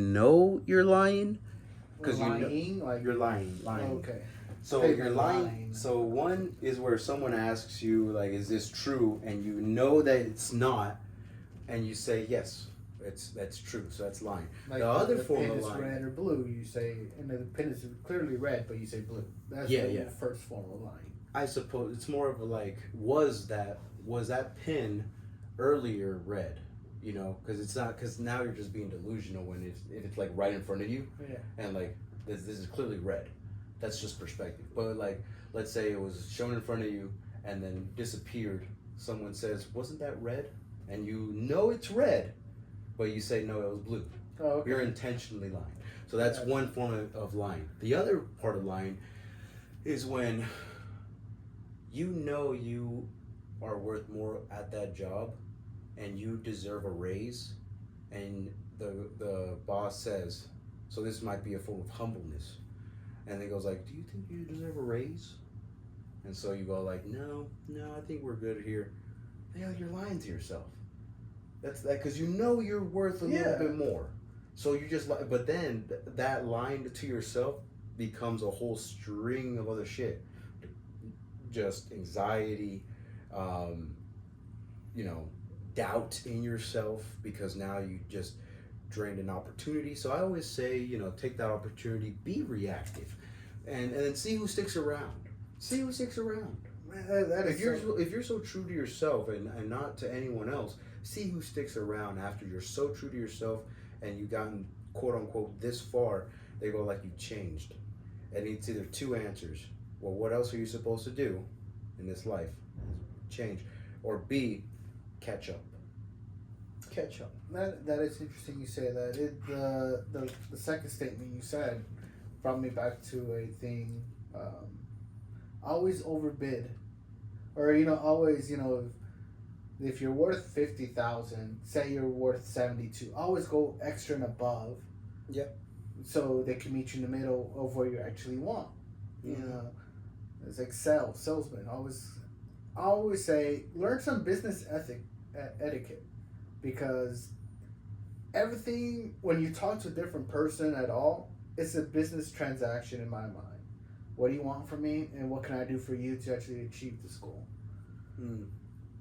know you're lying because you're lying. Okay. So you're lying. So one is where someone asks you like, "Is this true?" and you know that it's not, and you say yes. That's true. So that's lying. Like the other the form pin of is lying, red or blue, you say, and the pin is clearly red, but you say blue. That's the first form of lying. I suppose it's more of a like, was that pin earlier red? You know, because it's not. Because now you're just being delusional when if it's like right in front of you, Yeah. and like this is clearly red. That's just perspective. But like, let's say it was shown in front of you and then disappeared. Someone says, "Wasn't that red?" And you know it's red, but you say no, it was blue. Oh, okay. You're intentionally lying. So that's one form of lying. The other part of lying is when you know you are worth more at that job and you deserve a raise, and the boss says, so this might be a form of humbleness, and it goes like, do you think you deserve a raise? And so you go like, no, I think we're good here. Yeah, you're lying to yourself. That's that, because you know you're worth a little bit more. So you just like, but then that lying to yourself becomes a whole string of other shit, just anxiety, you know, doubt in yourself, because now you just drained an opportunity. So I always say, you know, take that opportunity, be reactive, and then see who sticks around. See who sticks around. If you're so true to yourself and not to anyone else, see who sticks around after you're so true to yourself and you've gotten quote unquote this far. They go like, you changed, and it's either two answers. Well, what else are you supposed to do in this life? Change, or B, catch up. Catch up. That is interesting. You say that. The second statement you said brought me back to a thing. Always overbid, or always if you're worth 50,000, say you're worth 72, always go extra and above. Yeah. So they can meet you in the middle of where you actually want. Mm-hmm. You know, it's like salesman. Always say, learn some business etiquette, because everything, when you talk to a different person at all, it's a business transaction in my mind. What do you want from me, and what can I do for you to actually achieve this goal? Mm.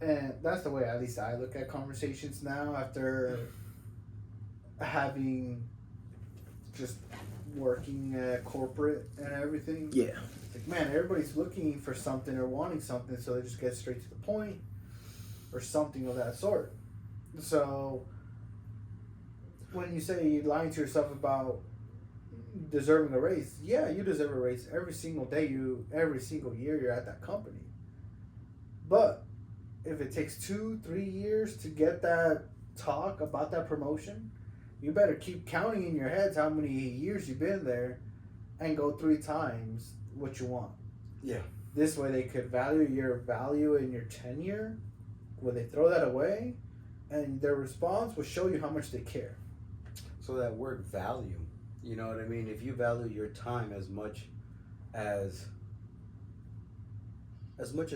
And that's the way, at least I look at conversations now, after having just working at corporate and everything. Yeah. Like, man, everybody's looking for something or wanting something, so they just get straight to the point or something of that sort. So when you say you're lying to yourself about deserving a raise, yeah, you deserve a raise every single day, every single year you're at that company. But if it takes 2-3 years to get that talk about that promotion, you better keep counting in your heads how many years you've been there and go 3 times what you want. Yeah. This way they could value your value in your tenure. Will they throw that away? And their response will show you how much they care. So that word value, you know what I mean? If you value your time as much as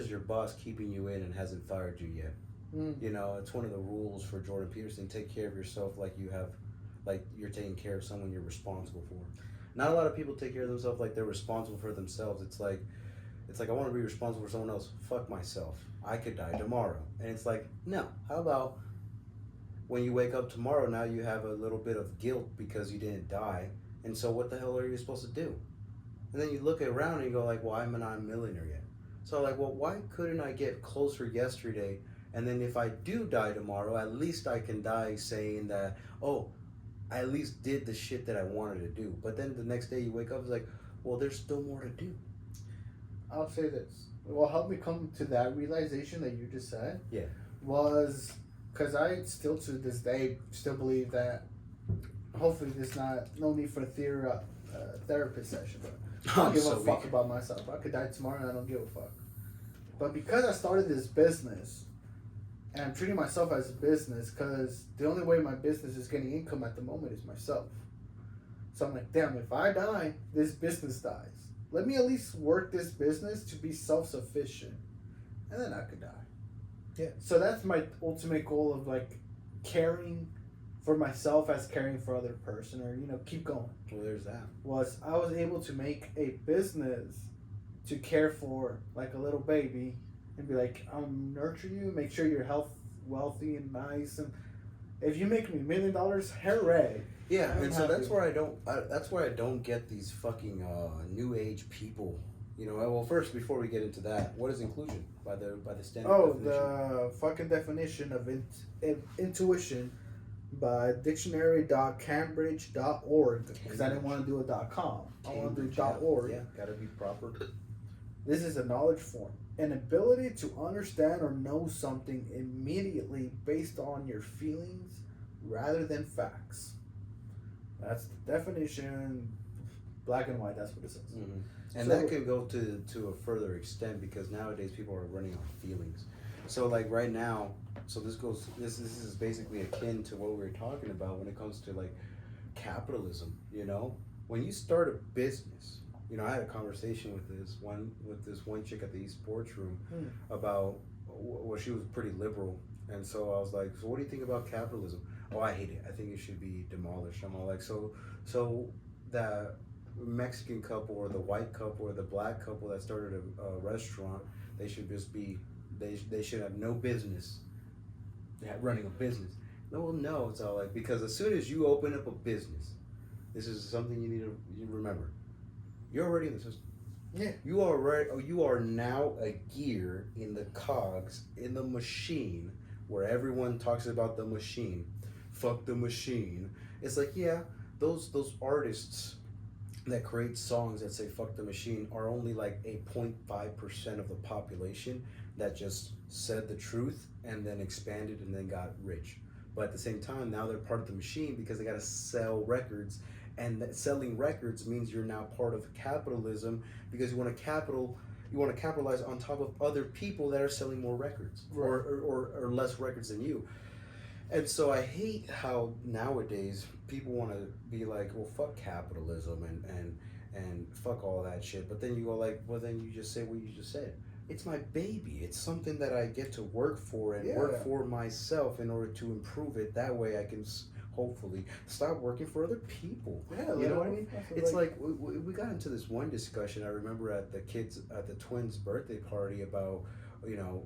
your boss keeping you in and hasn't fired you yet. You know, it's one of the rules for Jordan Peterson. Take care of yourself like you're taking care of someone you're responsible for. Not a lot of people take care of themselves like they're responsible for themselves. It's like I want to be responsible for someone else. Fuck myself. I could die tomorrow. And it's like, no. How about when you wake up tomorrow, now you have a little bit of guilt because you didn't die. And so what the hell are you supposed to do? And then you look around and you go like, well, I'm not a millionaire yet. So like, well, why couldn't I get closer yesterday? And then if I do die tomorrow, at least I can die saying that, oh, I at least did the shit that I wanted to do. But then the next day you wake up, it's like, well, there's still more to do. I'll say this. What helped me come to that realization that you just said, was because I still to this day still believe that, hopefully there's no need for a therapist session, but I don't give a fuck about myself. I could die tomorrow and I don't give a fuck. But because I started this business, and I'm treating myself as a business, because the only way my business is getting income at the moment is myself. So I'm like, damn, if I die, this business dies. Let me at least work this business to be self-sufficient, and then I could die. Yeah. So that's my ultimate goal of like caring for myself as caring for other person, or keep going. Well, there's that. Was I was able to make a business to care for like a little baby and be like, I'll nurture you, make sure you're wealthy and nice, and if you make me $1 million, hooray. Yeah, and so that's where I don't get these fucking new age people. Well, first, before we get into that, what is inclusion by the standard definition? The fucking definition of intuition by dictionary.cambridge.org, because I didn't want to do a .com. I want to do .org. Yeah, gotta be proper. This is a knowledge form. An ability to understand or know something immediately based on your feelings rather than facts. That's the definition, black and white, that's what it says. Mm-hmm. And that could go to a further extent, because nowadays people are running on feelings. So like right now, this is basically akin to what we were talking about when it comes to like capitalism. When you start a business, I had a conversation with this one chick at the esports room about, well, she was pretty liberal, and so I was like, so what do you think about capitalism? Oh, I hate it. I think it should be demolished. I'm all like, so the Mexican couple or the white couple or the black couple that started a restaurant, they should just be, they should have no business running a business. No, it's all like, because as soon as you open up a business, this is something you remember. You're already in the system. Yeah. You are now a gear in the cogs in the machine, where everyone talks about the machine. Fuck the machine. It's like, yeah, those artists that create songs that say fuck the machine are only like a 0.5% of the population that just said the truth and then expanded and then got rich. But at the same time, now they're part of the machine because they got to sell records, and that selling records means you're now part of capitalism, because you want to capitalize on top of other people that are selling more records, right, or less records than you. And so I hate how nowadays people want to be like, well, fuck capitalism and fuck all that shit. But then you go like, well, then you just say what you just said. It's my baby. It's something that I get to work for and work for myself in order to improve it. That way I can hopefully stop working for other people. Yeah, you know what I mean? It's like we got into this one discussion I remember at the twins' birthday party about,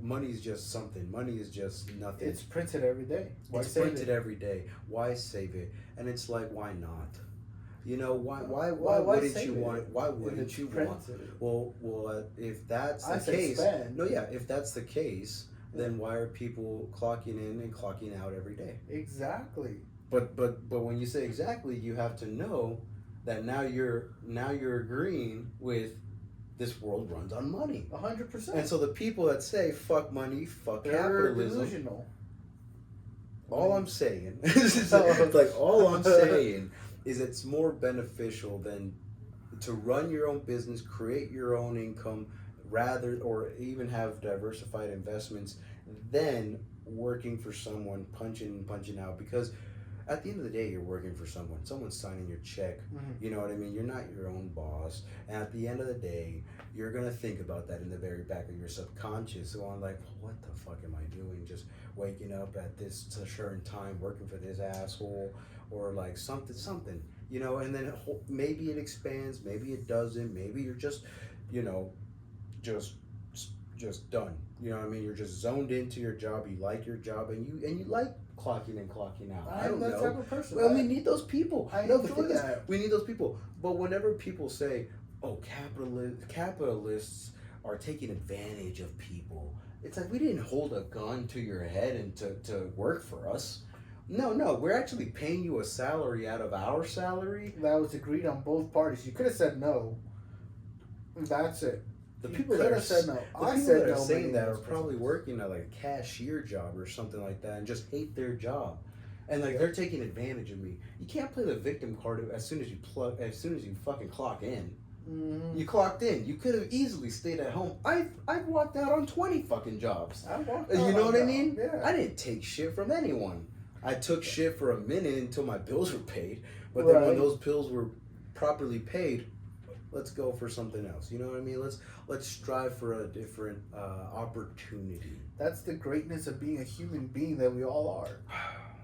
money's just something. Money is just nothing. It's printed every day. It's printed every day. Why save it? And it's like, why not? Why wouldn't you want it? Why wouldn't you want it? Well, if that's the case, if that's the case, then why are people clocking in and clocking out every day? Exactly. But when you say exactly, you have to know that now you're agreeing with this world runs on money. 100%. And so the people that say fuck money, fuck capitalism, delusional. All I'm saying is it's more beneficial than to run your own business, create your own income, or even have diversified investments, than working for someone, punching out. Because at the end of the day, you're working for someone. Someone's signing your check. Mm-hmm. You know what I mean? You're not your own boss. And at the end of the day, you're going to think about that in the very back of your subconscious. So I'm like, what the fuck am I doing? Just waking up at this certain time, working for this asshole, or like something, and then maybe it expands, maybe it doesn't, maybe you're just done. You know what I mean? You're just zoned into your job. You like your job, and you like clocking in, clocking out. I don't know. That type of person. Well, we need those people. The thing is, we need those people. But whenever people say, "Oh, capitalists are taking advantage of people," it's like, we didn't hold a gun to your head and to work for us. No, we're actually paying you a salary out of our salary. That was agreed on both parties. You could have said no. That's it. The people that are saying that are probably working at like a cashier job or something like that and just hate their job, and like they're taking advantage of me. You can't play the victim card as soon as you fucking clock in. Mm-hmm. You clocked in. You could have easily stayed at home. I've walked out on 20 fucking jobs. You know what I mean? Yeah. I didn't take shit from anyone. I took shit for a minute until my bills were paid, but then when those bills were properly paid, let's go for something else. You know what I mean? Let's strive for a different opportunity. That's the greatness of being a human being that we all are.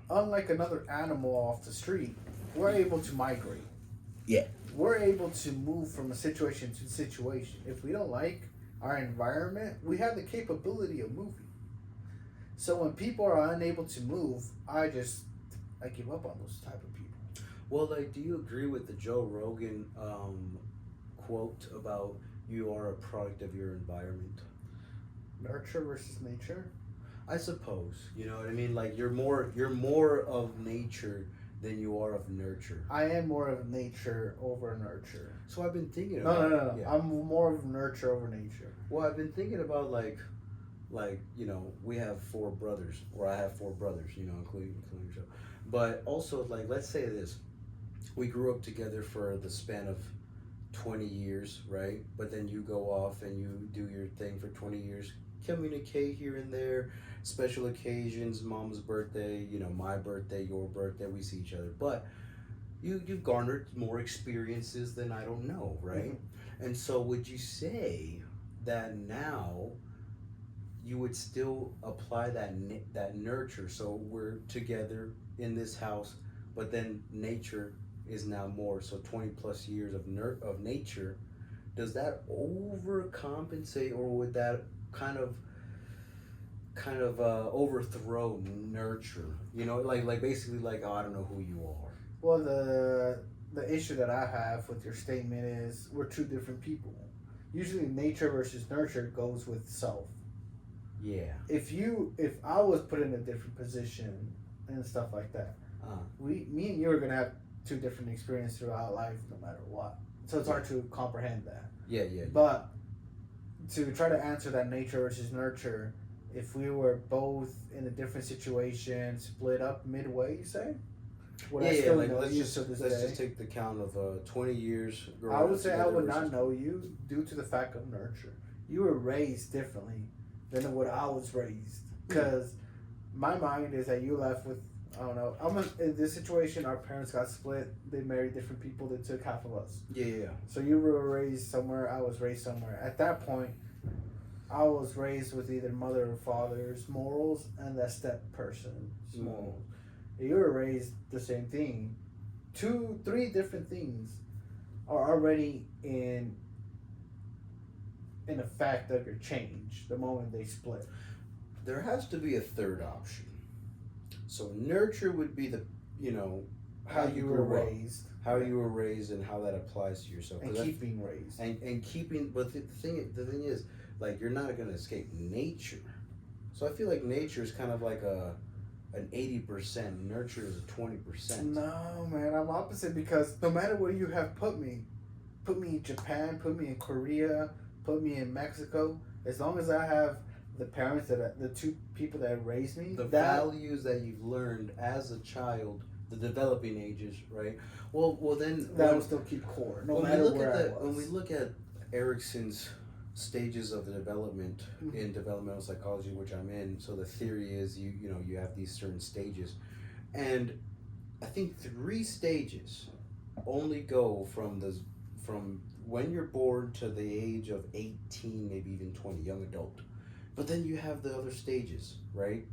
unlike another animal off the street, we're able to migrate. Yeah. We're able to move from a situation to situation. If we don't like our environment, we have the capability of moving. So when people are unable to move, I give up on those type of people. Well, like, do you agree with the Joe Rogan quote about you are a product of your environment? Nurture versus nature. I suppose, you know what I mean. Like you're more of nature than you are of nurture. I am more of nature over nurture. So I've been thinking about. No. Yeah. I'm more of nurture over nature. Well, I've been thinking about like you know, we have 4 brothers, or I have 4 brothers, you know, including yourself. But also, like, let's say this: we grew up together for the span of 20 years, right? But then you go off and you do your thing for 20 years, communicate here and there, special occasions, mom's birthday, you know, my birthday, your birthday, we see each other. But you've garnered more experiences than I don't know, right? Mm-hmm. And so would you say that now you would still apply that nurture? So we're together in this house, but then nature is now more, so 20 plus years of nature. Does that overcompensate, or would that kind of overthrow nurture? You know, like basically like, oh, I don't know who you are. Well, the issue that I have with your statement is we're 2 different people. Usually nature versus nurture goes with self. Yeah. If I was put in a different position and stuff like that, me and you are gonna have 2 different experiences throughout life, no matter what. So it's hard to comprehend that. Yeah. But to try to answer that nature versus nurture, if we were both in a different situation, split up midway, you say? Would I still know you to this day? Let's just take the count of 20 years. I would say I would not know you due to the fact of nurture. You were raised differently than what I was raised. Because my mind is that you left with, I don't know. In this situation, our parents got split. They married different people. They took half of us. Yeah. So you were raised somewhere. I was raised somewhere. At that point, I was raised with either mother or father's morals and that step person's morals. You were raised the same thing. 2, 3 different things are already in effect of your change the moment they split. There has to be a third option. So nurture would be the, you know, how you were raised. How you were raised and how that applies to yourself. And keeping raised. And keeping, but the thing is, like, you're not going to escape nature. So I feel like nature is kind of like an 80%, nurture is a 20%. No, man, I'm opposite, because no matter where you have put me in Japan, put me in Korea, put me in Mexico, as long as I have the parents the 2 people that raised me, the values that you've learned as a child, the developing ages, right? Well, then that will still keep core, no matter where I was. When we look at Erickson's stages of the development in developmental psychology, which I'm in, so the theory is you have these certain stages, and I think 3 stages only go from when you're born to the age of 18, maybe even 20, young adult. But then you have the other stages, right?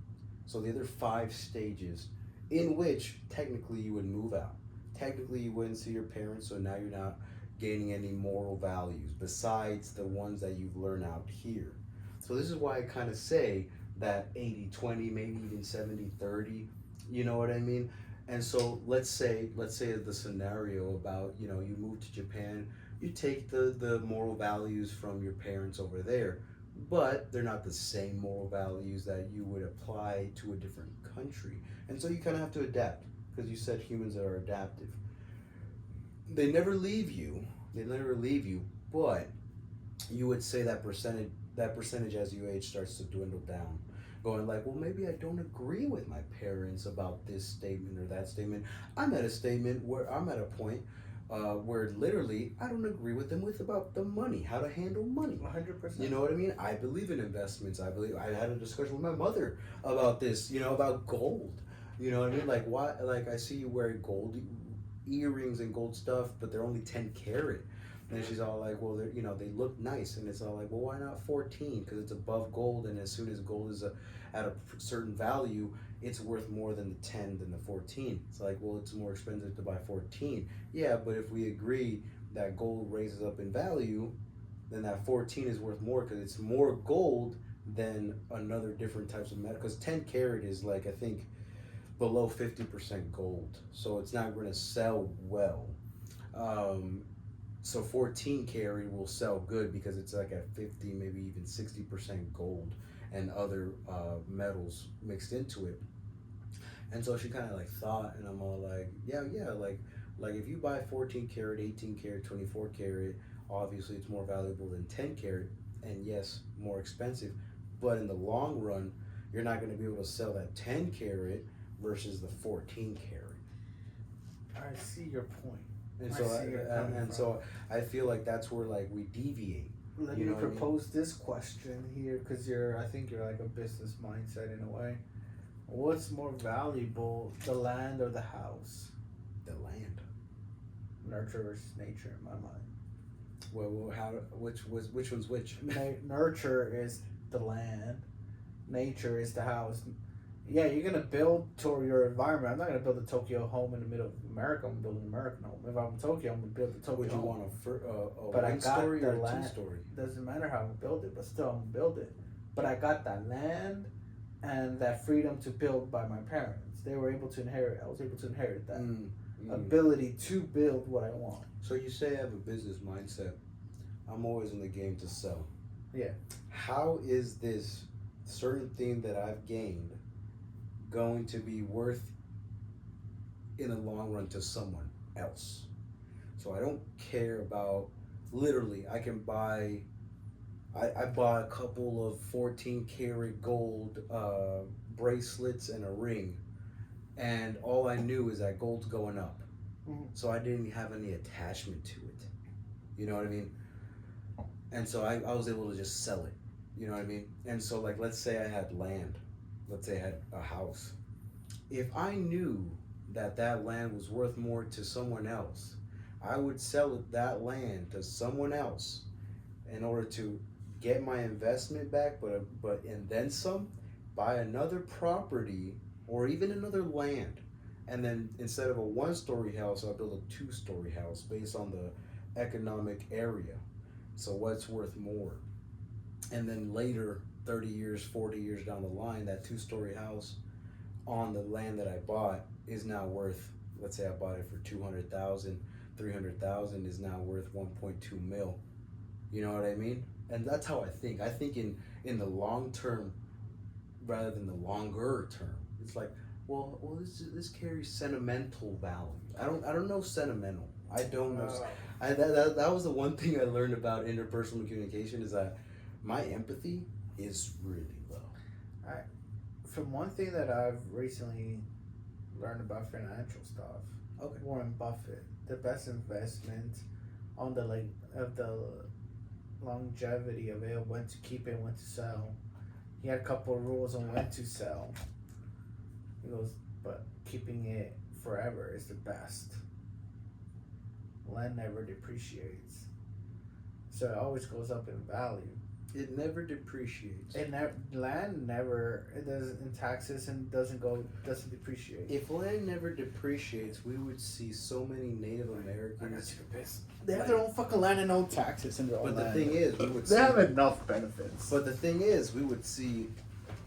So the other 5 stages in which technically you would move out. Technically you wouldn't see your parents, so now you're not gaining any moral values besides the ones that you've learned out here. So this is why I kind of say that 80-20, maybe even 70-30, you know what I mean? And so let's say the scenario about, you know, you move to Japan, you take the moral values from your parents over there, but they're not the same moral values that you would apply to a different country. And so you kind of have to adapt, because you said humans are adaptive. They never leave you, but you would say that percentage as you age starts to dwindle down. Going like, well, maybe I don't agree with my parents about this statement or that statement. I'm at a point where literally I don't agree with them about the money, how to handle money. 100%. You know what I mean? I believe in investments. I had a discussion with my mother about this, you know, about gold. You know what I mean? Like, why? Like, I see you wearing gold earrings and gold stuff, but they're only 10 karat. And she's all like, well, you know, they look nice. And it's all like, well, why not 14? Because it's above gold. And as soon as gold is at a certain value, it's worth more than the 10 than the 14. It's like, well, it's more expensive to buy 14. Yeah, but if we agree that gold raises up in value, then that 14 is worth more because it's more gold than another different types of metal. Because 10 karat is like, I think, below 50% gold. So it's not going to sell well. So 14 karat will sell good because it's like at 50, maybe even 60% gold and other metals mixed into it. And so she kind of like thought, and I'm all like, yeah, like if you buy 14 karat, 18 karat, 24 karat, obviously it's more valuable than 10 karat, and yes, more expensive. But in the long run, you're not going to be able to sell that 10 karat versus the 14 karat. I see your point. And so I feel like that's where like we deviate. Let me propose this question here, because I think you're like a business mindset in a way. What's more valuable, the land or the house? The land. Nurture versus nature, in my mind. Well, which one's which? Nurture is the land. Nature is the house. Yeah, you're gonna build toward your environment. I'm not gonna build a Tokyo home in the middle of America. I'm gonna build an American home. If I'm in Tokyo, I'm gonna build a Tokyo Would you home. Want a one-story or a two-story? Doesn't matter how I build it, but still I'm gonna build it. But I got that land and that freedom to build by my parents. They were able to inherit. I was able to inherit that ability to build what I want. So you say I have a business mindset. I'm always in the game to sell. Yeah. How is this certain thing that I've gained going to be worth in the long run to someone else? So I don't care about, literally, I can buy, I bought a couple of 14 karat gold bracelets and a ring, and all I knew is that gold's going up. Mm-hmm. So I didn't have any attachment to it. You know what I mean? And so I was able to just sell it. You know what I mean? And so, like, let's say I had land. Let's say I had a house. If I knew that that land was worth more to someone else, I would sell that land to someone else in order to get my investment back, but and then some, buy another property or even another land. And then instead of a one-story house, I'll build a two-story house based on the economic area. So what's worth more? And then later, 30 years, 40 years down the line, that two-story house on the land that I bought is now worth, let's say I bought it for 200,000, 300,000 is now worth 1.2 mil. You know what I mean? And that's how I think. I think in the long term rather than the longer term. It's like, well, this carries sentimental value. I don't know sentimental. I don't know. That was the one thing I learned about interpersonal communication, is that my empathy is really low. From one thing that I've recently learned about financial stuff, Warren Buffett, the best investment on the longevity of it, when to keep it, when to sell. He had a couple of rules on when to sell. He goes, but keeping it forever is the best. Land never depreciates, so it always goes up in value. It never depreciates. Land never. It doesn't in taxes and doesn't depreciate. If land never depreciates, we would see so many Native Americans. They have their own fucking land and no taxes in their own land. But the thing is, we would. They have enough benefits. But the thing is, we would see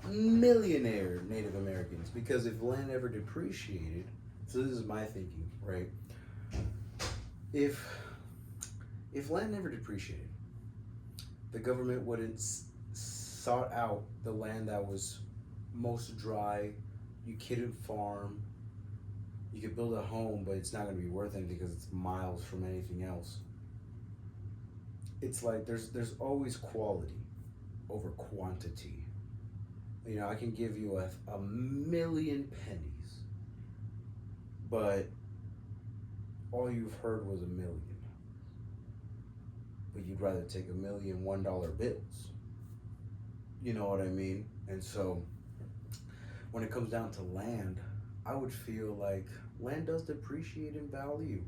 millionaire Native Americans, because if land ever depreciated, so this is my thinking, right? If land never depreciated, the government wouldn't sought out the land that was most dry. You couldn't farm. You could build a home, but it's not going to be worth anything because it's miles from anything else. It's like there's always quality over quantity. You know, I can give you a million pennies, but all you've heard was a million. But you'd rather take $1 million $1 bills. You know what I mean? And so when it comes down to land, I would feel like land does depreciate in value,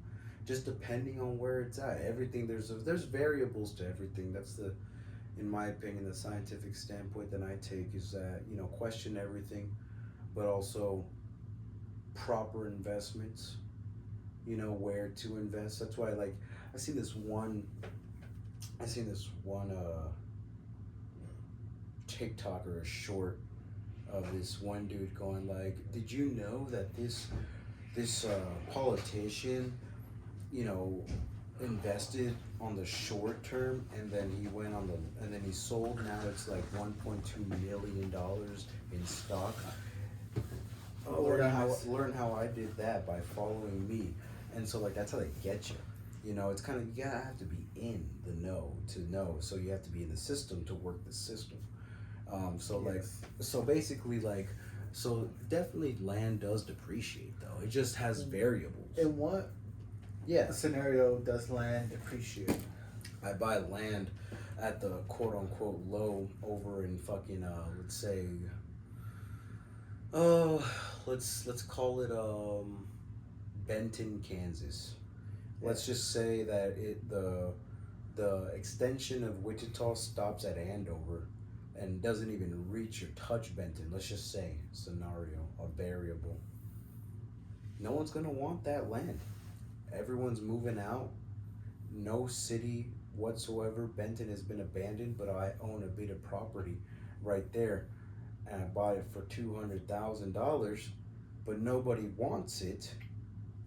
just depending on where it's at. Everything, there's variables to everything. That's in my opinion, the scientific standpoint that I take is that, question everything. but also proper investments. You know where to invest. That's why, like, I seen this one. TikTok or a short of this one dude going like, "Did you know that this politician, you know, invested on the short term and then he went on the and then he sold. Now it's like $1.2 million in stock." Learn how I did that by following me, and so like that's how they get you. You know, it's kind of, you gotta have to be in the know to know. So you have to be in the system to work the system. So basically, like, so definitely land does depreciate though. It just has variables. In what scenario does land depreciate? I buy land at the quote unquote low over in fucking let's say, let's call it Benton, Kansas. Let's just say that the extension of Wichita stops at Andover and doesn't even reach or touch Benton. Let's just say, scenario, a variable. No one's gonna want that land. Everyone's moving out. No city whatsoever. Benton has been abandoned, but I own a bit of property right there, and I bought it for $200,000, but nobody wants it.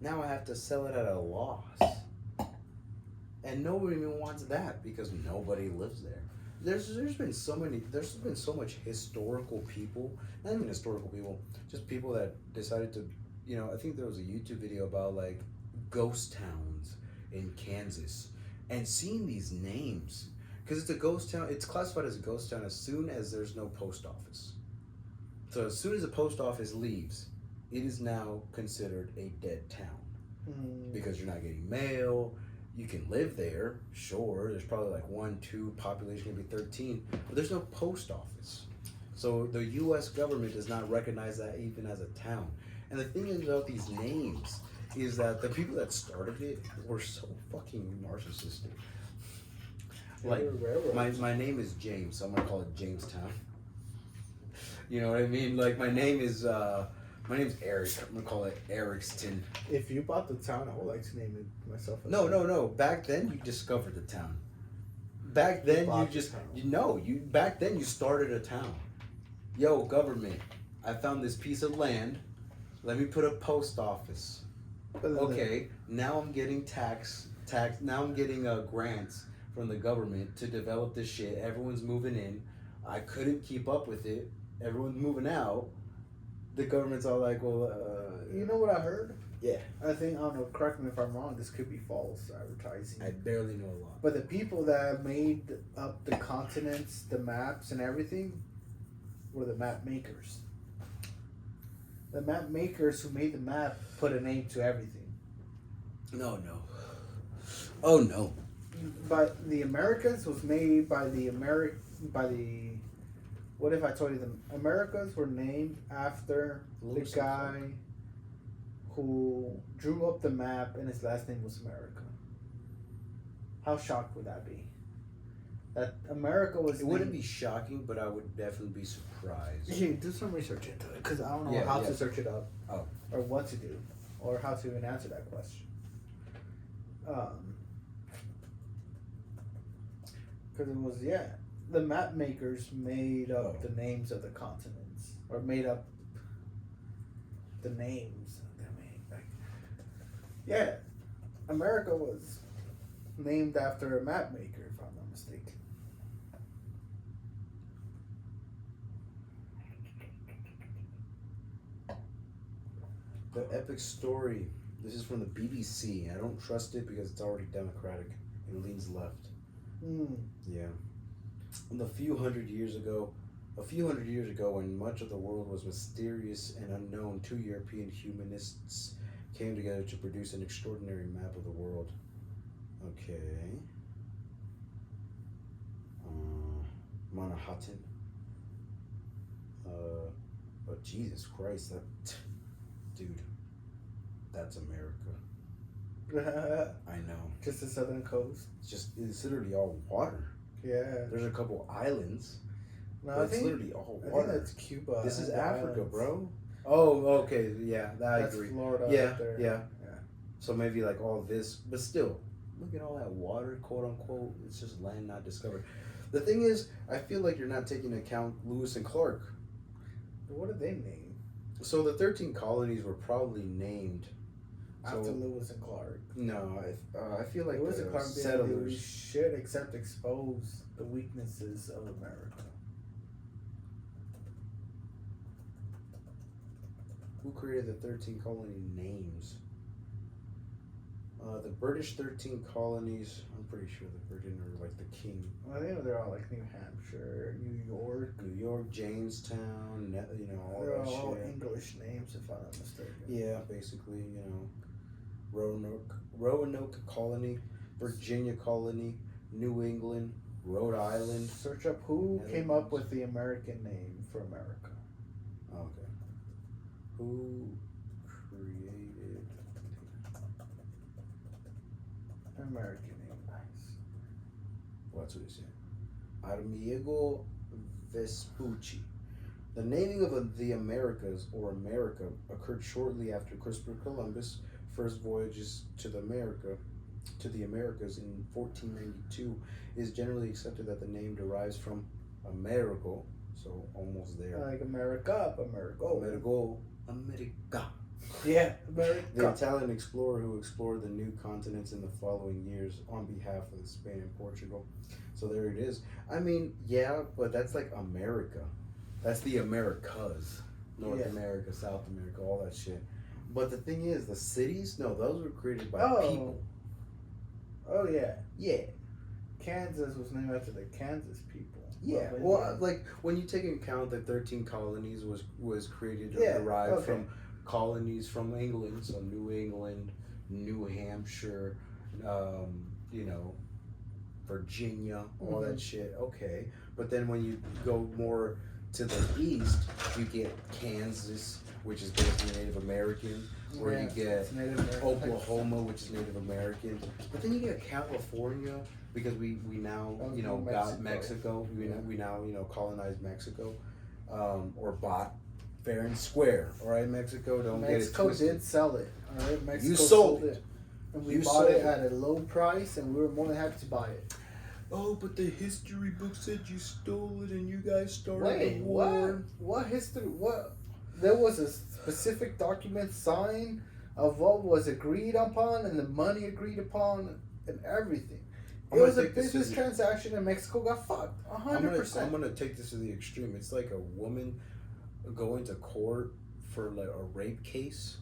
Now I have to sell it at a loss. And nobody even wants that because nobody lives there. There's been so much historical people, not even historical people, just people that decided to, you know, I think there was a YouTube video about like ghost towns in Kansas and seeing these names, because it's a ghost town. It's classified as a ghost town as soon as there's no post office. So as soon as the post office leaves, it is now considered a dead town because you're not getting mail. You can live there, sure. There's probably like 1, 2, population can be 13, but there's no post office. So the U.S. government does not recognize that even as a town. And the thing is about these names is that the people that started it were so fucking narcissistic. Like, my name is James, so I'm gonna call it Jamestown. You know what I mean? Like, my name's Eric. I'm gonna call it Ericston. If you bought the town, I would like to name it myself. No. Back then, you discovered the town. Back then, back then you started a town. Yo, government, I found this piece of land. Let me put a post office. Okay, now I'm getting now I'm getting grants from the government to develop this shit. Everyone's moving in. I couldn't keep up with it. Everyone's moving out. The government's all like, well, you know what I heard? Yeah. I don't know, correct me if I'm wrong, this could be false advertising. I barely know a lot. But the people that made up the continents, the maps, and everything were the map makers. The map makers who made the map put a name to everything. No. Oh, no. But the Americas was made by what if I told you the Americas were named after the guy who drew up the map and his last name was America? How shocked would that be? That America was. It wouldn't be shocking, but I would definitely be surprised. Yeah, do some research into it, because I don't know how to search it up, or what to do, or how to even answer that question. Because it was the map makers made up the names of the continents, or made up the names. America was named after a map maker, if I'm not mistaken. The epic story. This is from the BBC. I don't trust it because it's already democratic. It leans left. Yeah. A few hundred years ago, when much of the world was mysterious and unknown, 2 European humanists came together to produce an extraordinary map of the world. Okay. Manhattan. But Jesus Christ, dude, that's America. I know. Just the southern coast. It's literally all water. Yeah. There's a couple islands. No, it's literally all water. I think that's Cuba. This is Africa, bro. Oh, okay, yeah, I That's agree. Florida Yeah, right there. yeah. Yeah. So maybe like all this, but still, look at all that water, quote unquote. It's just land not discovered. The thing is, I feel like you're not taking into account Lewis and Clark. What did they name? So the 13 colonies were probably named After Lewis and Clark. No, I feel like Lewis the and Clark settlers. we should except expose the weaknesses of America. Who created the 13 colony names? The British 13 colonies. I'm pretty sure the British are like the king. Well, I think they're all like New Hampshire, New York, Jamestown. All they're that all shit. English names, if I'm not mistaken. Yeah, basically, Roanoke Colony, Virginia Colony, New England, Rhode Island. Search up who came up with the American name for America. Okay. Who created American name? Nice. What's what he said? Amigo Vespucci. The naming of the Americas or America occurred shortly after Christopher Columbus' first voyages to the Americas in 1492. It is generally accepted that the name derives from Amerigo, so almost there. Like America, America. Yeah, America. The Italian explorer who explored the new continents in the following years on behalf of Spain and Portugal. So there it is. I mean, yeah, but that's like America. That's the Americas. North America, South America, all that shit. But the thing is, the cities, no, those were created by people. Oh, yeah. Yeah. Kansas was named after the Kansas people. Yeah. Well, like, when you take into account that 13 colonies was created or derived from colonies from England, so New England, New Hampshire, Virginia, all that shit, okay. But then when you go more to the east, you get Kansas, which is basically Native American, or you get Oklahoma, which is Native American. But then you get California, because we now got Mexico. We now colonized Mexico, or bought fair and square. All right, Mexico, don't get it twisted. Mexico did sell it. All right, Mexico You sold it. And we bought it at a low price, and we were more than happy to buy it. Oh, but the history book said you stole it and you guys started a war. What? What history? What? There was a specific document signed of what was agreed upon and the money agreed upon and everything. It was a business transaction and Mexico got fucked. 100%. I'm gonna take this to the extreme. It's like a woman going to court for like a rape case,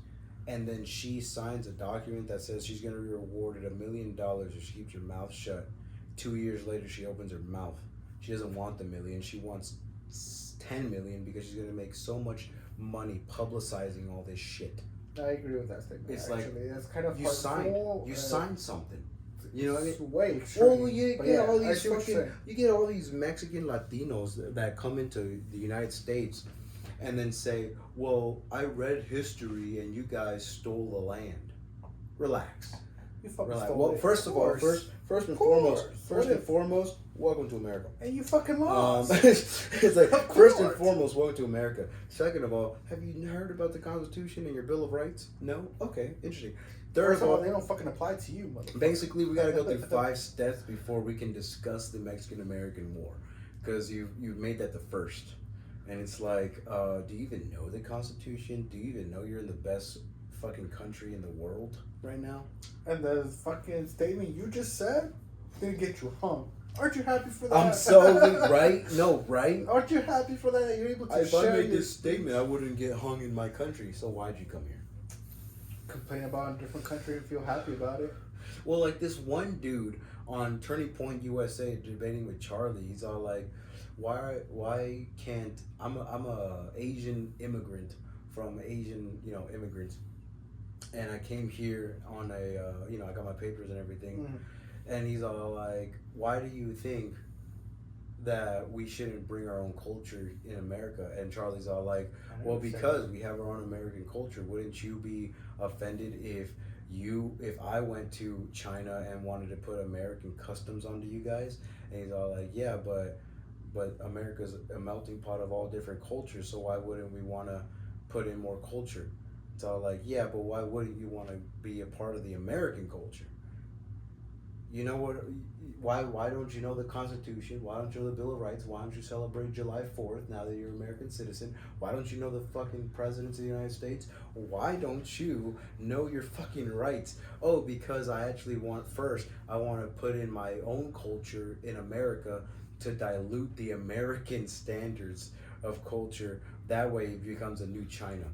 and then she signs a document that says she's gonna be rewarded $1 million if she keeps her mouth shut. 2 years later, she opens her mouth. She doesn't want the million. She wants 10 million because she's gonna make so much money publicizing all this shit. I agree with that statement. It's actually. like that's kind of you signed something. You know what I mean? It's way extreme. Well, you get all these Mexican Latinos that come into the United States, and then say, "Well, I read history, and you guys stole the land." Relax. You fucking Relax. stole Well, it. first of all, first and foremost, welcome to America. And you fucking lost. It's like first and foremost, welcome to America. Second of all, have you heard about the Constitution and your Bill of Rights? No? Okay, interesting. First of all, they don't fucking apply to you, motherfucker. Basically, we gotta go through 5 steps before we can discuss the Mexican-American War, because you've made that the first, and it's like, do you even know the Constitution? Do you even know you're in the best fucking country in the world right now? And the fucking statement you just said gonna get you hung. Aren't you happy for that? I'm so right. No, right? Aren't you happy for that you're able to if share I made this statement, I wouldn't get hung in my country. So why'd you come here? Complain about a different country and feel happy about it. Well, like this one dude on Turning Point USA debating with Charlie. He's all like, "Why can't I'm a Asian immigrant from Asian immigrants, and I came here on a I got my papers and everything." Mm-hmm. And he's all like, "Why do you think that we shouldn't bring our own culture in America?" And Charlie's all like, "Well, because we have our own American culture. Wouldn't you be offended if I went to China and wanted to put American customs onto you guys?" And he's all like, "Yeah, but America's a melting pot of all different cultures. So why wouldn't we want to put in more culture. It's all like, yeah, but why wouldn't you want to be a part of the American culture? You know what? Why don't you know the Constitution? Why don't you know the Bill of Rights? Why don't you celebrate July 4th now that you're an American citizen? Why don't you know the fucking presidents of the United States? Why don't you know your fucking rights? Oh, because I actually want to put in my own culture in America to dilute the American standards of culture. That way it becomes a new China.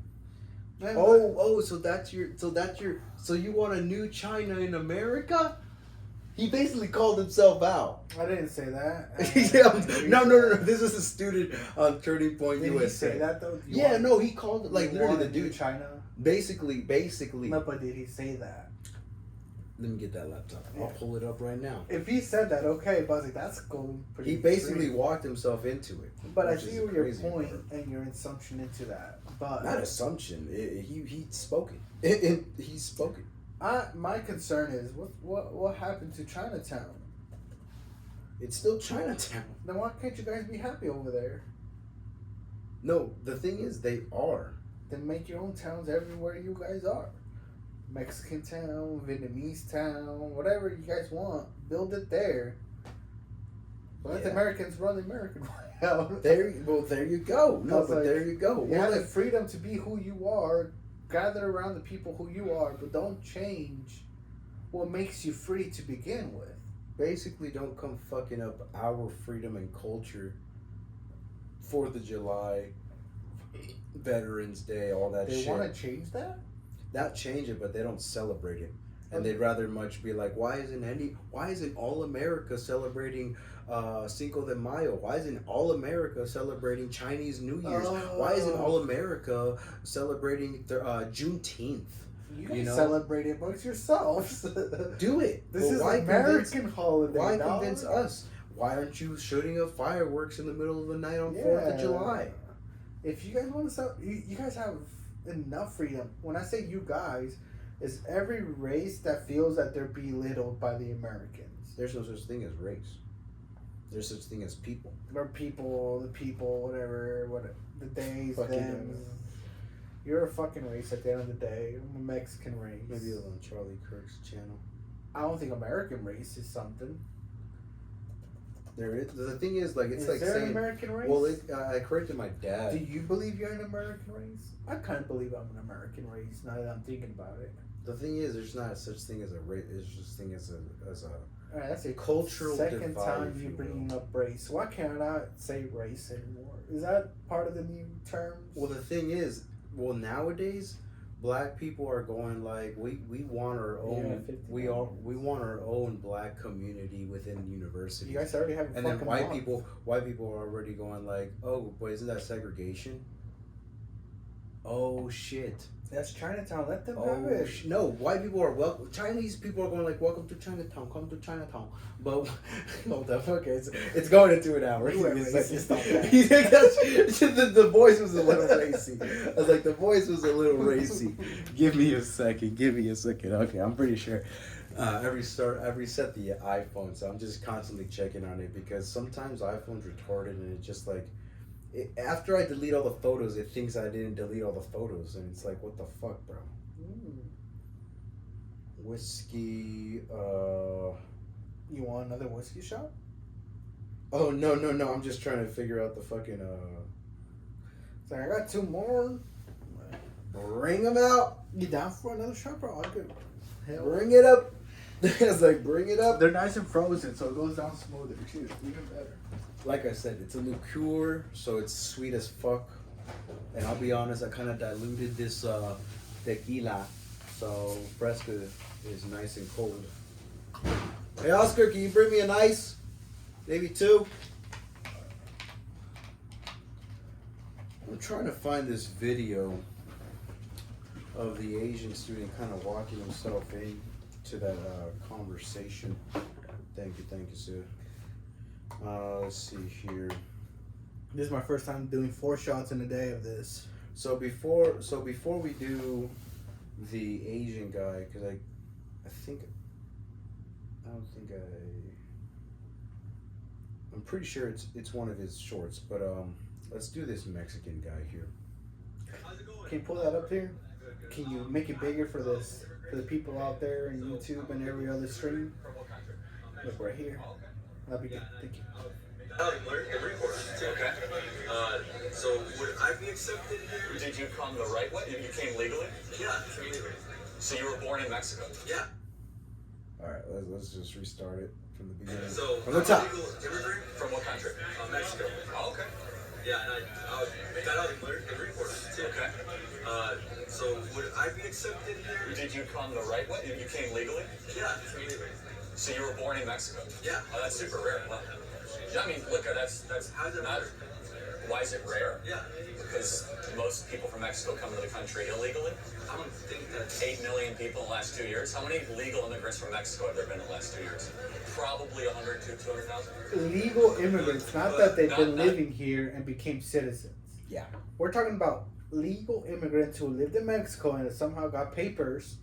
So you want a new China in America? He basically called himself out. I didn't say that. No. This is a student on Turning Point Did USA. He say that though? He called it like literally the dude. China. Basically. No, but did he say that? Let me get that laptop. I'll pull it up right now. If he said that, okay, but I was like, that's going pretty. He basically walked himself into it. But I see your point and your assumption into that. But not assumption. He spoke it. He spoke it. My concern is what happened to Chinatown? It's still Chinatown. Then why can't you guys be happy over there? No, the thing is, they are. Then make your own towns everywhere you guys are. Mexican town, Vietnamese town, whatever you guys want, build it there. Let the Americans run the American way out. There you go. No, but there you go. You have the freedom to be who you are. Gather around the people who you are, but don't change what makes you free to begin with. Basically, don't come fucking up our freedom and culture. 4th of July, Veterans Day, all that shit. They want to change that? Not change it, but they don't celebrate it. And they'd rather much be like, why isn't all America celebrating Cinco de Mayo? Why isn't all America celebrating Chinese New Year's? Why isn't all America celebrating Juneteenth? You guys celebrate it amongst yourselves. Do it. This is an American holiday. Why convince us? Why aren't you shooting up fireworks in the middle of the night on 4th of July? If you guys want to celebrate, you guys have enough freedom. When I say you guys, it's every race that feels that they're belittled by the Americans. There's no such thing as race. There's such thing as people. Or people, whatever, the days, them. You're a fucking race at the end of the day. I'm a Mexican race. Maybe on Charlie Kirk's channel. I don't think American race is something. There is. The thing is, like, it's is like there saying. An American race? Well, I corrected my dad. Do you believe you're an American race? I kind of believe I'm an American race now that I'm thinking about it. The thing is, there's not such thing as a race. There's just thing as a. All right, that's a cultural second divide, time you bringing up race. Why can't I say race anymore? Is that part of the new terms? Well, the thing is, nowadays, black people are going like we want our own. We want our own black community within universities. You guys already have. And then white people are already going like, oh, but isn't that segregation? Oh shit. That's Chinatown. Let them have it. No, white people are welcome. Chinese people are going like, welcome to Chinatown. Come to Chinatown. But hold up, okay, it's going into an hour. You were racist. The voice was a little racy. I was like, the voice was a little racy. Give me a second. Okay, I'm pretty sure. I reset the iPhone, so I'm just constantly checking on it because sometimes iPhone's retarded and it's just like. After I delete all the photos, it thinks I didn't delete all the photos, and it's like, what the fuck, bro? Whiskey. You want another whiskey shot? Oh no! I'm just trying to figure out the fucking. So I got 2 more. Bring them out. You down for another shot, bro? I could. Bring it up. It's like, bring it up. They're nice and frozen, so it goes down smoother too. Even better. Like I said, it's a liqueur, so it's sweet as fuck. And I'll be honest, I kind of diluted this tequila, so Fresca is nice and cold. Hey Oscar, can you bring me an ice? Maybe 2? I'm trying to find this video of the Asian student kind of walking himself into that conversation. Thank you, sir. Let's see here. This is my first time doing 4 shots in a day of this. So before we do the Asian guy, because I'm pretty sure it's one of his shorts, but let's do this Mexican guy here. Can you pull that up here? Can you make it bigger for this for the people out there in YouTube and every other stream? Look right here. That'd be good. Thank you. Okay. So would I be accepted here? Did you come the right way? You came legally? Yeah, legally. So you were born in Mexico? Yeah. All right, let's just restart it from the beginning. So from the top. Legal immigrant from what country? Mexico. Oh, okay. Yeah, and I got out of the Marine Corps too. Okay. So would I be accepted here? Did you come the right way? You came legally? Yeah, legally. So you were born in Mexico? Yeah. Oh, that's super rare. Well, I mean, look, that's how does it matter? Why is it rare? Yeah. Because most people from Mexico come to the country illegally. I don't think that's 8 million people in the last 2 years. How many legal immigrants from Mexico have there been in the last 2 years? Probably 100 to 200,000. Legal immigrants, not that they've been living here and became citizens. Yeah. We're talking about legal immigrants who lived in Mexico and somehow got papers.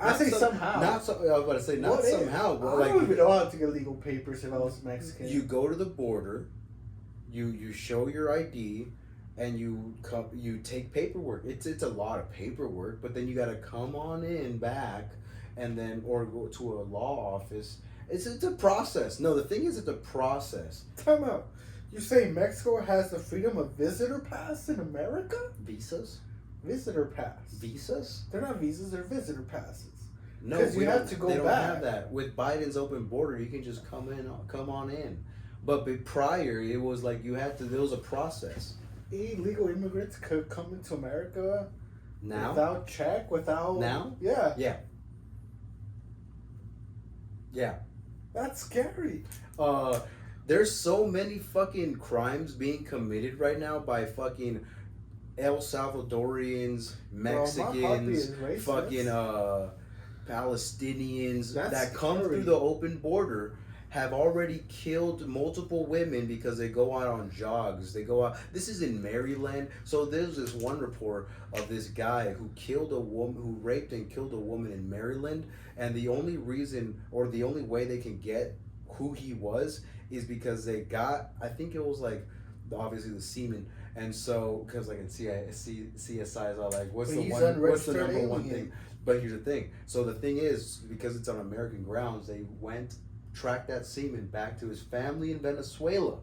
I say somehow. Not so. I was about to say not somehow. But I don't even know how to get legal papers if I was Mexican. You go to the border, you show your ID, and you take paperwork. It's a lot of paperwork, but then you got to come on in back, and then or go to a law office. It's a process. No, the thing is, it's a process. Time out. You say Mexico has the freedom of visitor pass in America? Visas? Visitor pass. Visas? They're not visas, they're visitor passes. No, you have to go they don't back. have that. With Biden's open border, you can just come on in. But prior, it was like you had to. There was a process. Illegal immigrants could come into America now without check, without now. Yeah. Yeah. Yeah. That's scary. There's so many fucking crimes being committed right now by fucking El Salvadorians, Mexicans, fucking Palestinians that come through the open border have already killed multiple women because they go out on jogs. They go out. This is in Maryland. So there's this one report of this guy who killed a woman, who raped and killed a woman in Maryland. And the only reason, or the only way they can get who he was, is because they got, I think it was like, obviously the semen. And so, because like in CSI is all like, what's the number one thing? But here's the thing. So the thing is, because it's on American grounds, they tracked that semen back to his family in Venezuela,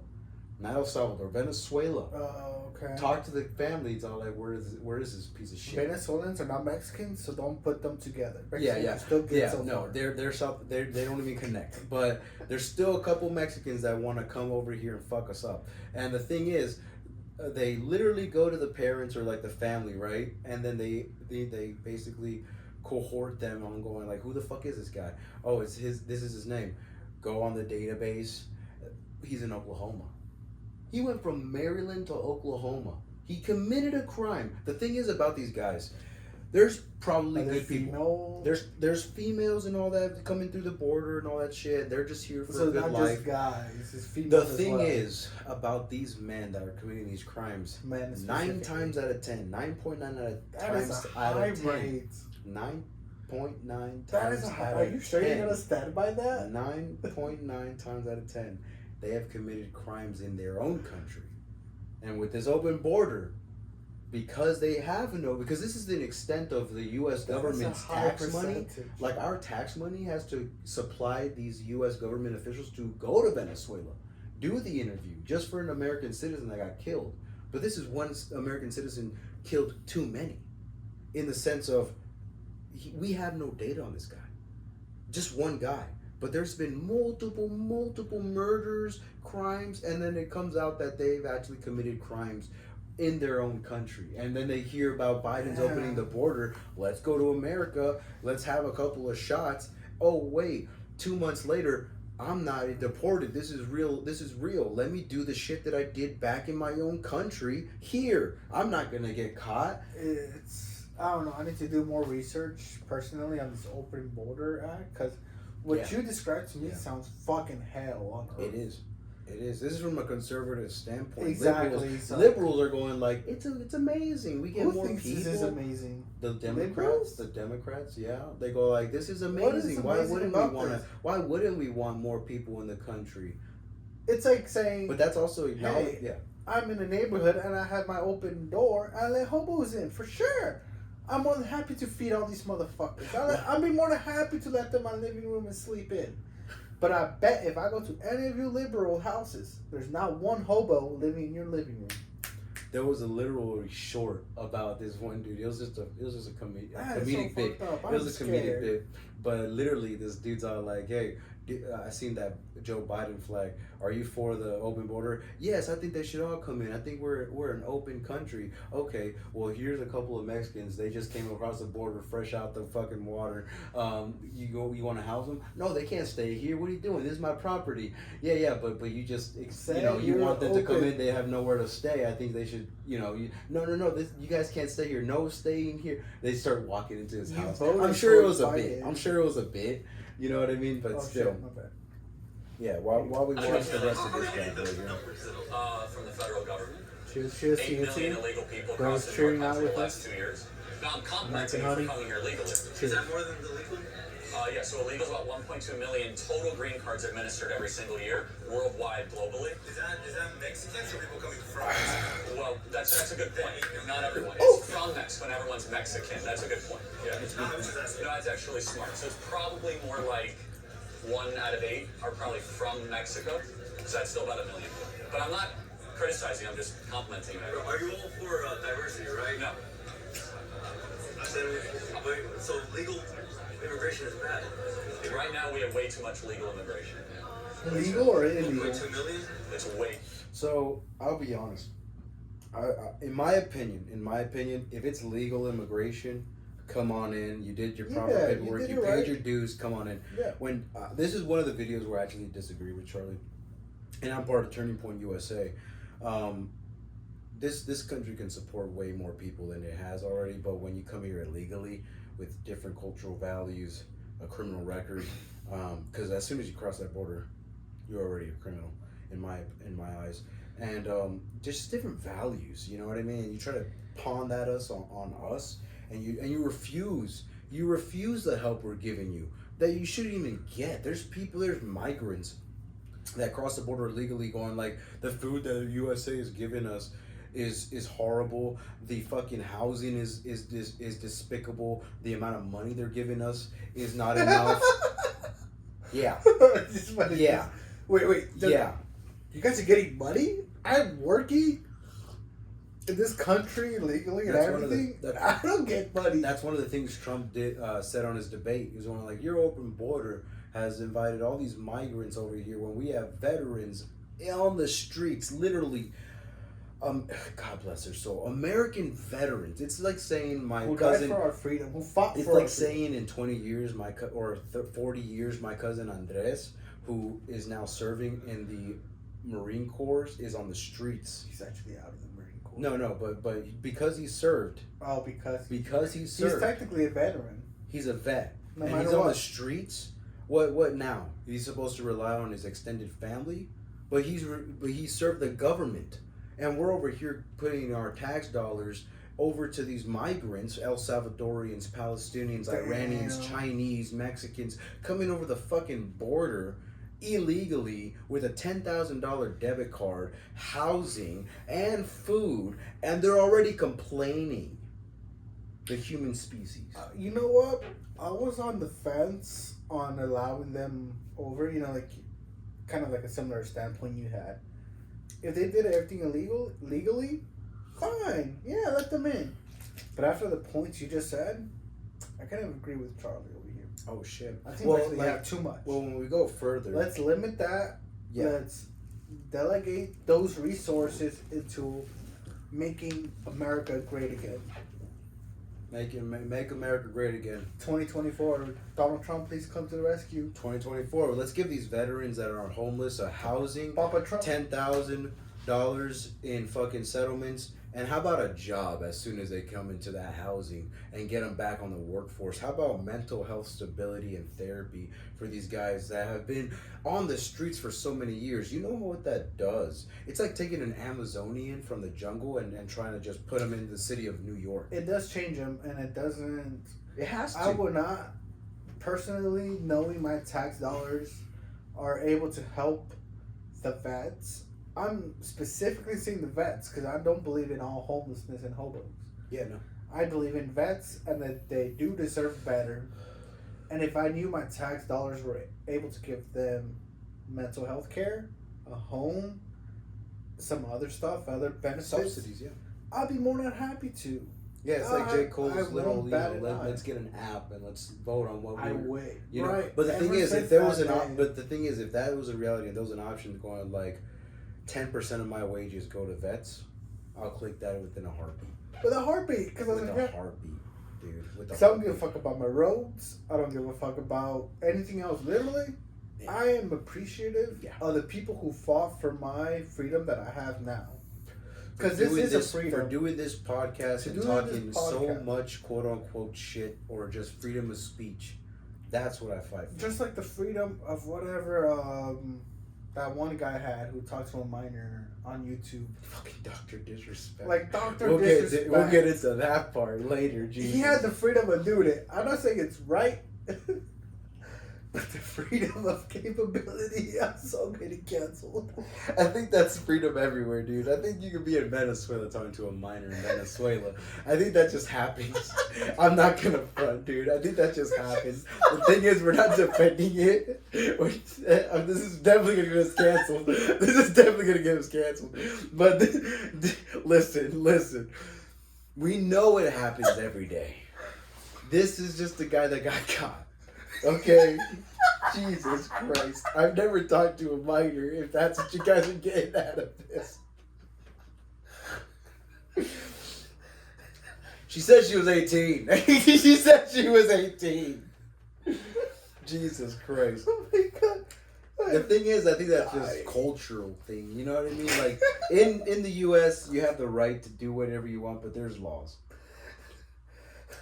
not El Salvador, Venezuela. Oh, okay. Talk to the family. It's all like, where is this piece of shit? Venezuelans are not Mexicans, so don't put them together. Mexicans they don't even connect. But there's still a couple Mexicans that want to come over here and fuck us up. And the thing is, they literally go to the parents or like the family, right? And then they basically cohort them on going like, who the fuck is this guy? Oh, this is his name. Go on the database. He's in Oklahoma. He went from Maryland to Oklahoma. He committed a crime. The thing is about these guys, there's probably good people. There's females and all that coming through the border and all that shit. They're just here for a good life. Just guys, it's the thing is about these men that are committing these crimes. 9 times out of 10, 9.9 times out of 10. 9.9 times out of 10. Are you sure you're gonna stand by that? 9.9 times out of 10, they have committed crimes in their own country, and with this open border, because this is the extent of the U.S. government's tax money. Like our tax money has to supply these U.S. government officials to go to Venezuela, do the interview just for an American citizen that got killed. But this is one American citizen killed too many, in the sense of we have no data on this guy, just one guy. But there's been multiple murders, crimes, and then it comes out that they've actually committed crimes in their own country. And then they hear about Biden's opening the border. Let's go to America. Let's have a couple of shots. Oh, wait, 2 months later, I'm not deported. This is real. Let me do the shit that I did back in my own country here. I'm not going to get caught. I don't know. I need to do more research personally on this open border act, because what you described to me sounds fucking hell on earth. It is. This is from a conservative standpoint. Exactly. Liberals are going like, it's amazing. We get more people. This is amazing. The Democrats, yeah. They go like, this is amazing. Why wouldn't we want more people in the country? It's like saying, but that's also I'm in a neighborhood and I have my open door, I let hobos in for sure. I'm more than happy to feed all these motherfuckers. I'd be more than happy to let them in my living room and sleep in. But I bet if I go to any of you liberal houses, there's not one hobo living in your living room. There was a literal short about this one dude. It was just a comedic so bit. It was a comedic bit. But literally, this dude's all like, "Hey, I seen that Joe Biden flag. Are you for the open border? Yes, I think they should all come in. I think we're an open country. Okay, well here's a couple of Mexicans. They just came across the border, fresh out the fucking water. You want to house them? No, they can't stay here. What are you doing? This is my property. Yeah, but you just you want them to come in. They have nowhere to stay. I think they should. No. You guys can't stay here. No staying here. They start walking into his house. I'm sure it was a bit. You know what I mean? But still. Shit, my bad. Yeah, while we watch the rest of this guy from the federal government. Cheers, 8 million illegal people Bro's across the cheering country out in with the last us. 2 years. Now I'm complimenting you for coming here legally. Is that more than the legal? Yeah, so illegal is about 1.2 million total green cards administered every single year, worldwide, globally. Is that Mexicans or people coming from Mexico? Well, that's a good point. Not everyone. It's from Mexico and everyone's Mexican. That's a good point. Yeah. No, it's actually smart. So it's probably more like 1 out of 8 are probably from Mexico. So that's still about 1 million. But I'm not criticizing, I'm just complimenting you. Are you all for diversity, right? No. So legal immigration is bad. Right now we have way too much legal immigration. Legal or illegal? 1.2 million? It's way. So I'll be honest. In my opinion, if it's legal immigration, come on in. You did your proper paperwork. You paid your dues. Come on in. Yeah. When this is one of the videos where I actually disagree with Charlie, and I'm part of Turning Point USA. This country can support way more people than it has already. But when you come here illegally with different cultural values, a criminal record, because as soon as you cross that border, you're already a criminal in my eyes, and just different values. You know what I mean? You try to pawn that on us, and you refuse the help we're giving you that you shouldn't even get. There's migrants that cross the border illegally, going like, the food that the USA is giving us is horrible. The fucking housing is despicable. The amount of money they're giving us is not enough. Yeah. Yeah. Wait. Yeah. You guys are getting money? I'm working in this country legally and everything. I don't get money. That's one of the things Trump said on his debate. He was going like, your open border has invited all these migrants over here when we have veterans on the streets, literally. God bless their soul. American veterans. It's like saying who died for our freedom, who fought for our freedom. It's like saying in 20 years, 40 years, my cousin Andres, who is now serving in the Marine Corps, is on the streets. He's actually out of the Marine Corps. No, but because he served. Oh, because he served. He's technically a veteran. He's a vet. No and matter he's what. on the streets. What now? He's supposed to rely on his extended family, but he served the government. And we're over here putting our tax dollars over to these migrants, El Salvadorians, Palestinians, Iranians, Chinese, Mexicans, coming over the fucking border illegally with a $10,000 debit card, housing, and food, and they're already complaining. The human species. You know what? I was on the fence on allowing them over, like kind of like a similar standpoint you had. If they did everything legally, fine. Yeah, let them in. But after the points you just said, I kind of agree with Charlie over here. Oh, shit. I think we have too much. Well, when we go further... Let's limit that. Yeah. Let's delegate those resources into making America great again. Make America great again. 2024. Donald Trump, please come to the rescue. 2024. Let's give these veterans that are homeless a housing. Papa Trump. $10,000 in fucking settlements. And how about a job as soon as they come into that housing and get them back on the workforce? How about mental health stability and therapy for these guys that have been on the streets for so many years? You know what that does? It's like taking an Amazonian from the jungle and trying to just put him in the city of New York. It does change him, and it doesn't... It has to. I would not, personally, knowing my tax dollars are able to help the vets, I'm specifically saying the vets because I don't believe in all homelessness and hobos. Yeah, no. I believe in vets and that they do deserve better. And if I knew my tax dollars were able to give them mental health care, a home, some other stuff, other benefits, Subsidies, yeah. I'd be more than happy to. Yeah, it's like J. Cole's little, let's get an app and let's vote on what we would. You know, right. but the thing is, if there was but the thing is, if that was a reality, and there was an option going like 10% of my wages go to vets, I'll click that within a heartbeat. With a heartbeat, because with a heartbeat, dude. Because I don't give a fuck about my roads. I don't give a fuck about anything else. Literally, yeah. I am appreciative of the people who fought for my freedom that I have now. Because this is a freedom. For doing this podcast and talking so much quote unquote shit or just freedom of speech. That's what I fight for. Just like the freedom of whatever that one guy had who talked to a minor on YouTube. Fucking Dr. Disrespect. Like Dr. Disrespect. We'll get into that part later, Jesus. He had the freedom of doing it. I'm not saying it's right. But the freedom of capability, I'm so getting canceled. I think that's freedom everywhere, dude. I think you could be in Venezuela talking to a minor in Venezuela. I think that just happens. I'm not gonna front, dude. I think that just happens. The thing is, we're not defending it. This is definitely gonna get us canceled. This is definitely gonna get us canceled. But listen. We know it happens every day. This is just the guy that got caught. Okay, Jesus Christ. I've never talked to a minor if that's what you guys are getting out of this. She said she was 18. She said she was 18. Jesus Christ. Oh my God. The thing is, I think that's just cultural thing. You know what I mean? Like, in the U.S., you have the right to do whatever you want, but there's laws.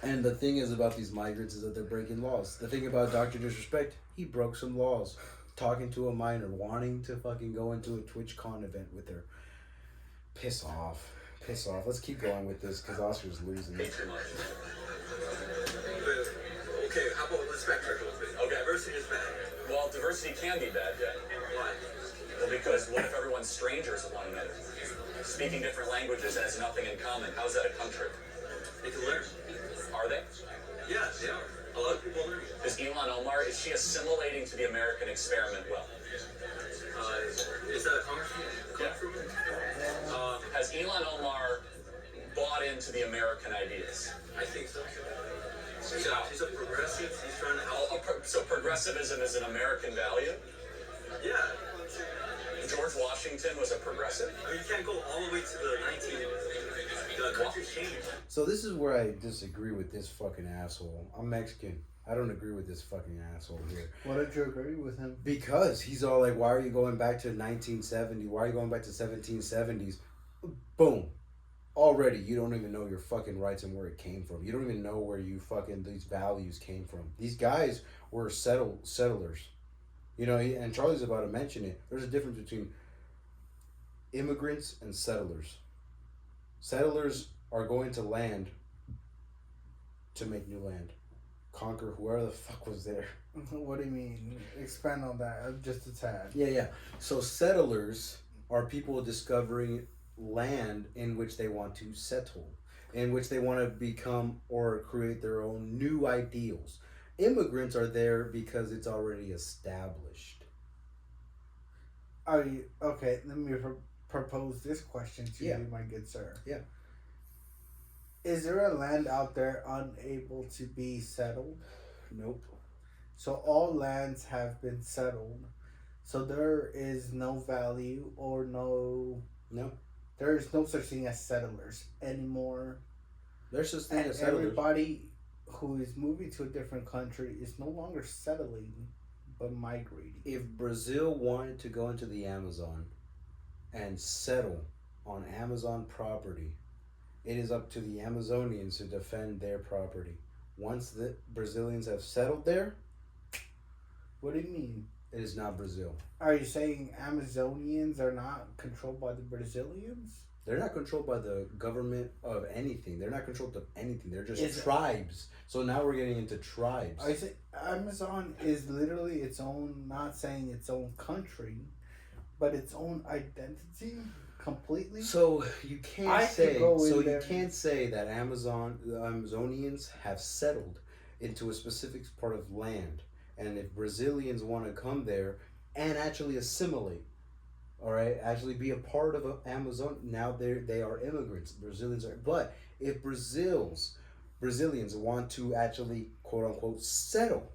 And the thing is about these migrants is that they're breaking laws. The thing about Dr. Disrespect, he broke some laws. Talking to a minor, wanting to fucking go into a TwitchCon event with her. Piss off. Let's keep going with this because Oscar's losing. Okay, how about let's backtrack a little bit. Okay, diversity is bad. Well, diversity can be bad, yeah. Why? Well, because what if everyone's strangers of one another? Speaking different languages and has nothing in common. How's that a country? They can learn. Are they? Yeah, they are. A lot of people learn. Is Ilhan Omar, is she assimilating to the American experiment well? Is that a congressman? Yeah. Has Ilhan Omar bought into the American ideas? I think so. She's a progressive. She's trying to help. So progressivism is an American value? Yeah. George Washington was a progressive? I mean, you can't go all the way to the 19... The country's changed. So this is where I disagree with this fucking asshole. I'm Mexican. I don't agree with this fucking asshole here. Why don't you agree with him? Because he's all like, why are you going back to 1970? Why are you going back to 1770s? Boom. Already, you don't even know your fucking rights and where it came from. You don't even know where you fucking, these values came from. These guys were settlers. You know, and Charlie's about to mention it. There's a difference between immigrants and settlers. Settlers are going to land to make new land. Conquer whoever the fuck was there. What do you mean? Expand on that just a tad. Yeah. So settlers are people discovering land in which they want to settle, in which they want to become or create their own new ideals. Immigrants are there because it's already established. Okay, let me propose this question to you, my good sir. Yeah. Is there a land out there unable to be settled? Nope. So all lands have been settled. So there is no value or no... No. There is no such thing as settlers anymore. There's such thing as settlers. Everybody who is moving to a different country is no longer settling, but migrating. If Brazil wanted to go into the Amazon and settle on Amazon property, it is up to the Amazonians to defend their property. Once the Brazilians have settled there... What do you mean? It is not Brazil. Are you saying Amazonians are not controlled by the Brazilians? They're not controlled by the government of anything. They're not controlled of anything. They're just tribes. So now we're getting into tribes. I say Amazon is literally its own, not saying its own country, but its own identity completely. So you can't say that the Amazonians have settled into a specific part of land, and if Brazilians want to come there and actually assimilate, all right, actually be a part of Amazon, now they are immigrants. Brazilians are, but if Brazilians want to actually quote unquote settle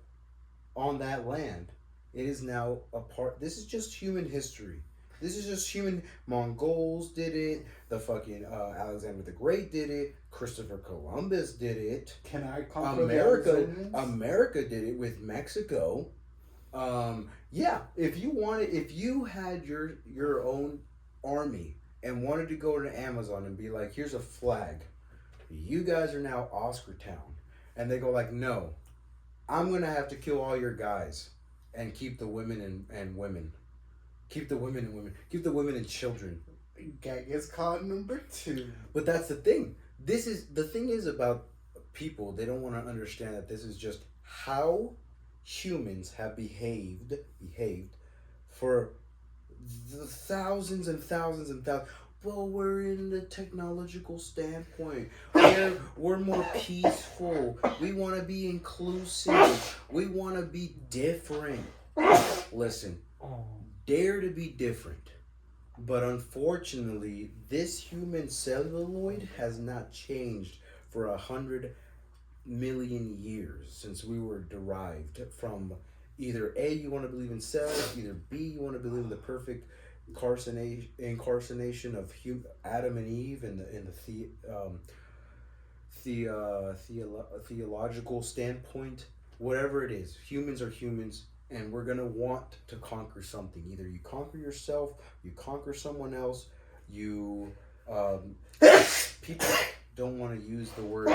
on that land, it is now a part. This is just human history. This is just human. Mongols did it. The fucking Alexander the Great did it. Christopher Columbus did it. Can I conquer America did it with Mexico. Yeah, if you had your own army and wanted to go to Amazon and be like, here's a flag, you guys are now Oscartown, and they go like, no, I'm gonna have to kill all your guys and keep the women and women. Keep the women and women. Keep the women and children. Genghis Khan #2. But that's the thing. The thing is about people. They don't want to understand that this is just how humans have behaved for the thousands and thousands and thousands. Well, we're in the technological standpoint. We're more peaceful. We want to be inclusive. We want to be different. Listen. Dare to be different. But unfortunately, this human celluloid has not changed for 100 million years since we were derived from either A, you want to believe in cells, either B, you want to believe in the perfect incarnation of Adam and Eve in the theological standpoint. Whatever it is, humans are humans. And we're going to want to conquer something. Either you conquer yourself, you conquer someone else, people don't want to use the word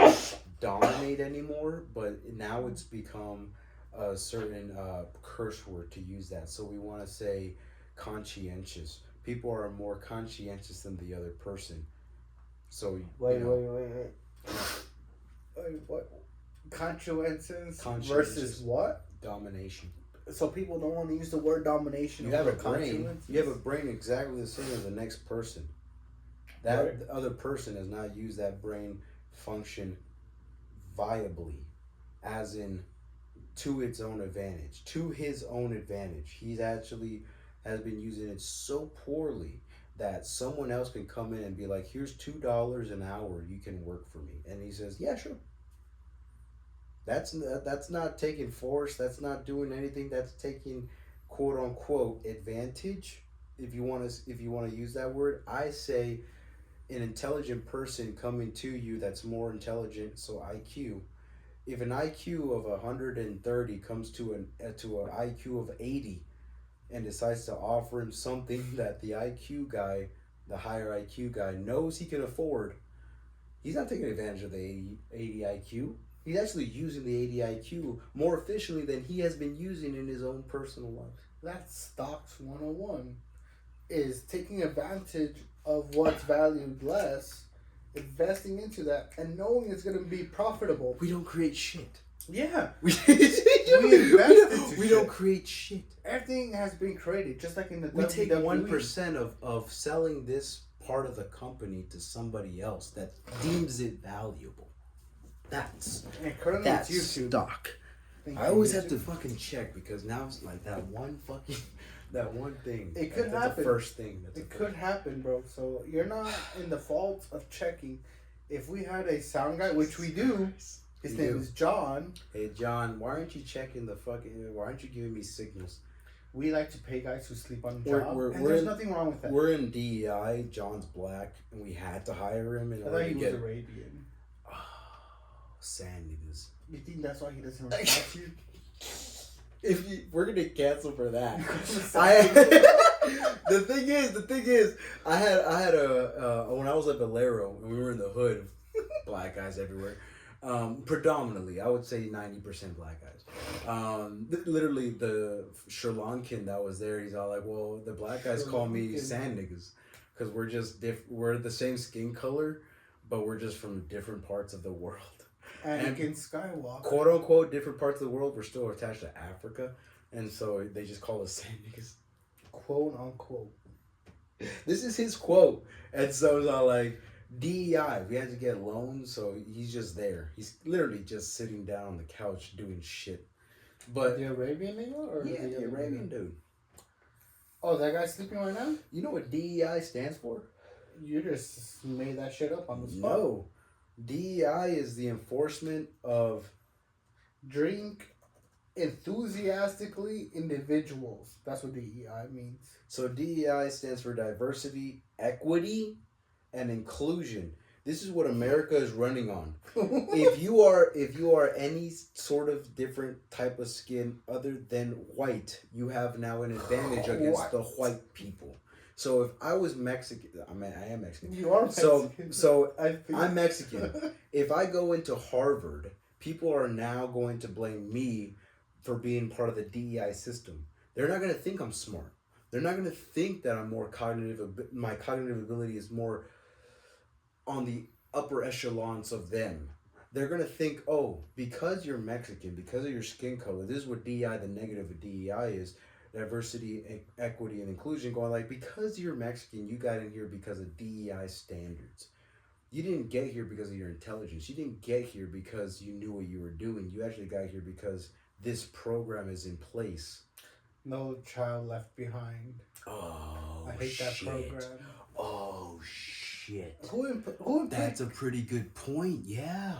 dominate anymore, but now it's become a certain curse word to use that. So we want to say conscientious. People are more conscientious than the other person. So, wait. What? Conscientious versus what? Domination. So people don't want to use the word domination. You have a brain. You have a brain exactly the same as the next person. That other person has not used that brain function viably, as in to its own advantage, to his own advantage. He's actually has been using it so poorly that someone else can come in and be like, "Here's $2 an hour. You can work for me," and he says, "Yeah, sure." That's not taking force. That's not doing anything. That's taking quote unquote advantage. If you want to use that word, I say an intelligent person coming to you that's more intelligent. So IQ. If an IQ of 130 comes to an IQ of 80, and decides to offer him something that the higher IQ guy knows he can afford, he's not taking advantage of the 80 IQ. He's actually using the 80 IQ more efficiently than he has been using in his own personal life. That's Stocks 101. Is taking advantage of what's valued less, investing into that, and knowing it's going to be profitable. We don't create shit. Yeah. We don't create shit. Everything has been created, just like in the We WWE. take 1% of selling this part of the company to somebody else that deems it valuable. That's YouTube. Stock. I always have to fucking check because now it's like that one thing. It could that's happen. The first thing. Could happen, bro. So you're not in the fault of checking. If we had a sound guy, which we do, his name is John. Hey John, why aren't you checking why aren't you giving me signals? We like to pay guys who sleep on the job, and there's nothing wrong with that. We're in DEI. John's black, and we had to hire him. I thought he was Arabian. Sand niggas. You think that's why he doesn't respect you? We're gonna cancel for that. The thing is, I had when I was at Valero and we were in the hood, black guys everywhere. Predominantly, I would say 90% black guys. Literally, the Sri Lankan that was there, he's all like, "Well, the black guys call me sand niggas because we're just we're the same skin color, but we're just from different parts of the world." Anakin Skywalker. Quote unquote, different parts of the world. We're still attached to Africa, and so they just call us sand niggas. quote unquote. This is his quote. And so it's all like, DEI, we had to get loans, so he's just there. He's literally just sitting down on the couch doing shit. But the Arabian nigga? Or yeah, the Arabian dude. Oh, that guy's sleeping right now? You know what DEI stands for? You just made that shit up on the spot. No. DEI is the enforcement of... Drink enthusiastically individuals. That's what DEI means. So DEI stands for diversity, equity, and inclusion. This is what America is running on. If you are any sort of different type of skin other than white, you have now an advantage against the white people. So if I was Mexican, I mean I am Mexican. You are Mexican. So I'm Mexican. If I go into Harvard, people are now going to blame me for being part of the DEI system. They're not going to think I'm smart. They're not going to think that I'm more cognitive. My cognitive ability is more on the upper echelons of them. They're going to think, oh, because you're Mexican, because of your skin color, this is what DEI, the negative of DEI is, diversity, equity, and inclusion, going like, because you're Mexican, you got in here because of DEI standards. You didn't get here because of your intelligence. You didn't get here because you knew what you were doing. You actually got here because this program is in place. No Child Left Behind. Oh, I hate that program. Oh, shit. Who That's a pretty good point. Yeah.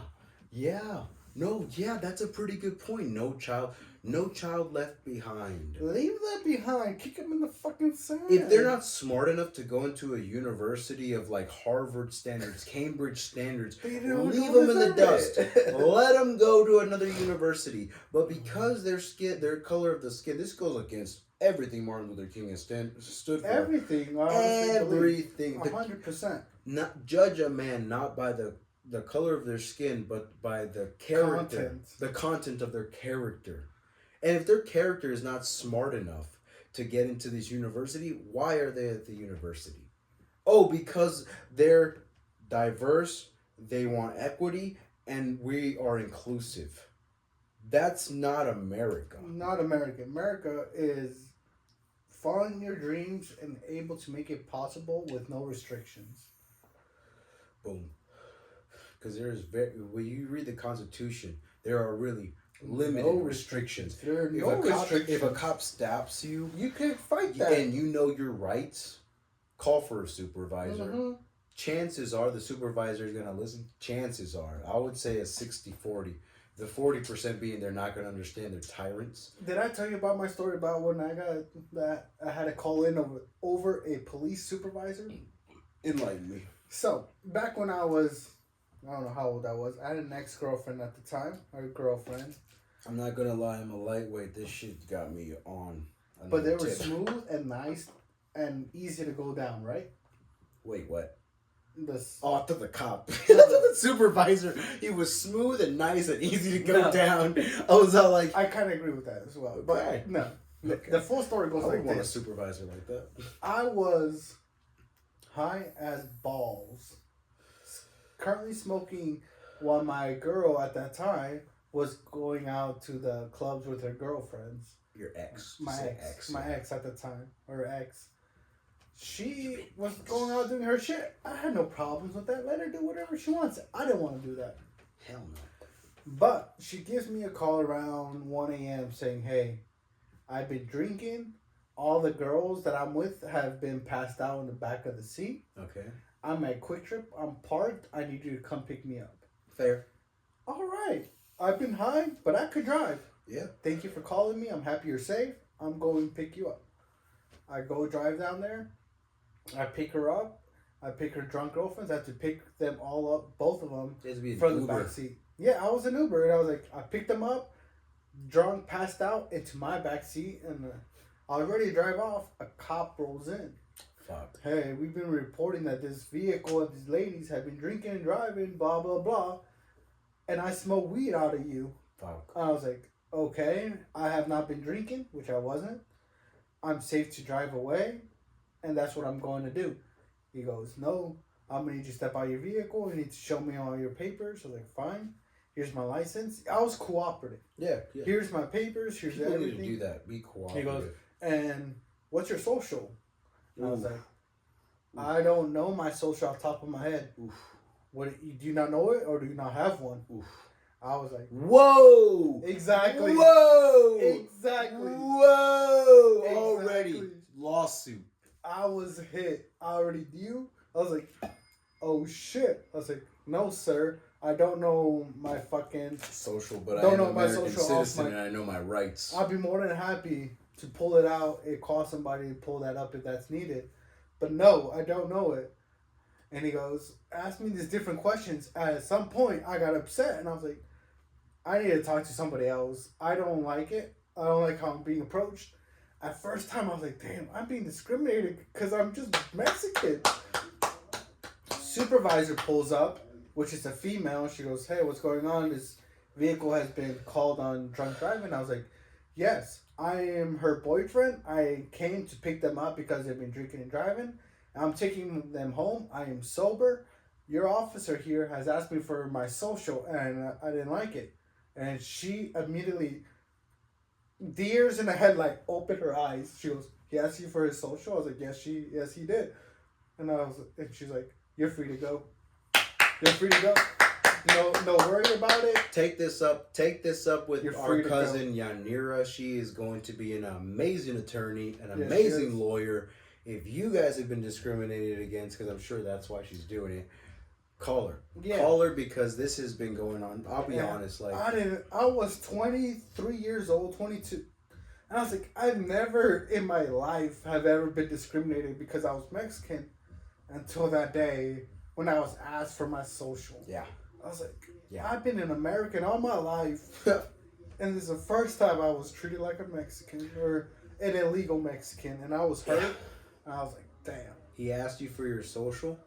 No, that's a pretty good point. No child left behind. Leave that behind. Kick them in the fucking sand. If they're not smart enough to go into a university of like Harvard standards, Cambridge standards, leave them in the dust. Let them go to another university. But because their color of the skin, this goes against everything Martin Luther King has stood for. Everything. Everything. 100%. Not judge a man not by the color of their skin, but by the character, the content of their character. And if their character is not smart enough to get into this university, why are they at the university? Oh, because they're diverse, they want equity, and we are inclusive. That's not America. Not America. America is following your dreams and able to make it possible with no restrictions. Boom. Because when you read the Constitution, there are really limited restrictions. There are no restrictions. If a cop stops you, you can't fight that. And you know your rights, call for a supervisor. Mm-hmm. Chances are the supervisor is going to listen. Chances are. I would say a 60-40. The 40% being they're not going to understand. They're tyrants. Did I tell you about my story about when I had to call in over a police supervisor? Enlighten me. So, back when I was... I don't know how old I was. I had an ex-girlfriend at the time. Or girlfriend. I'm not going to lie. I'm a lightweight. This shit got me on. But they were smooth and nice and easy to go down, right? Wait, what? I thought the cop. I thought the supervisor. He was smooth and nice and easy to go down. I was all like... I kind of agree with that as well. Okay. But no. Okay. The full story goes like this. I want a supervisor like that. I was high as balls. Currently smoking while my girl at that time was going out to the clubs with her girlfriends. Your ex. My ex at the time. Her ex. She was going out doing her shit. I had no problems with that. Let her do whatever she wants. I didn't want to do that. Hell no. But she gives me a call around 1 a.m. saying, hey, I've been drinking. All the girls that I'm with have been passed out in the back of the seat. Okay. I'm at Quick Trip. I'm parked. I need you to come pick me up. Fair. All right. I've been high, but I could drive. Yeah. Thank you for calling me. I'm happy you're safe. I'm going to pick you up. I go drive down there. I pick her up. I pick her drunk girlfriends. I have to pick them all up, both of them, from the back seat. Yeah, I was an Uber, and I was like, I picked them up, drunk, passed out, into my back seat, and I was ready to drive off. A cop rolls in. Fuck. Hey, we've been reporting that this vehicle and these ladies have been drinking and driving, blah, blah, blah, and I smoke weed out of you. Fuck. I was like, okay, I have not been drinking, which I wasn't. I'm safe to drive away, and that's what I'm going to do. He goes, no, I'm going to need you to step out of your vehicle. You need to show me all your papers. I was like, fine. Here's my license. I was cooperative. Yeah. Here's my papers. Here's People everything. need to do that. Be cooperative. He goes, and what's your social? And I was like, I don't know my social off the top of my head. Oof. What, do you not know it or do you not have one? Oof. I was like, whoa! Exactly. Whoa! Exactly. Whoa! Exactly. Already. Lawsuit. I was hit. I already knew. I was like, oh shit. I was like, no, sir. I don't know my fucking social, but I am an American citizen and I know my rights. I'd be more than happy to pull it out. It costs somebody to pull that up if that's needed. But no, I don't know it. And he goes, ask me these different questions. At some point, I got upset and I was like, I need to talk to somebody else. I don't like it. I don't like how I'm being approached. At first time, I was like, damn, I'm being discriminated because I'm just Mexican. Supervisor pulls up, which is a female. She goes, hey, what's going on? This vehicle has been called on drunk driving. I was like, yes, I am her boyfriend. I came to pick them up because they've been drinking and driving. I'm taking them home. I am sober. Your officer here has asked me for my social, and I didn't like it. And she immediately, deers in the headlight, opened her eyes. She goes, he asked you for his social? I was like, yes, he did. And she's like, you're free to go. You're free to go. No worry about it. Take this up with our cousin Yanira. She is going to be an amazing attorney, an amazing lawyer. If you guys have been discriminated against, because I'm sure that's why she's doing it, call her. Yeah. Call her because this has been going on. I'll be honest. Like I was 23 years old, 22. And I was like, I've never in my life have ever been discriminated because I was Mexican until that day when I was asked for my social. Yeah. I was like, I've been an American all my life. And this is the first time I was treated like a Mexican or an illegal Mexican. And I was hurt. Yeah. And I was like, damn. He asked you for your social?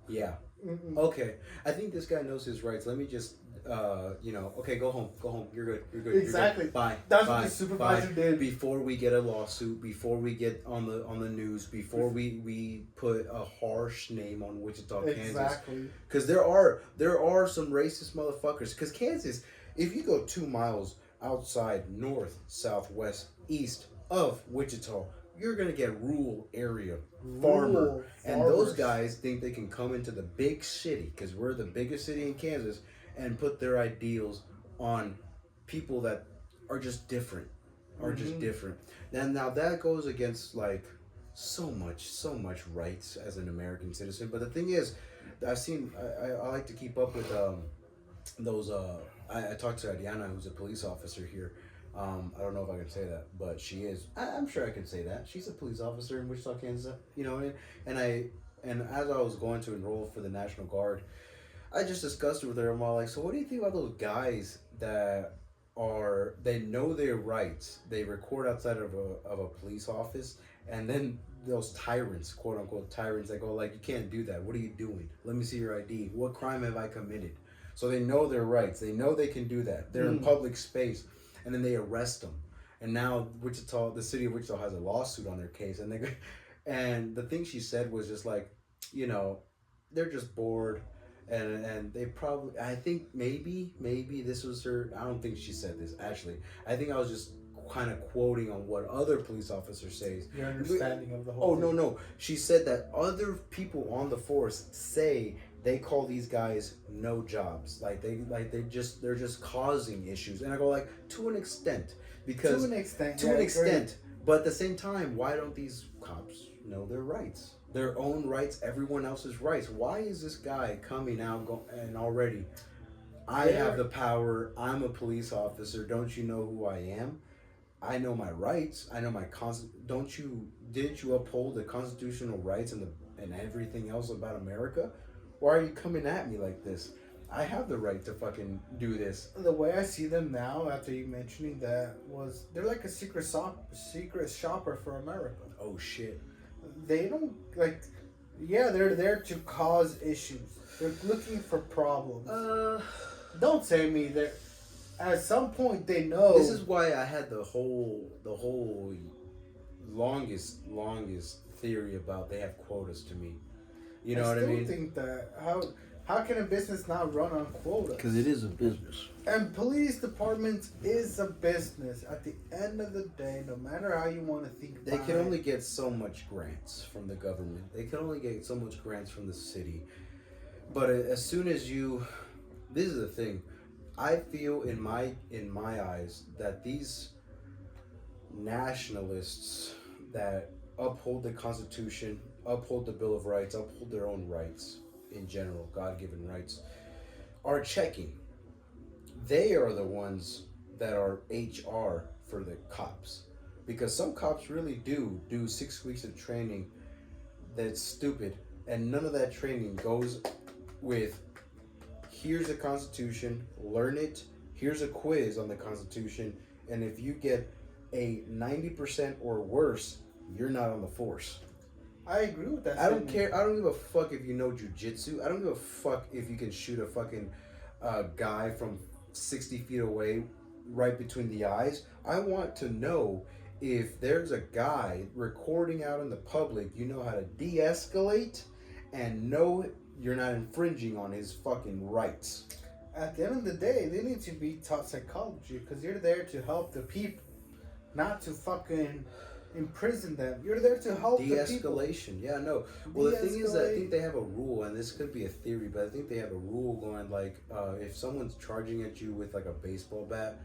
Yeah. Mm-mm. Okay. I think this guy knows his rights. Let me just, okay, go home. You're good. Exactly. You're good. Bye. That's what the supervisor did. Before we get a lawsuit, before we get on the news, before we put a harsh name on Wichita, Kansas. Exactly. Because there are some racist motherfuckers. Because Kansas, if you go 2 miles outside, north, southwest, east of Wichita, you're going to get rural area farmer. And those guys think they can come into the big city, because we're the biggest city in Kansas, and put their ideals on people that are just different. Now that goes against like so much rights as an American citizen. But the thing is, I like to keep up with those. I talked to Ariana, who's a police officer here. I don't know if I can say that, but she is. I'm sure I can say that. She's a police officer in Wichita, Kansas. You know, and as I was going to enroll for the National Guard, I just discussed it with her. I'm all like, so what do you think about those guys that they know their rights, they record outside of a police office, and then those tyrants, quote unquote tyrants, that go like, you can't do that. What are you doing? Let me see your ID. What crime have I committed? So they know their rights. They know they can do that. They're in public space. And then they arrest them, and now the city of Wichita has a lawsuit on their case, and the thing she said was just like, they're just bored, and they probably, I think maybe this was her. I don't think she said this actually. I think I was just kind of quoting on what other police officers say. Your understanding of the whole. Oh no, she said that other people on the force say they call these guys no jobs. They're just causing issues. And I go like, to an extent. Because to an extent. But at the same time, why don't these cops know their rights? Their own rights, everyone else's rights. Why is this guy coming out and already, I have the power, I'm a police officer, don't you know who I am? I know my rights. I know my didn't you uphold the constitutional rights and everything else about America? Why are you coming at me like this? I have the right to fucking do this. The way I see them now, after you mentioning that, was they're like a secret shopper for America. Oh shit. They don't they're there to cause issues. They're looking for problems. Don't say me that. At some point, they know. This is why I had the whole longest theory about they have quotas to me. You know what I mean? I still think that How can a business not run on quotas? Because it is a business. And police departments is a business. At the end of the day, no matter how you want to think, they can only get so much grants from the government. They can only get so much grants from the city. But as soon as this is the thing, I feel in my eyes that these nationalists that uphold the Constitution, uphold the Bill of Rights, uphold their own rights in general, God-given rights, are checking. They are the ones that are HR for the cops. Because some cops really do 6 weeks of training that's stupid, and none of that training goes with, here's the Constitution, learn it, here's a quiz on the Constitution, and if you get a 90% or worse, you're not on the force. I agree with that. I don't care. I don't give a fuck if you know jujitsu. I don't give a fuck if you can shoot a fucking guy from 60 feet away right between the eyes. I want to know if there's a guy recording out in the public, you know how to de-escalate and know you're not infringing on his fucking rights. At the end of the day, they need to be taught psychology because you're there to help the people, not to fucking imprison them. You're there to help the people. De-escalation. Yeah, no. Well, the thing is that I think they have a rule, and this could be a theory, but I think they have a rule going like, if someone's charging at you with like a baseball bat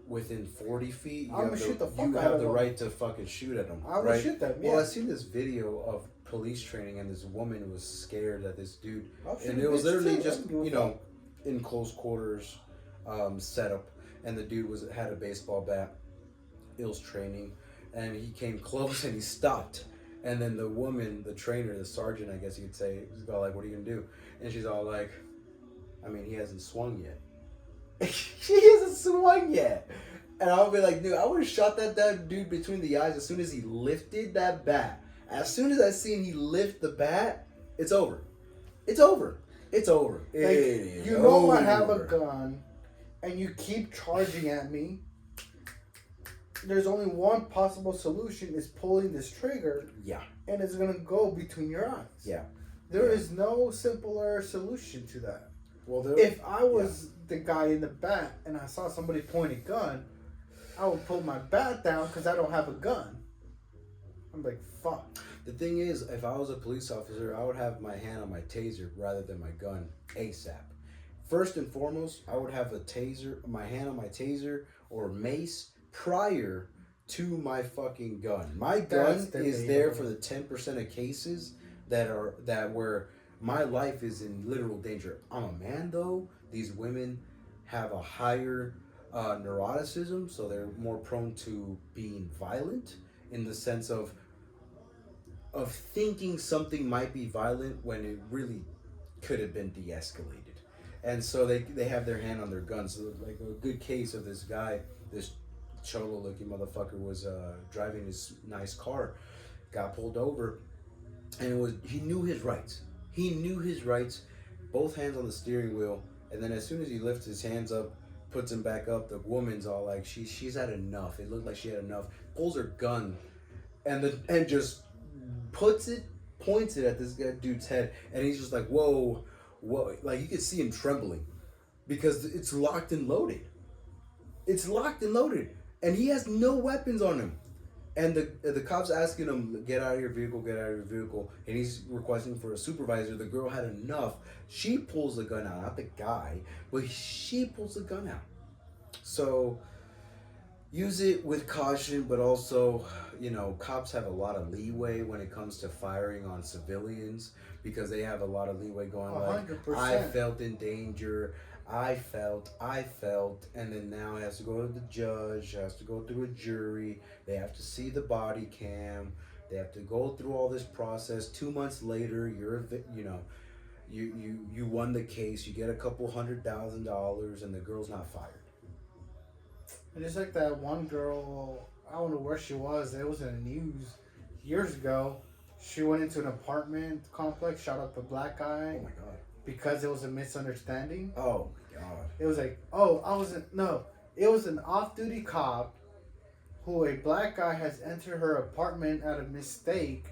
within 40 feet, you have the right to fucking shoot at them. I would shoot them, yeah. Well, I seen this video of police training, and this woman was scared that this dude, and it was literally just, in close quarters setup, and the dude had a baseball bat. It was training. And he came close and he stopped. And then the woman, the trainer, the sergeant, I guess you could say, was all like, what are you going to do? And she's all like, I mean, he hasn't swung yet. She hasn't swung yet. And I'll be like, dude, I would have shot that dude between the eyes as soon as he lifted that bat. As soon as I seen he lift the bat, it's over. It's over. It's over. Like, you know I have a gun and you keep charging at me. There's only one possible solution is pulling this trigger. Yeah. And it's going to go between your eyes. Yeah. There is no simpler solution to that. Well, if I was the guy in the bat and I saw somebody point a gun, I would pull my bat down because I don't have a gun. I'm like, fuck. The thing is, if I was a police officer, I would have my hand on my taser rather than my gun ASAP. First and foremost, I would have my hand on my taser or mace prior to my fucking gun. My gun is there for the 10% of cases that where my life is in literal danger. I'm a man though. These women have a higher neuroticism, so they're more prone to being violent in the sense of thinking something might be violent when it really could have been de-escalated. And so they have their hand on their guns. So like a good case of this guy, this cholo looking motherfucker was driving his nice car, got pulled over, and he knew his rights. He knew his rights, both hands on the steering wheel, and then as soon as he lifts his hands up, puts them back up, the woman's all like, she's had enough. It looked like she had enough. Pulls her gun, and just points it at this dude's head, and he's just like, whoa, like you could see him trembling, because it's locked and loaded. It's locked and loaded. And he has no weapons on him. And the cop's asking him, get out of your vehicle, get out of your vehicle. And he's requesting for a supervisor. The girl had enough. She pulls the gun out, not the guy, but she pulls the gun out. So use it with caution, but also, cops have a lot of leeway when it comes to firing on civilians because they have a lot of leeway going 100%. Like, I felt in danger. I felt, and then now it has to go to the judge, it has to go through a jury, they have to see the body cam, they have to go through all this process. 2 months later, you won the case, you get a couple $100,000, and the girl's not fired. And just like that one girl, I don't know where she was, it was in the news years ago. She went into an apartment complex, shot up a black guy. Oh my God. Because it was a misunderstanding. Oh my God. It was like, it was an off-duty cop who a black guy has entered her apartment at a mistake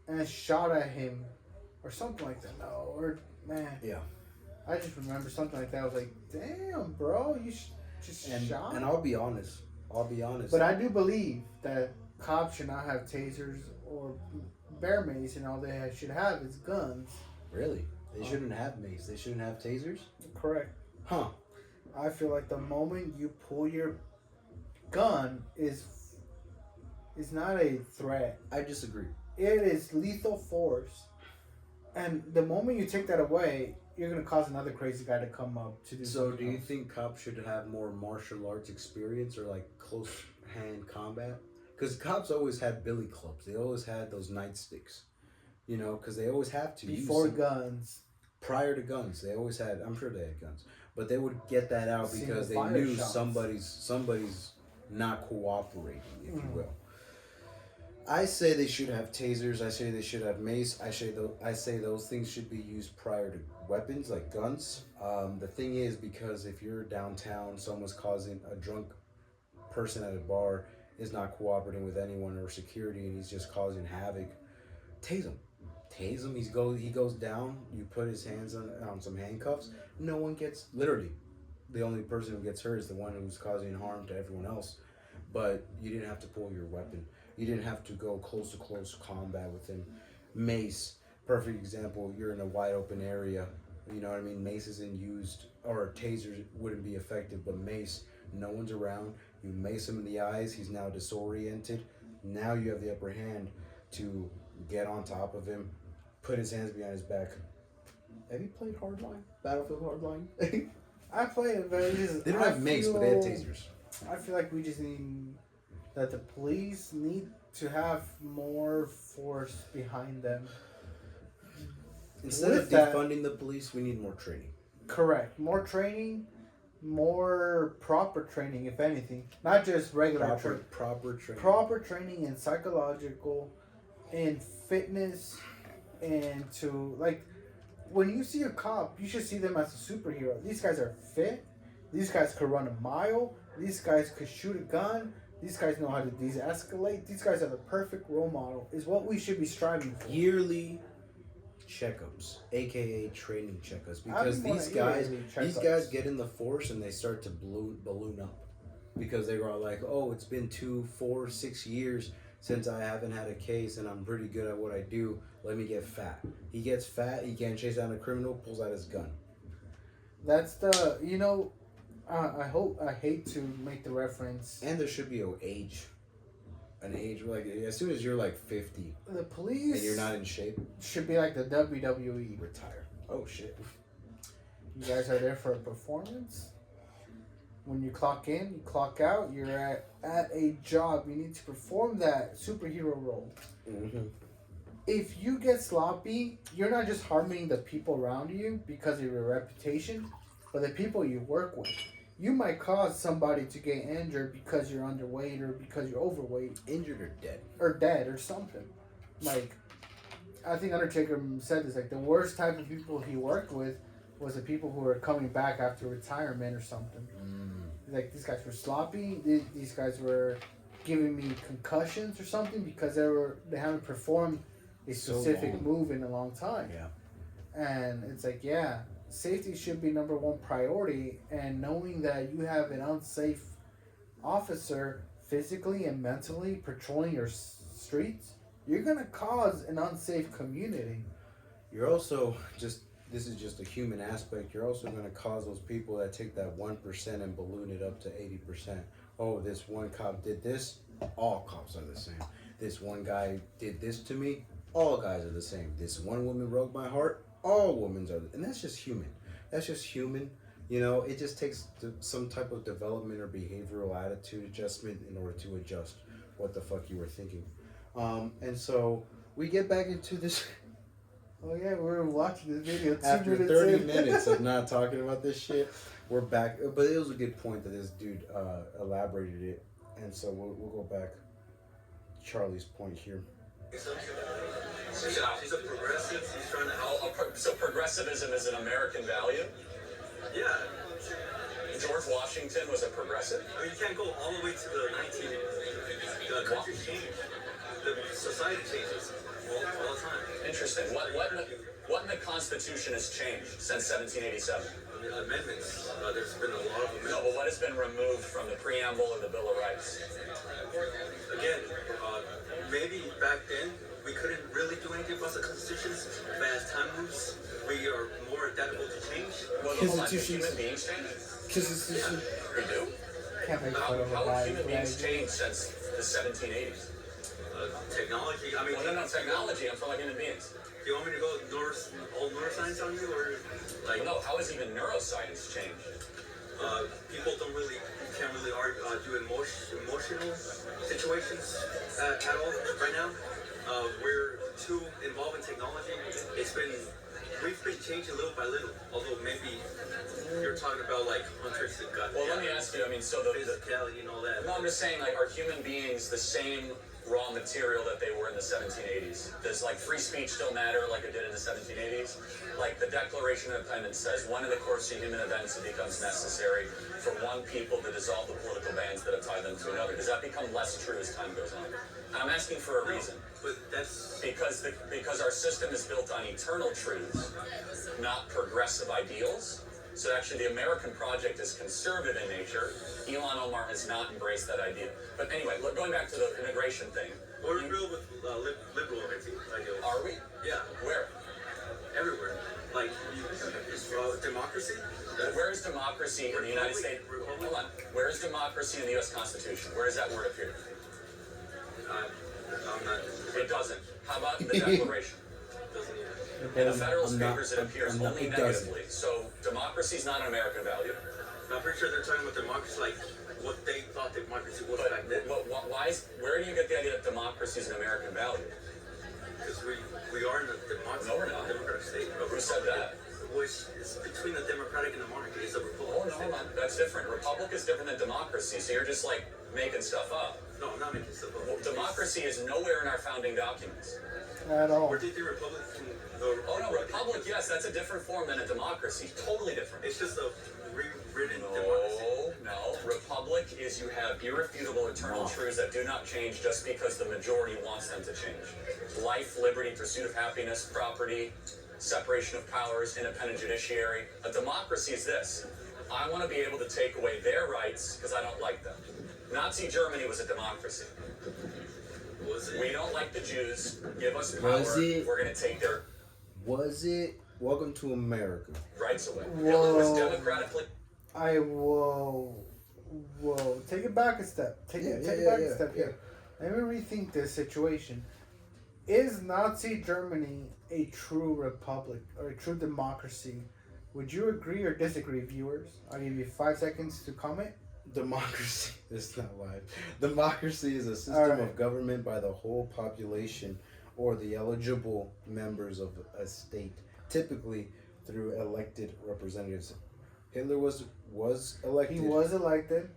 and shot at him or something like that. No, or man. Yeah. I just remember something like that. I was like, damn, bro, you just shot. And I'll be honest. But I do believe that cops should not have tasers or bear mace, and all they should have is guns. Really? They shouldn't have mace. They shouldn't have tasers? Correct. Huh. I feel like the moment you pull your gun is not a threat. I disagree. It is lethal force. And the moment you take that away, you're going to cause another crazy guy to come up to do So something do you else. think cops should have more martial arts experience or like close hand combat? Because cops always had billy clubs. They always had those nightsticks. You know, because they always have to Before use guns. Prior to guns, they always had. I'm sure they had guns, but they would get that out because they fire knew shots. somebody's not cooperating, if you will. I say they should have tasers. I say they should have mace. I say those things should be used prior to weapons like guns. The thing is, because if you're downtown, someone's causing a drunk person at a bar is not cooperating with anyone or security, and he's just causing havoc. Tase him. He goes down. You put his hands on some handcuffs. No one gets, literally, the only person who gets hurt is the one who's causing harm to everyone else. But you didn't have to pull your weapon. You didn't have to go close to close combat with him. Mace, perfect example. You're in a wide open area. You know what I mean? Mace isn't used, or tasers wouldn't be effective. But mace, no one's around. You mace him in the eyes. He's now disoriented. Now you have the upper hand to get on top of him, put his hands behind his back. Have you played Hardline? Battlefield Hardline? I play it, but it's just, They don't have mace, but they have tasers. I feel like we just need that the police need to have more force behind them. Instead of defunding the police, we need more training. Correct. More training, more proper training, if anything. Not just regular training. Proper training. Proper training in psychological, in fitness, and to, like, when you see a cop, you should see them as a superhero. These guys are fit. These guys could run a mile. These guys could shoot a gun. These guys know how to de-escalate. These guys are the perfect role model, is what we should be striving for. Yearly checkups, aka training checkups, because these guys get in the force and they start to balloon up, because they are like, oh, it's been 2, 4, 6 years since I haven't had a case and I'm pretty good at what I do. Let me get fat. He gets fat. He can't chase down a criminal. Pulls out his gun. That's the, you know, I hate to make the reference. And there should be an age like as soon as you're like 50, the police and you're not in shape, should be like the WWE. Retire. Oh shit. You guys are there for a performance. When you clock in, you clock out. You're at a job. You need to perform that superhero role. Mm-hmm. If you get sloppy, you're not just harming the people around you because of your reputation, but the people you work with. You might cause somebody to get injured because you're underweight or because you're overweight. Injured or dead. Or dead or something. Like, I think Undertaker said this, like, the worst type of people he worked with was the people who were coming back after retirement or something. Like, these guys were sloppy. These guys were giving me concussions or something because they haven't performed a specific move in a long time. Yeah. And it's like, yeah, safety should be number one priority. And knowing that you have an unsafe officer physically and mentally patrolling your streets, you're going to cause an unsafe community. You're also this is just a human aspect. You're also going to cause those people that take that 1% and balloon it up to 80%. Oh, this one cop did this. All cops are the same. This one guy did this to me. All guys are the same. This one woman broke my heart. All women are, and that's just human. That's just human. You know, it just takes some type of development or behavioral attitude adjustment in order to adjust what the fuck you were thinking. And so we get back into this. Oh yeah, we were watching this video After 30 minutes of not talking about this shit, we're back. But it was a good point that this dude elaborated it. And so we'll go back. Charlie's point here. He's a progressive. He's trying to help. So progressivism is an American value? Yeah. George Washington was a progressive? I mean, you can't go all the way to the the country changes. The society changes all the time. Interesting. What What in the Constitution has changed since 1787? Amendments. There's been a lot of amendments. No, but what has been removed from the preamble or the Bill of Rights? Again, maybe back then we couldn't really do anything about the constitutions, but as time moves, we are more adaptable to change. Well, hold on, do human beings change? Constitution. We do? Can't make How fun of a have guy. human beings changed since the 1780s? Technology. I mean, Well, no, technology. I'm talking about human beings. Do you want me to go all neuroscience on you, or like? Well, no. How has even neuroscience changed? People can't really do emotional situations at all right now. We're too involved in technology. We've been changing little by little. Although maybe you're talking about like hunters that got. Well, let me ask you. I mean, so the physicality and all that. No, I'm just saying, like, are human beings the same raw material that they were in the 1780s? Does like free speech still matter like it did in the 1780s? Like the Declaration of Independence says, one in the course of human events it becomes necessary for one people to dissolve the political bands that have tied them to another. Does that become less true as time goes on? And I'm asking for a reason. But that's because our system is built on eternal truths, not progressive ideals. So actually the American project is conservative in nature. Elon Omar has not embraced that idea. But anyway, going back to the immigration thing. We're real with liberal ideals. Are we? Yeah. Where? Everywhere. Like, democracy? Where is democracy in the United States? Hold on. Where is democracy in the U.S. Constitution? Where does that word appear? I'm not. It doesn't. How about in the Declaration? In the Federalist Papers, it appears only negatively. So democracy is not an American value. I'm pretty sure they're talking about democracy like what they thought democracy was back then. Where do you get the idea that democracy is an American value? Because we are in a democracy. No, we're not. Democratic state. Who said that? Which is between the democratic and the monarchy. It's a republic. Oh, no, hold on. That's different. Republic is different than democracy. So you're just like making stuff up. No, I'm not making stuff up. Well, democracy is nowhere in our founding documents. At all. Where did the republic from Oh, no, republic, yes, that's a different form than a democracy. Totally different. It's just a rewritten democracy. No. Republic is you have irrefutable eternal truths that do not change just because the majority wants them to change. Life, liberty, pursuit of happiness, property, separation of powers, independent judiciary. A democracy is this. I want to be able to take away their rights because I don't like them. Nazi Germany was a democracy. Was it? We don't like the Jews. Give us power. Was it? We're going to take their Was it? Welcome to America. rights away. Whoa. Hitler was democratically. Whoa. Take it back a step. Take it back a step here. Let me rethink this situation. Is Nazi Germany a true republic or a true democracy? Would you agree or disagree, viewers? I'll give you 5 seconds to comment. Democracy. It's not live. Democracy is a system of government by the whole population or the eligible members of a state, typically through elected representatives. Hitler was elected. He was elected,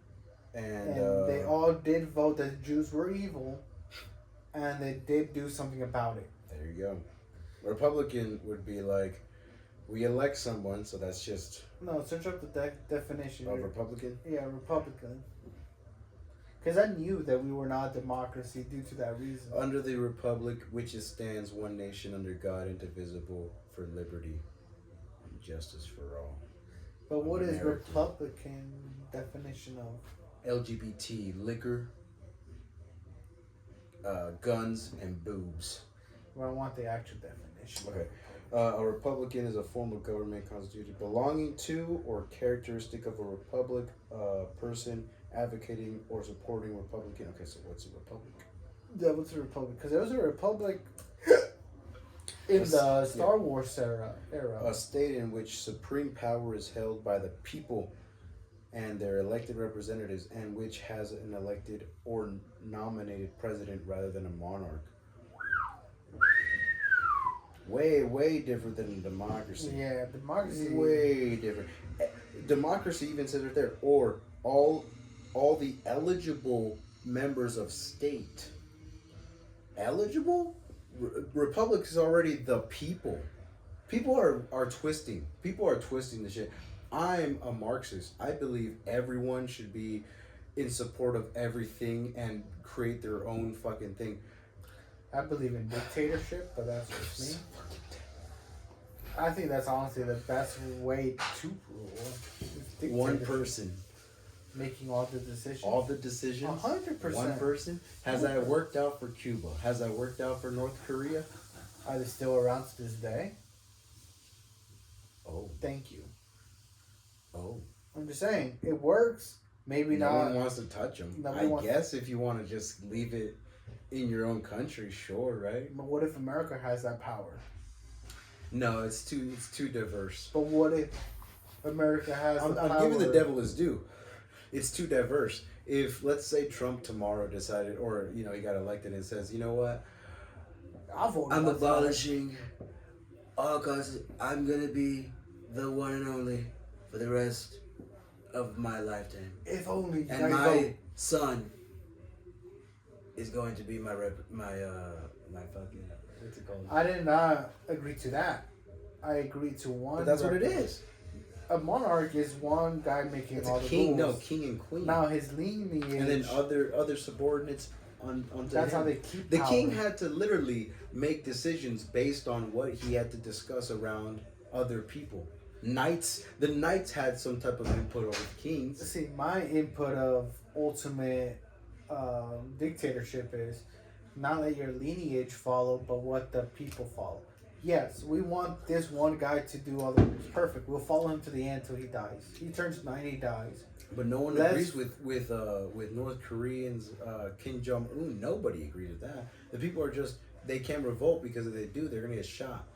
and they all did vote that Jews were evil, and they did do something about it. There you go. Republican would be like, we elect someone, so that's just... No, search up the definition. Of Republican? Yeah, Republican. Because I knew that we were not a democracy due to that reason. Under the Republic, which stands one nation under God, indivisible, for liberty and justice for all. But what is Republican definition of? LGBT, liquor, guns, and boobs. Well, I want the actual definition. Okay. A Republican is a form of government constituted belonging to or characteristic of a republic, person advocating or supporting Republican. Okay, so what's a republic? Yeah, what's a republic? Because there was a republic in the Star Wars era. A state in which supreme power is held by the people and their elected representatives, and which has an elected or nominated president rather than a monarch. Way different than democracy. Yeah, democracy. Way different. Democracy even says right there, or all the eligible members of state. Eligible? Republic is already the people. People are twisting. People are twisting the shit. I'm a Marxist. I believe everyone should be in support of everything and create their own fucking thing. I believe in dictatorship, but that's just me. I think that's honestly the best way to rule. One person making all the decisions. All the decisions. 100%. One person. Has that worked out for Cuba? Has that worked out for North Korea? Are they still around to this day? Oh. Thank you. Oh. I'm just saying, it works. Maybe no not. one wants to touch them. I guess if you want to just leave it in your own country, sure, right? But what if America has that power? No, it's too diverse. But what if America has the power? I'm giving the devil his due. It's too diverse. If, let's say, Trump tomorrow decided, or, he got elected and says, you know what? I'm abolishing all causes. I'm going to be the one and only for the rest of my lifetime. If only. And my son is going to be my fucking, what's it called? I did not agree to that. I agreed to one. But that's what it is. A monarch is one guy making it's all the king, rules. No, king and queen. Now his lineage. And then other subordinates onto that's him. how they keep the power. king had to literally make decisions based on what he had to discuss around other people. The knights had some type of input over the kings. See, my input of ultimate dictatorship is not let your lineage follow, but what the people follow. Yes, we want this one guy to do all the rules. Perfect. We'll follow him to the end till he dies. He turns 90, he dies. But no one agrees with North Koreans, Kim Jong Un. Nobody agrees with that. The people are just, they can't revolt because if they do, they're gonna get shot.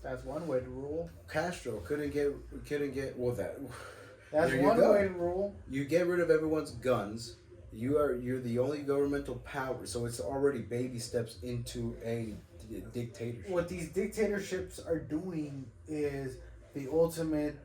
That's one way to rule. Castro couldn't get That's one way to rule. You get rid of everyone's guns. You're the only governmental power, so it's already baby steps into a dictatorship. What these dictatorships are doing is the ultimate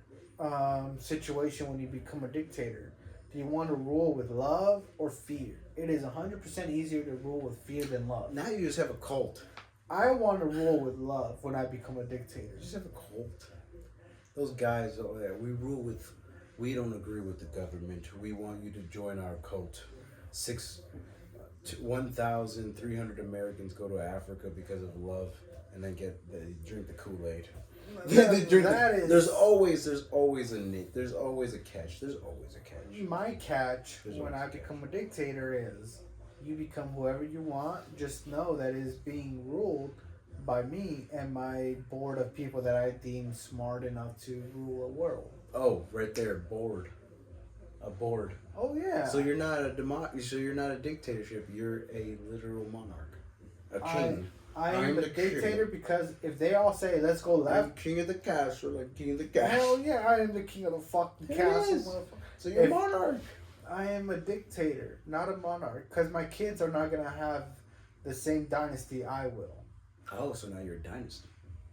situation when you become a dictator. Do you want to rule with love or fear? It is 100% easier to rule with fear than love. Now you just have a cult. I want to rule with love when I become a dictator. You just have a cult. Those guys over there, we don't agree with the government. We want you to join our cult. 1,300 Americans go to Africa because of love, and then they drink the Kool-Aid. There's always a catch. There's always a catch. My catch when I become a dictator is you become whoever you want. Just know that it is being ruled by me and my board of people that I deem smart enough to rule a world. Oh, right there, board. A board. Oh yeah. So you're not a So you're not a dictatorship. You're a literal monarch, a king. I am the dictator because if they all say let's go left, I'm king of the castle, like king of the castle. Hell yeah, I am the king of the fucking castle. So you're a monarch. I am a dictator, not a monarch, because my kids are not gonna have the same dynasty I will. Oh, so now you're a dynasty.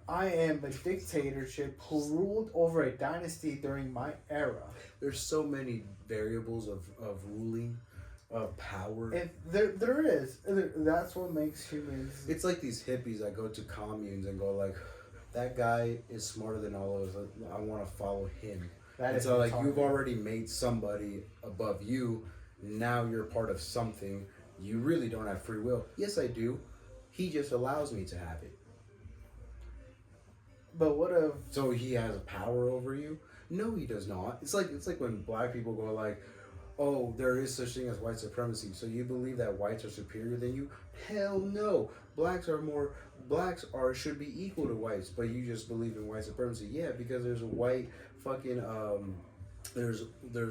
I am a dictatorship who ruled over a dynasty during my era. There's so many variables of ruling, of power. There is. That's what makes humans. It's like these hippies that go to communes and go like, that guy is smarter than all of us. I want to follow him. And so like you've already made somebody above you. Now you're part of something. You really don't have free will. Yes, I do. He just allows me to have it. But what if? So he has a power over you? No, he does not. It's like when black people go like, oh, there is such thing as white supremacy. So you believe that whites are superior than you? Hell no. Blacks should be equal to whites, but you just believe in white supremacy. Yeah, because there's a white fucking there's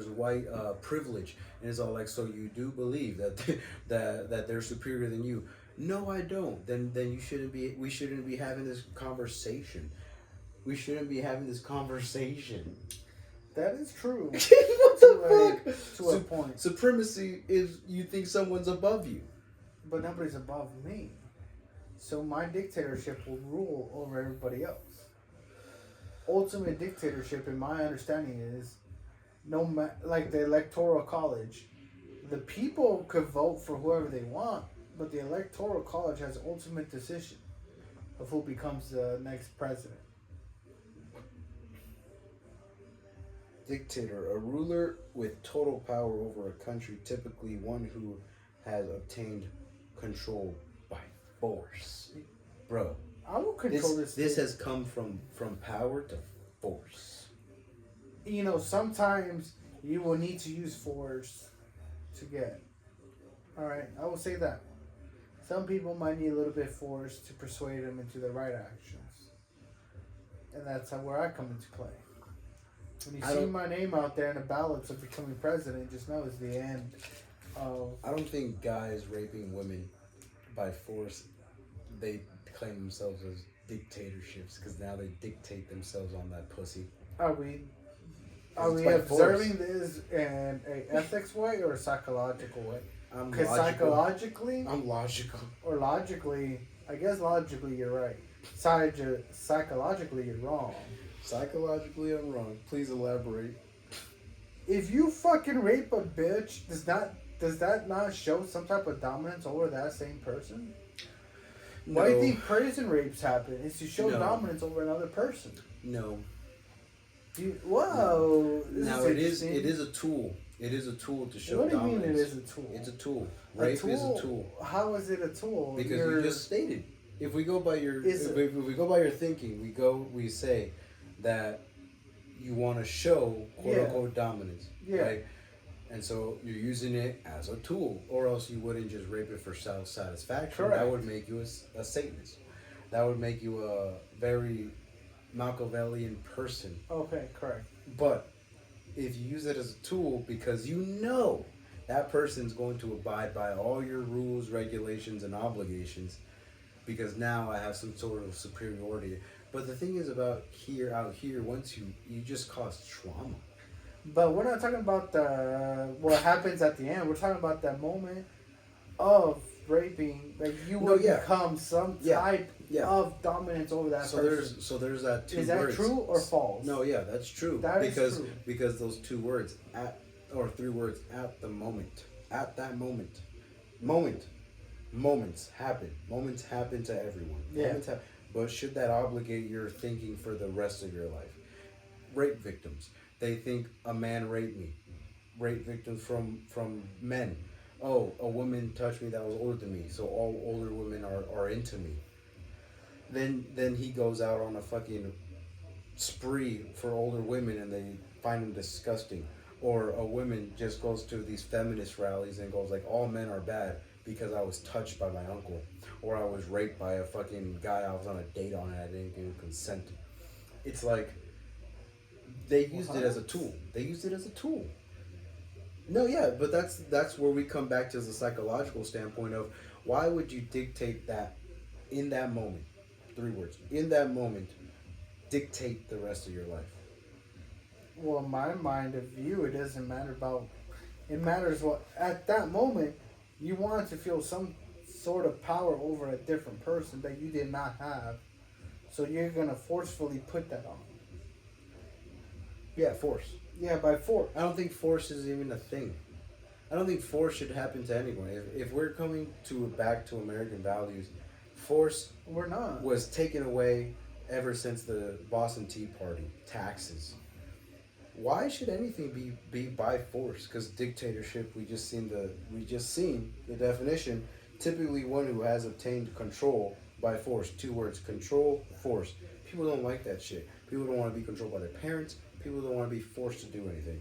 white privilege, and it's all like, so you do believe that that they're superior than you? No, I don't. Then we shouldn't be having this conversation. We shouldn't be having this conversation. That is true. What the fuck? To a point. Supremacy is you think someone's above you. But nobody's above me. So my dictatorship will rule over everybody else. Ultimate dictatorship, in my understanding, is like the electoral college. The people could vote for whoever they want, but the electoral college has ultimate decision of who becomes the next president. Dictator, a ruler with total power over a country, typically one who has obtained control by force. Bro, I will control this. This has come from power to force. You know, sometimes you will need to use force to get. All right, I will say that. Some people might need a little bit of force to persuade them into the right actions, and that's where I come into play. When you see my name out there in the ballots of becoming president, just know it's the end of. I don't think guys raping women by force, they claim themselves as dictatorships because now they dictate themselves on that pussy. Are we observing this in a ethics way or a psychological way? Because psychologically, I'm logical. Or logically, I guess logically you're right. Psychologically you're wrong. Psychologically I'm wrong. Please elaborate. If you fucking rape a bitch, does that not show some type of dominance over that same person? No. Why do you think prison rapes happen? It's to show dominance over another person. No. Whoa. Now it is a tool. It is a tool to show dominance. What do you mean it is a tool? It's a tool. Rape is a tool. How is it a tool? Because you just stated. If we go by your thinking, we say that you want to show quote unquote dominance. Yeah. Right? And so you're using it as a tool, or else you wouldn't just rape it for self-satisfaction. Correct. That would make you a Satanist. That would make you a very Machiavellian person. Okay, correct. But if you use it as a tool because you know that person's going to abide by all your rules, regulations, and obligations, because now I have some sort of superiority. But the thing is out here, once you just cause trauma. But we're not talking about what happens at the end. We're talking about that moment of raping. Like you will become some type of dominance over that person. There's that two words. Is that true or false? No, yeah, that's true. That is true. Because those 2 words or 3 words at the moment, at that moment, moments happen. Moments happen to everyone. Yeah. But should that obligate your thinking for the rest of your life? Rape victims. They think a man raped me. Rape victims from men. Oh, a woman touched me that was older than me, so all older women are into me. Then he goes out on a fucking spree for older women and they find him disgusting. Or a woman just goes to these feminist rallies and goes like, all men are bad because I was touched by my uncle. Or I was raped by a fucking guy I was on a date on and I didn't give consent. It's like, they used it as a tool. No, yeah, but that's where we come back to the psychological standpoint of why would you dictate that in that moment? 3 words. In that moment, dictate the rest of your life. Well, in my mind of view, it doesn't matter about. It matters what at that moment you wanted to feel some sort of power over a different person that you did not have, so you're gonna forcefully put that on. Yeah, force. Yeah, by force. I don't think force is even a thing. I don't think force should happen to anyone. If we're coming back to American values, force was taken away ever since the Boston Tea Party. Taxes. Why should anything be by force? Because dictatorship, we just seen the definition. Typically, one who has obtained control by force. 2 words: control, force. People don't like that shit. People don't want to be controlled by their parents. People don't want to be forced to do anything.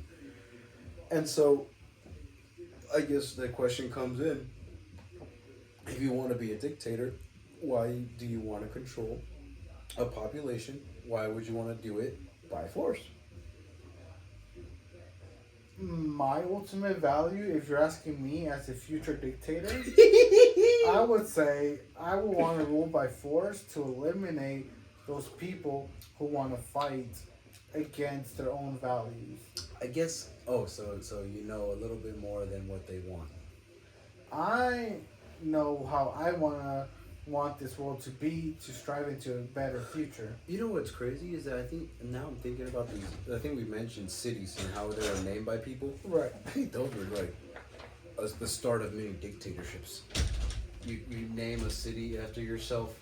And so, I guess the question comes in, if you want to be a dictator, why do you want to control a population? Why would you want to do it by force? My ultimate value, if you're asking me as a future dictator, I would say I would want to rule by force to eliminate those people who want to fight against their own values. I guess. Oh, so you know a little bit more than what they want. I know how I want this world to be, to strive into a better future. You know what's crazy is that I'm thinking about these. I think we mentioned cities and how they were named by people. Right. I think those were like the start of many dictatorships. You name a city after yourself.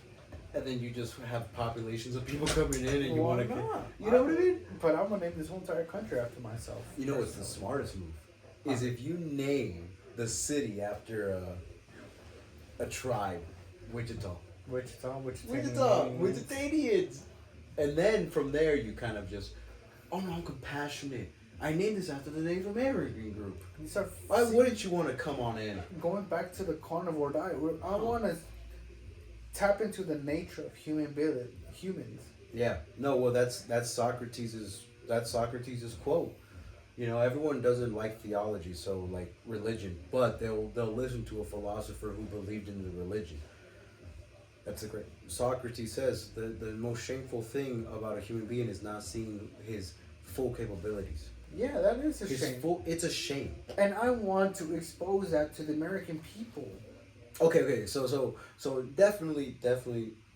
And then you just have populations of people coming in and you want to... You know what I mean? But I'm going to name this whole entire country after myself. You know what's the smartest move? Is if you name the city after a tribe. Wichita. Wichitanians. And then from there, you kind of just, oh no, I'm compassionate. I named this after the Native American group. Why wouldn't you want to come on in? Going back to the carnivore diet, I want to tap into the nature of humans. Yeah. No. Well, that's Socrates' quote. You know, everyone doesn't like theology, so like religion, but they'll listen to a philosopher who believed in the religion. That's a great. Socrates says the most shameful thing about a human being is not seeing his full capabilities. Yeah, that is a shame. It's a shame. And I want to expose that to the American people. Okay. So definitely,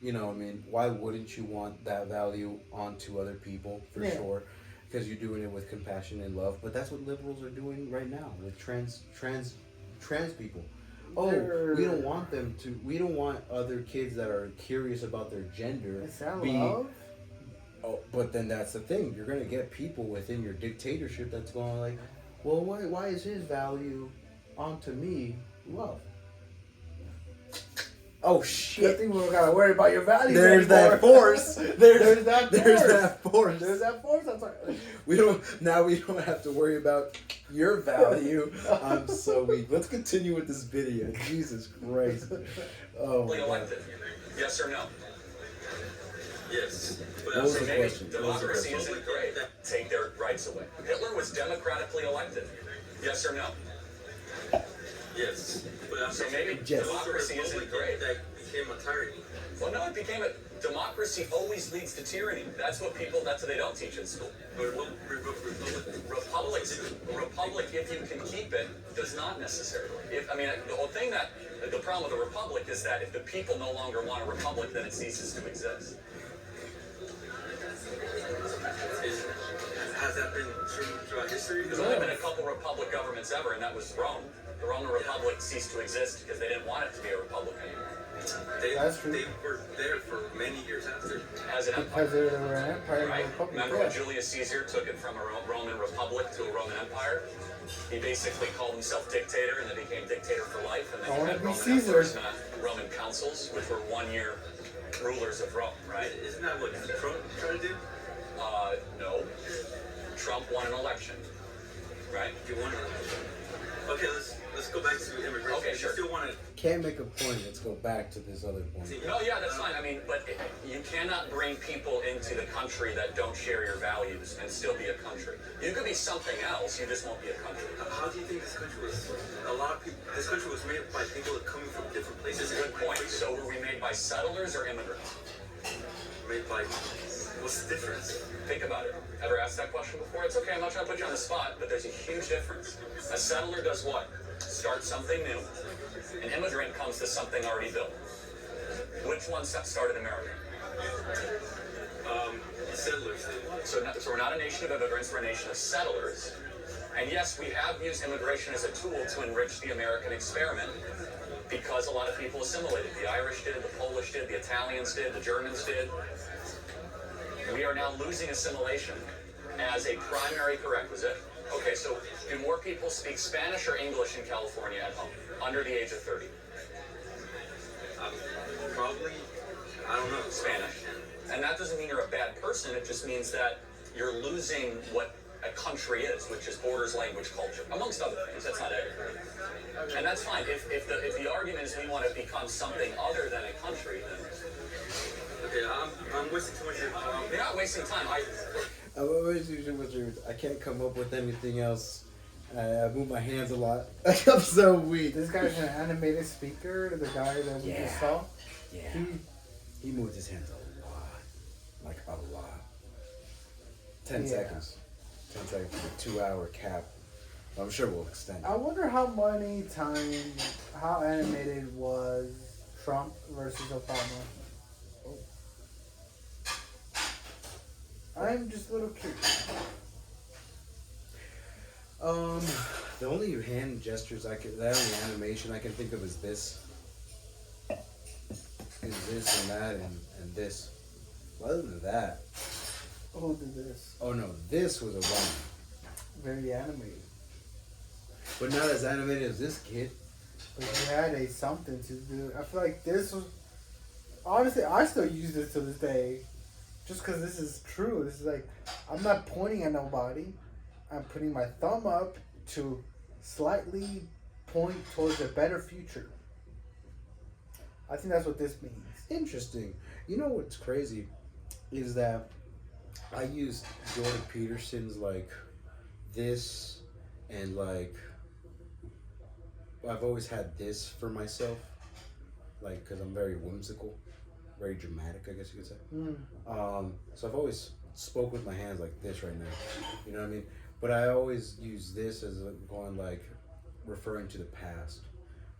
you know, I mean, why wouldn't you want that value onto other people for sure? Because you're doing it with compassion and love. But that's what liberals are doing right now with trans people. Oh, we don't want them to. We don't want other kids that are curious about their gender. Is that love? Oh, but then that's the thing. You're gonna get people within your dictatorship that's going like, well, why is his value onto me love? Oh shit! Good thing we don't gotta worry about your values. There's anymore. that force. There's that force. There's that force. I'm sorry. We don't have to worry about your value. I'm so weak. Let's continue with this video. Jesus Christ. Oh. Elected. Yes or no? Yes. What was the question? Democracy isn't great. Take their rights away. Hitler was democratically elected. Yes or no? Yes. But So maybe democracy isn't great. That became a tyranny. Well, no, it became a democracy. Always leads to tyranny. That's what they don't teach in school. Republic, if you can keep it, does not necessarily. The whole thing the problem with a republic is that if the people no longer want a republic, then it ceases to exist. Has that been true throughout history? There's only been a couple republic governments ever, and that was Rome. The Roman Republic ceased to exist because they didn't want it to be a republic anymore. That's true. They were there for many years after. As an empire. Because they were an empire. Right? Republic. Remember when Julius Caesar took it from a Roman republic to a Roman empire? He basically called himself dictator and then became dictator for life. And then you had Roman emperors, not Roman councils, which were one-year rulers of Rome, right? Isn't that what Trump tried to do? No. Trump won an election, right? He won an election. Okay, let's go back to immigration. Okay, sure. You still want to... Can't make a point. Let's go back to this other point. No, yeah, that's fine. But you cannot bring people into the country that don't share your values and still be a country. You could be something else, you just won't be a country. How do you think this country was? This country was made by people coming from different places. Good point. So were we made by settlers or immigrants? Made by... What's the difference? Think about it. Ever asked that question before? It's okay, I'm not trying to put you on the spot, but there's a huge difference. A settler does what? Start something new. An immigrant comes to something already built. Which one started America? Settlers. So we're not a nation of immigrants, we're a nation of settlers. And yes, we have used immigration as a tool to enrich the American experiment because a lot of people assimilated. The Irish did, the Polish did, the Italians did, the Germans did. We are now losing assimilation as a primary prerequisite. Okay, so do more people speak Spanish or English in California at home, under the age of 30? Probably, I don't know. Spanish. And that doesn't mean you're a bad person, it just means that you're losing what a country is, which is borders, language, culture, amongst other things. That's not it. And that's fine. If the argument is we want to become something other than a country, then... Okay, I'm wasting too much time. You're not wasting time. I can't come up with anything else. I move my hands a lot. I'm so weak. This guy's an animated speaker, the guy that we just saw. Yeah. He moved his hands a lot. Like a lot. 10 seconds. 10 seconds for 2-hour cap. I'm sure we'll extend it. I wonder how animated was Trump versus Obama. I'm just a little curious. The only hand gestures the only animation I can think of is this. Is this and that and this. Other than that. Who did this? Oh no, this was Obama. Very animated. But not as animated as this kid. But he had something to do. I feel like this was... honestly, I still use this to this day, just because this is true. This is like, I'm not pointing at nobody. I'm putting my thumb up to slightly point towards a better future. I think that's what this means. Interesting. You know what's crazy is that I use Jordan Peterson's like this and like I've always had this for myself, like because I'm very whimsical, very dramatic, I guess you could say. So I've always spoke with my hands like this right now. You know what I mean? But I always use this as going like referring to the past.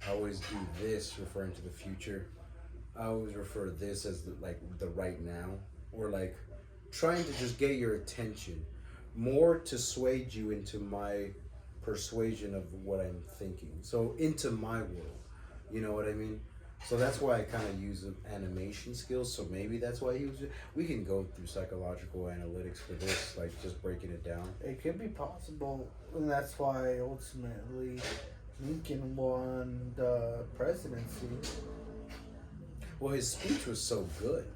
I always do this referring to the future. I always refer to this as like the right now, or like trying to just get your attention, more to sway you into my persuasion of what I'm thinking. So into my world, you know what I mean? So that's why I kind of use animation skills. So maybe that's why I use it. We can go through psychological analytics for this, like just breaking it down. It could be possible, and that's why ultimately Lincoln won the presidency. Well, his speech was so good.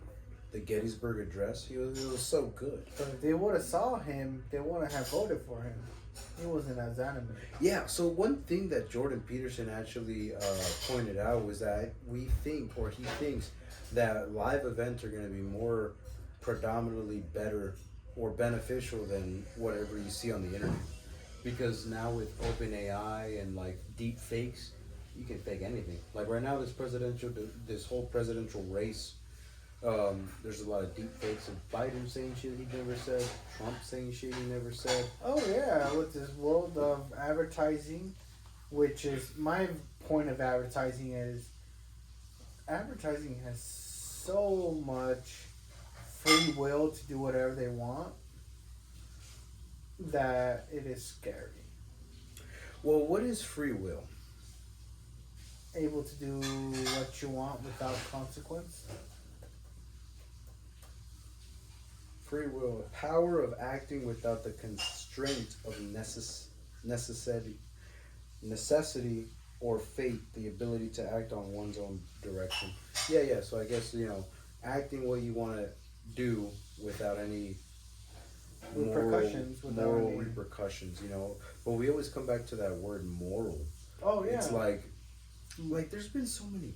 The Gettysburg Address, it was so good. But if they would have saw him, they wouldn't have voted for him. He wasn't as animated. Yeah, so one thing that Jordan Peterson actually pointed out was that he thinks that live events are going to be more predominantly better or beneficial than whatever you see on the internet. Because now with OpenAI and like deep fakes, you can fake anything. Like right now, this whole presidential race, there's a lot of deep fakes of Biden saying shit he never said, Trump saying shit he never said. Oh yeah, with this world of advertising, which is my point of advertising has so much free will to do whatever they want that it is scary. Well, what is free will? Able to do what you want without consequence. Free will, power of acting without the constraint of necessity or fate, the ability to act on one's own direction. Yeah. So I guess, acting what you want to do without any Repercussions. Moral repercussions, But we always come back to that word moral. Oh yeah. It's like there's been so many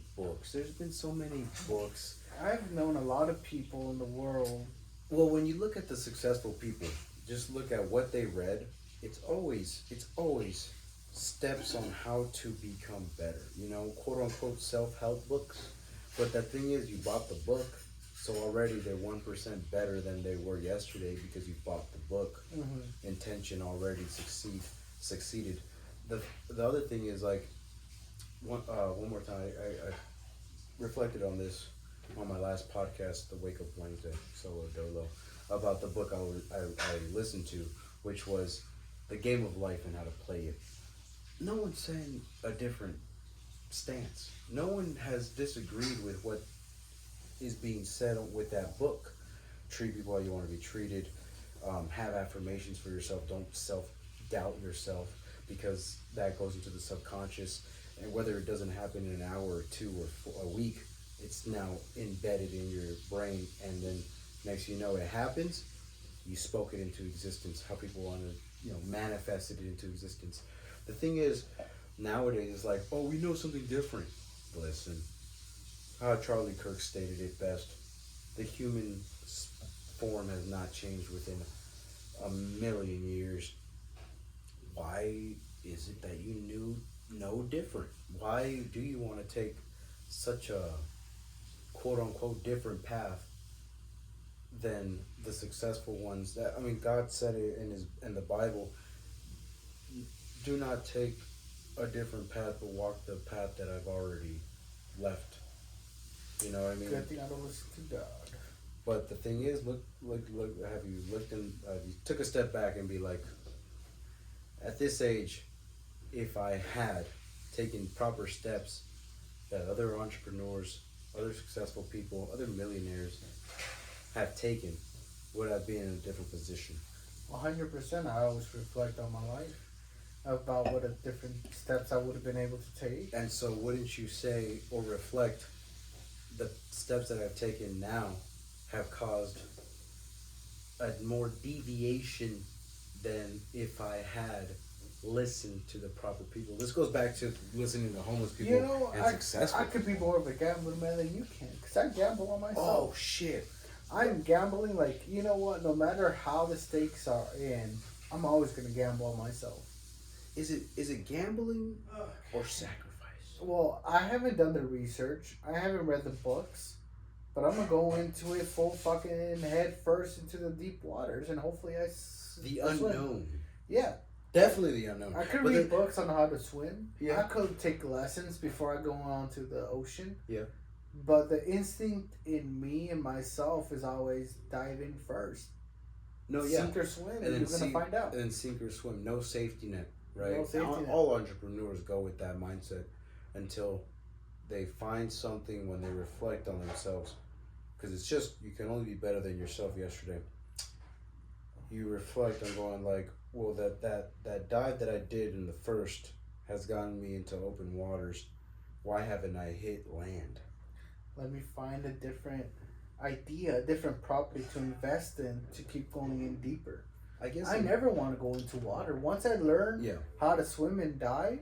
books. I've known a lot of people in the world. Well, when you look at the successful people, just look at what they read. It's always steps on how to become better. Quote unquote self-help books. But the thing is, you bought the book, so already they're 1% better than they were yesterday because you bought the book. Mm-hmm. Intention already succeeded. The other thing is like one more time. I reflected on this on my last podcast, the Wake Up Wednesday, Solo Dolo, about the book I listened to, which was The Game of Life and How to Play It. No one's saying a different stance. No one has disagreed with what is being said with that book. Treat people how you want to be treated. Have affirmations for yourself. Don't self-doubt yourself, because that goes into the subconscious. And whether it doesn't happen in an hour or two or a week, it's now embedded in your brain, and then next you know it happens, you spoke it into existence. How people want to manifest it into existence. The thing is, nowadays it's like, oh, we know something different. Listen, how Charlie Kirk stated it best: the human form has not changed within a million years. Why is it that you know different? Why do you want to take such a quote-unquote different path than the successful ones? God said it in the Bible, do not take a different path, but walk the path that I've already left. You know what I mean? Good thing I don't listen to God. But the thing is, look, have you looked in, you took a step back and be like, at this age, if I had taken proper steps that other entrepreneurs, other successful people, other millionaires have taken, would I be in a different position? 100%. I always reflect on my life about what different steps I would have been able to take. And so wouldn't you say or reflect the steps that I've taken now have caused a more deviation than if I had listened to the proper people. This goes back to listening to homeless people and successful. I could be more of a gambling man than you can, because I gamble on myself. Oh, shit. I'm gambling, like, you know what? No matter how the stakes are in, I'm always going to gamble on myself. Is it gambling or sacrifice? Well, I haven't done the research. I haven't read the books. But I'm going to go into it full fucking head first into the deep waters, and hopefully The unknown. Yeah. Definitely the unknown. I could read books on how to swim. Yeah. I could take lessons before I go on to the ocean. Yeah. But the instinct in me and myself is always dive in first. No, yeah. Sink or swim, and then you're going to find out. And then sink or swim. No safety net, right? No safety net. All entrepreneurs go with that mindset until they find something when they reflect on themselves. Because it's just, you can only be better than yourself yesterday. You reflect on going like, well, that dive that I did in the first has gotten me into open waters. Why haven't I hit land? Let me find a different idea, a different property to invest in to keep going in deeper. I guess I never want to go into water. Once I learn how to swim and dive,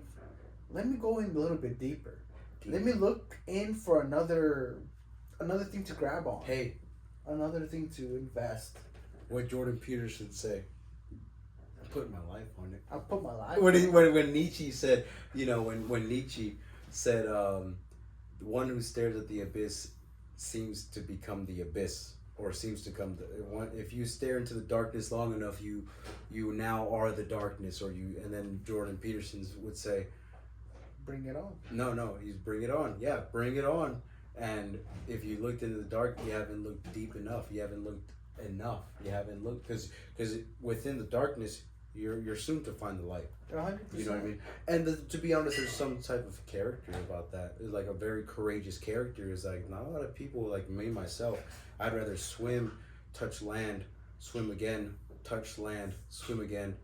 let me go in a little bit deeper. Let me look in for another thing to grab on. Hey. Another thing to invest. What Jordan Peterson say. I put my life on it. I put my life when Nietzsche said, when Nietzsche said, the one who stares at the abyss seems to become the abyss, or seems to come if you stare into the darkness long enough, you now are the darkness, and then Jordan Peterson would say, bring it on. No, he's bring it on. Yeah, bring it on. And if you looked into the dark, you haven't looked deep enough. You haven't looked enough. You haven't looked, because within the darkness, you're soon to find the light. 100%. You know what I mean? And to be honest, there's some type of character about that. It's like a very courageous character. Is like not a lot of people, like me myself. I'd rather swim, touch land, swim again, touch land, swim again.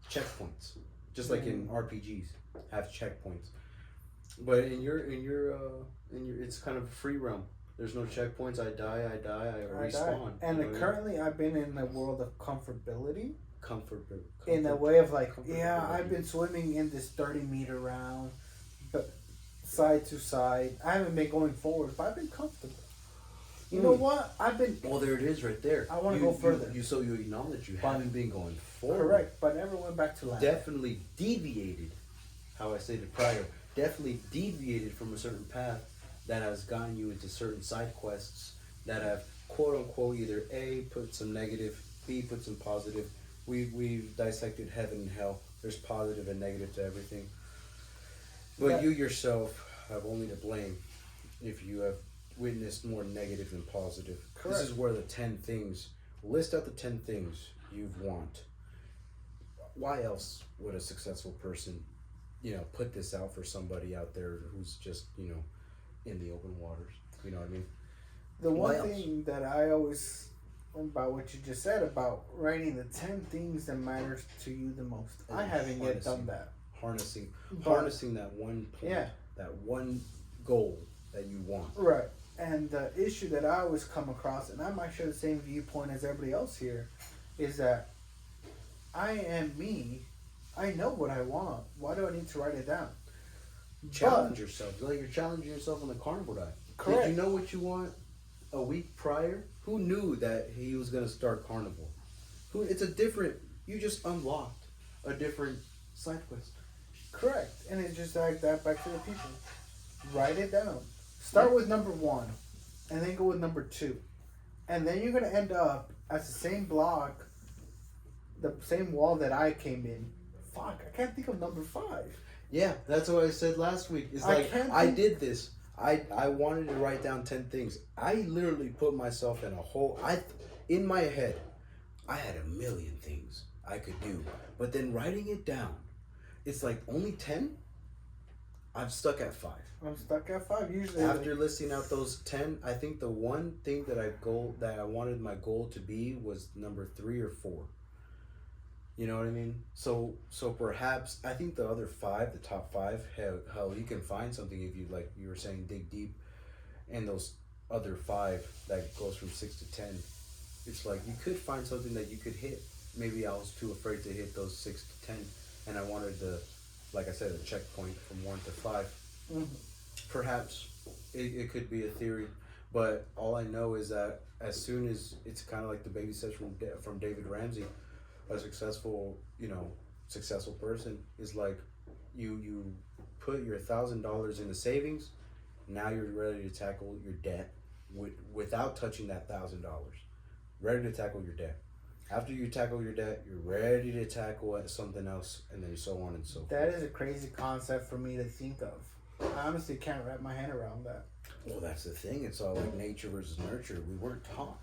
Checkpoints, just like in RPGs, have checkpoints. But in your it's kind of a free realm. There's no checkpoints. I die, I respawn. And currently, I've been in the world of comfortability. In a way of like, I've been swimming in this 30-meter round, but side to side. I haven't been going forward, but I've been comfortable. You know what? I've been. Well, there it is, right there. I want to go further. You acknowledge you haven't been going forward. Correct, but never went back to land. Definitely deviated. How I stated prior. Definitely deviated from a certain path that has gotten you into certain side quests that have quote unquote either A, put some negative, B, put some positive. We've dissected heaven and hell. There's positive and negative to everything. But you yourself have only to blame if you have witnessed more negative than positive. Correct. This is where the 10 things, list out the 10 things you want. Why else would a successful person, put this out for somebody out there who's just, in the open waters? You know what I mean? The one thing that I always, about what you just said about writing the 10 things that matters to you the most. And I haven't yet done that. Harnessing that one point, that one goal that you want. Right. And the issue that I always come across, and I might share the same viewpoint as everybody else here, is that I am me. I know what I want. Why do I need to write it down? Challenge yourself. Like you're challenging yourself on the carnivore diet. Correct. Did you know what you want a week prior? Who knew that he was going to start carnivore? You just unlocked a different side quest. Correct. And it's just like that back to the people. Write it down. Start with number 1, and then go with number 2. And then you're going to end up at the same block, the same wall that I came in. Fuck, I can't think of number 5. Yeah, that's what I said last week. It's like, I did this. I wanted to write down 10 things. I literally put myself in a hole. In my head, I had a million things I could do. But then writing it down, it's like only 10? I'm stuck at 5. I'm stuck at 5 usually. After listing out those 10, I think the one thing that I wanted my goal to be was number 3 or 4. You know what I mean? So perhaps I think the other 5, the top 5, hell, you can find something if you, like you were saying, dig deep in those other 5 that goes from 6 to 10. It's like you could find something that you could hit. Maybe I was too afraid to hit those 6 to 10, and I wanted the, like I said, a checkpoint from 1 to 5. Mm-hmm. Perhaps it could be a theory, but all I know is that as soon as it's kind of like the baby steps from David Ramsey, a successful person is like you put your $1,000 into savings. Now you're ready to tackle your debt without touching that $1,000. Ready to tackle your debt. After you tackle your debt, you're ready to tackle something else, and then so on and so forth. That is a crazy concept for me to think of. I honestly can't wrap my hand around that. Well, that's the thing. It's all like nature versus nurture. We weren't taught,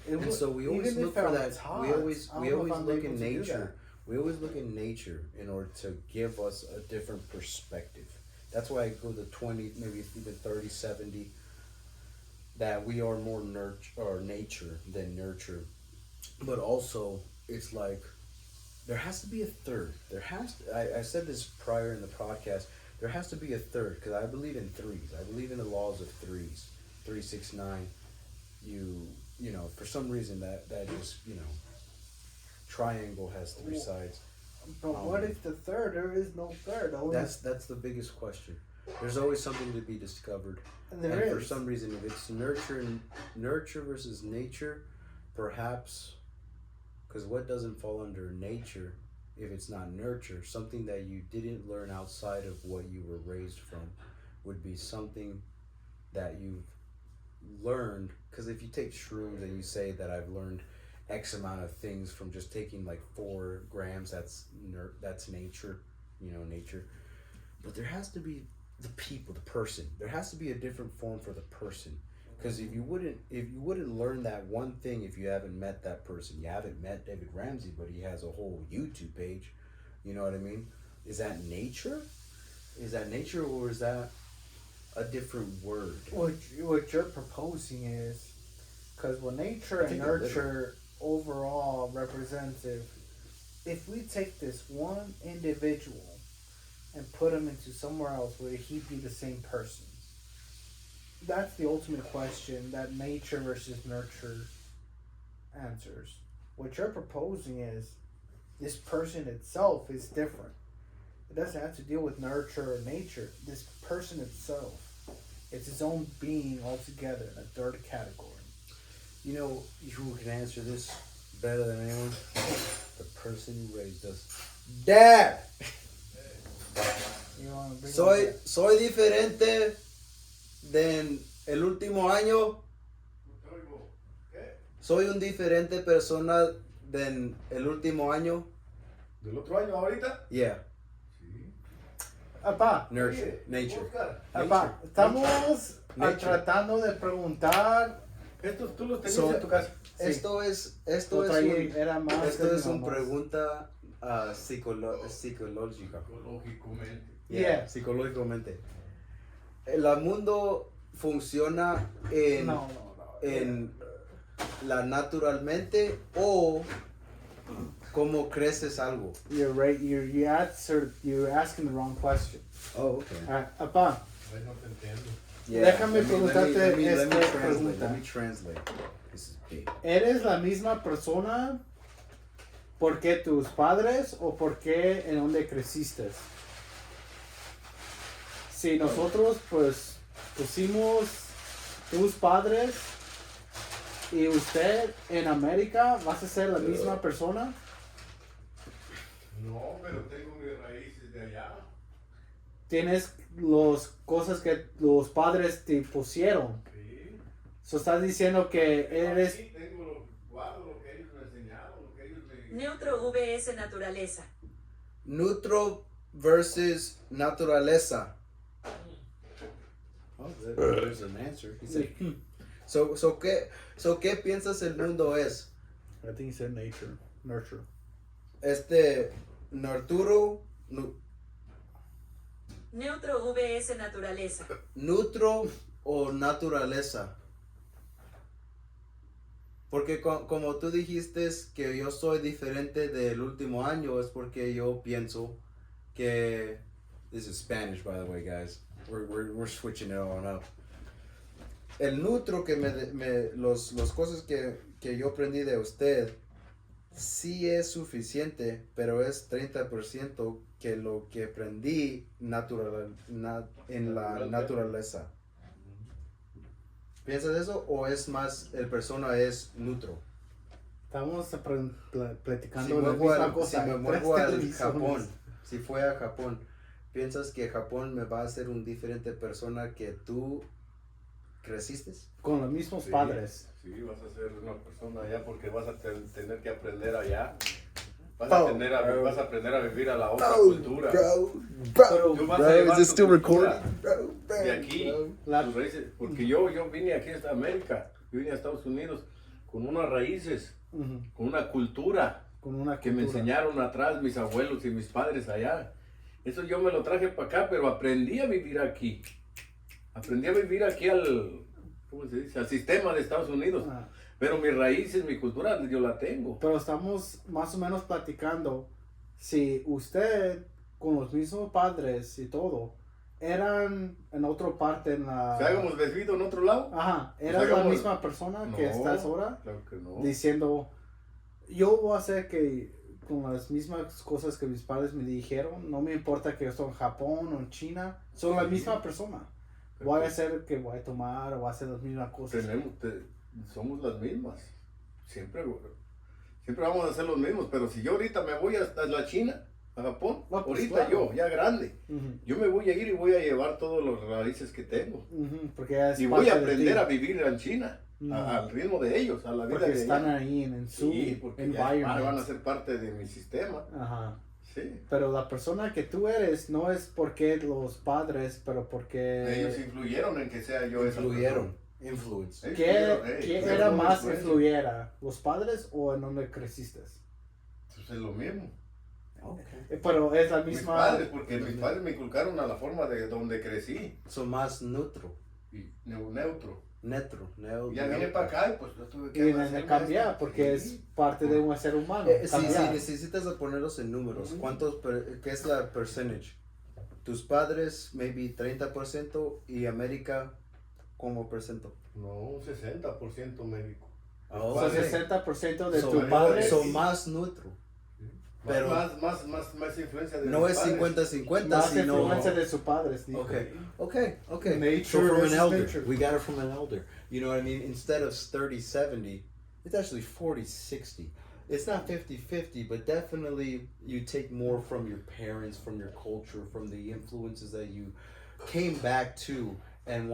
and so we always look for that. We always look in nature. We always look in nature in order to give us a different perspective. That's why I go to 20, maybe even 30, 70. That we are more nature than nurture. But also, it's like, there has to be a third. I said this prior in the podcast, there has to be a third, because I believe in threes. I believe in the laws of threes. 3, 6, 9. For some reason that just, triangle has 3 sides. But what if the third, there is no third? That's the biggest question. There's always something to be discovered. And for some reason, if it's nurture versus nature, perhaps, because what doesn't fall under nature if it's not nurture? Something that you didn't learn outside of what you were raised from would be something that you've learned. Because if you take shrooms and you say that I've learned X amount of things from just taking like 4 grams, that's nature, nature. But there has to be the person. There has to be a different form for the person. Because if you wouldn't learn that one thing if you haven't met that person. You haven't met David Ramsey, but he has a whole YouTube page. You know what I mean? Is that nature? Is that nature, or is that a different word? What you're proposing is, because what nature and nurture overall represents, if we take this one individual and put him into somewhere else, would he be the same person? That's the ultimate question that nature versus nurture answers. What you're proposing is this person itself is different. It doesn't have to deal with nurture or nature. This person itself, it's its own being altogether in a third category. You know who can answer this better than anyone? The person who raised us. Dad! Soy diferente de el último año. Soy un diferente persona de el último año. ¿Del otro año ahorita? Yeah. Sí. Apá. Nurture. Nature. Apá, estamos tratando de preguntar. Estos tú los tenías en tu casa. Esto es una pregunta psicológica. Psicológicamente. Yeah. Psicológicamente. El mundo funciona en la naturalmente o cómo creces algo. You're right. You're asking the wrong question. Oh, okay. Apá. No te entiendo. Yeah. Déjame preguntarte esta pregunta. Let me translate. This is big. ¿Eres la misma persona porque tus padres o porque en donde creciste? Si nosotros pues pusimos tus padres y usted en América, ¿vas a ser la misma persona? No, pero tengo mis raíces de allá. Tienes las cosas que los padres te pusieron. Sí. So estás diciendo que eres... Sí, tengo lo que ellos me enseñaron, lo que ellos me... Neutro vs naturaleza. Neutro versus naturaleza. Oh, there's an answer. He said, So ¿qué piensas el mundo es? I think he said nature, nurture. Neutro vs naturaleza. Neutro o naturaleza. Porque como tú dijiste que yo soy diferente del último año, es porque yo pienso que... This is Spanish, by the way, guys. We're switching it on up. el neutro que los cosas que yo aprendí de usted sí es suficiente, pero es 30% que lo que aprendí en la naturaleza. ¿Piensas eso o es más el persona es neutro? Estamos platicando Si la misma cosa. si me muevo al Japón, si fue a Japón, ¿piensas que Japón me va a hacer una diferente persona que tú creciste? Con los mismos padres. Sí, vas a ser una persona allá porque vas a tener que aprender allá. Vas a aprender a vivir a la otra cultura. Tú vas a llevar tu cultura de aquí, tus raíces. Porque yo vine aquí a América, yo vine a Estados Unidos con unas raíces, con una cultura que me enseñaron atrás mis abuelos y mis padres allá. Eso yo me lo traje para acá, pero aprendí a vivir aquí. Aprendí a vivir aquí ¿cómo se dice? Al sistema de Estados Unidos. Pero mis raíces, mi cultura, yo la tengo. Pero estamos más o menos platicando si usted con los mismos padres y todo eran en otra parte en la... Si habíamos vivido en otro lado. Ajá, era la misma persona que estás ahora. Claro que no. Diciendo, yo voy a hacer que con las mismas cosas que mis padres me dijeron, no me importa que yo estoy en Japón o en China, son la misma persona. Voy a hacer que voy a tomar o voy a hacer las mismas cosas. Somos las mismas. Siempre vamos a hacer los mismos. Pero si yo ahorita me voy a la China, a Japón, No, pues ahorita claro. yo, ya grande, yo me voy a ir y voy a llevar todos los raíces que tengo. Porque ya es Y voy a parte de aprender ti. a vivir en China, al ritmo de ellos, a la vida Porque de están allá. ahí en su Sí, porque environment. van a ser parte de mi sistema. Ajá. Sí. Pero la persona que tú eres no es porque los padres, pero porque... Ellos influyeron en que sea yo esa Influyeron. persona. Influence. ¿Quién era más influyera? ¿Los padres o en donde creciste? Pues es lo mismo. Okay. Pero es la Mis misma... padres, porque mis padres me inculcaron a la forma de donde crecí. Son más neutro. Y neutro. Ya vine para acá y pues yo tuve Y que de cambiar, porque es parte de un ser humano. Si cambiar. necesitas ponerlos en números, ¿qué es la percentage? Tus padres, maybe 30% y América, ¿cómo por ciento? No, un 60% médico. Oh, O sea, okay. 60% de So, tu padre. Son más neutro. Pero más influencia de no mis es padres. 50-50, Más sino... influencia de sus padres. dijo. Okay. Nature So from an versus elder, nature. we got it from an elder. You know what I mean? Instead of 30-70, it's actually 40-60. It's not 50-50, but definitely you take more from your parents, from your culture, from the influences that you came back to and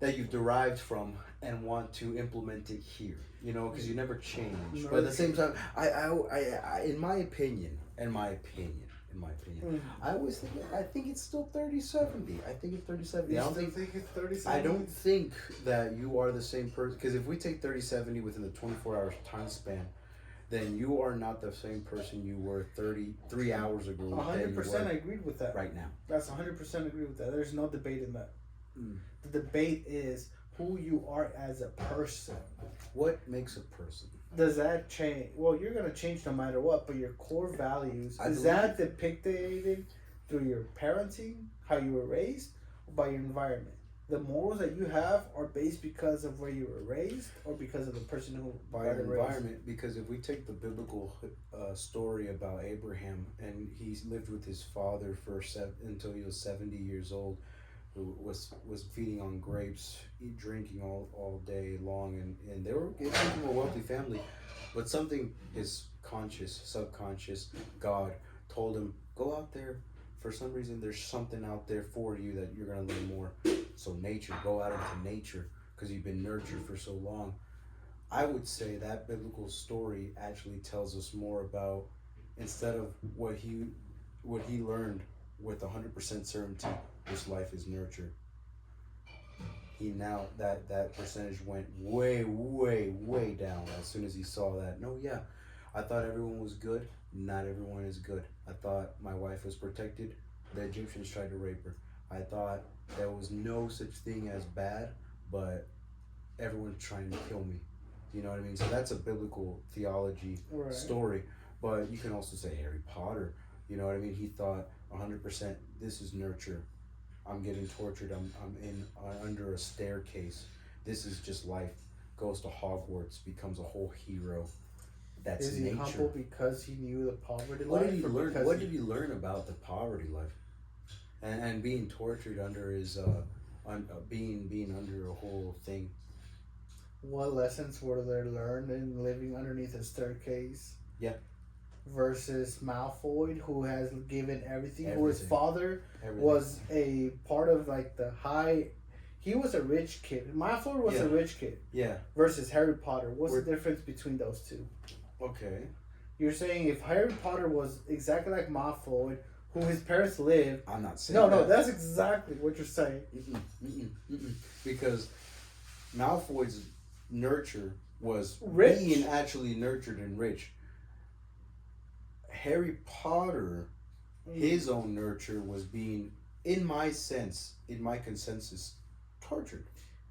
that you've derived from and want to implement it here. You know, because you never change. No. But at the same time, I in my opinion, I think it's still 30-70. I think it's 30-70. I don't think that you are the same person, because if we take 30-70 within the 24-hour time span, then you are not the same person you were 33 hours ago. 100% I agree with that. Right now. That's 100% agree with that. There's no debate in that. The debate is who you are as a person. What makes a person? Does that change? Well, you're going to change no matter what, but your core values, is that depicted through your parenting, how you were raised, or by your environment? The morals that you have are based because of where you were raised or because of the person who by your environment. Because if we take the biblical story about Abraham, and he lived with his father until he was 70 years old, who was feeding on grapes, drinking all day long, and they were from a wealthy family, but something is subconscious, God told him, go out there. For some reason, there's something out there for you that you're going to learn more. So nature, go out into nature, because you've been nurtured for so long. I would say that biblical story actually tells us more about, instead of what he learned with 100% certainty, this life is nurture. He now, that percentage went way, way, way down as soon as he saw that. No, yeah, I thought everyone was good. Not everyone is good. I thought my wife was protected. The Egyptians tried to rape her. I thought there was no such thing as bad, but everyone's trying to kill me. You know what I mean? So that's a biblical theology story. But you can also say Harry Potter. You know what I mean? He thought 100% this is nurture. I'm getting tortured. I'm in under a staircase. This is just life. Goes to Hogwarts, becomes a whole hero. That's Is he nature. humble because he knew the poverty What life? did he learn? What did he learn about the poverty life, and being tortured under his being under a whole thing? What lessons were there learned in living underneath a staircase? Yeah. Versus Malfoy, who has given everything. Who his Everything. father was a part of like the high. He was a rich kid. Malfoy was a rich kid. Yeah. Versus Harry Potter. What's the difference between those two? Okay. You're saying if Harry Potter was exactly like Malfoy, who his parents lived. I'm not saying No, that's exactly what you're saying. Because Malfoy's nurture was Rich. being actually nurtured and rich. Harry Potter, his own nurture was being, in my consensus, tortured.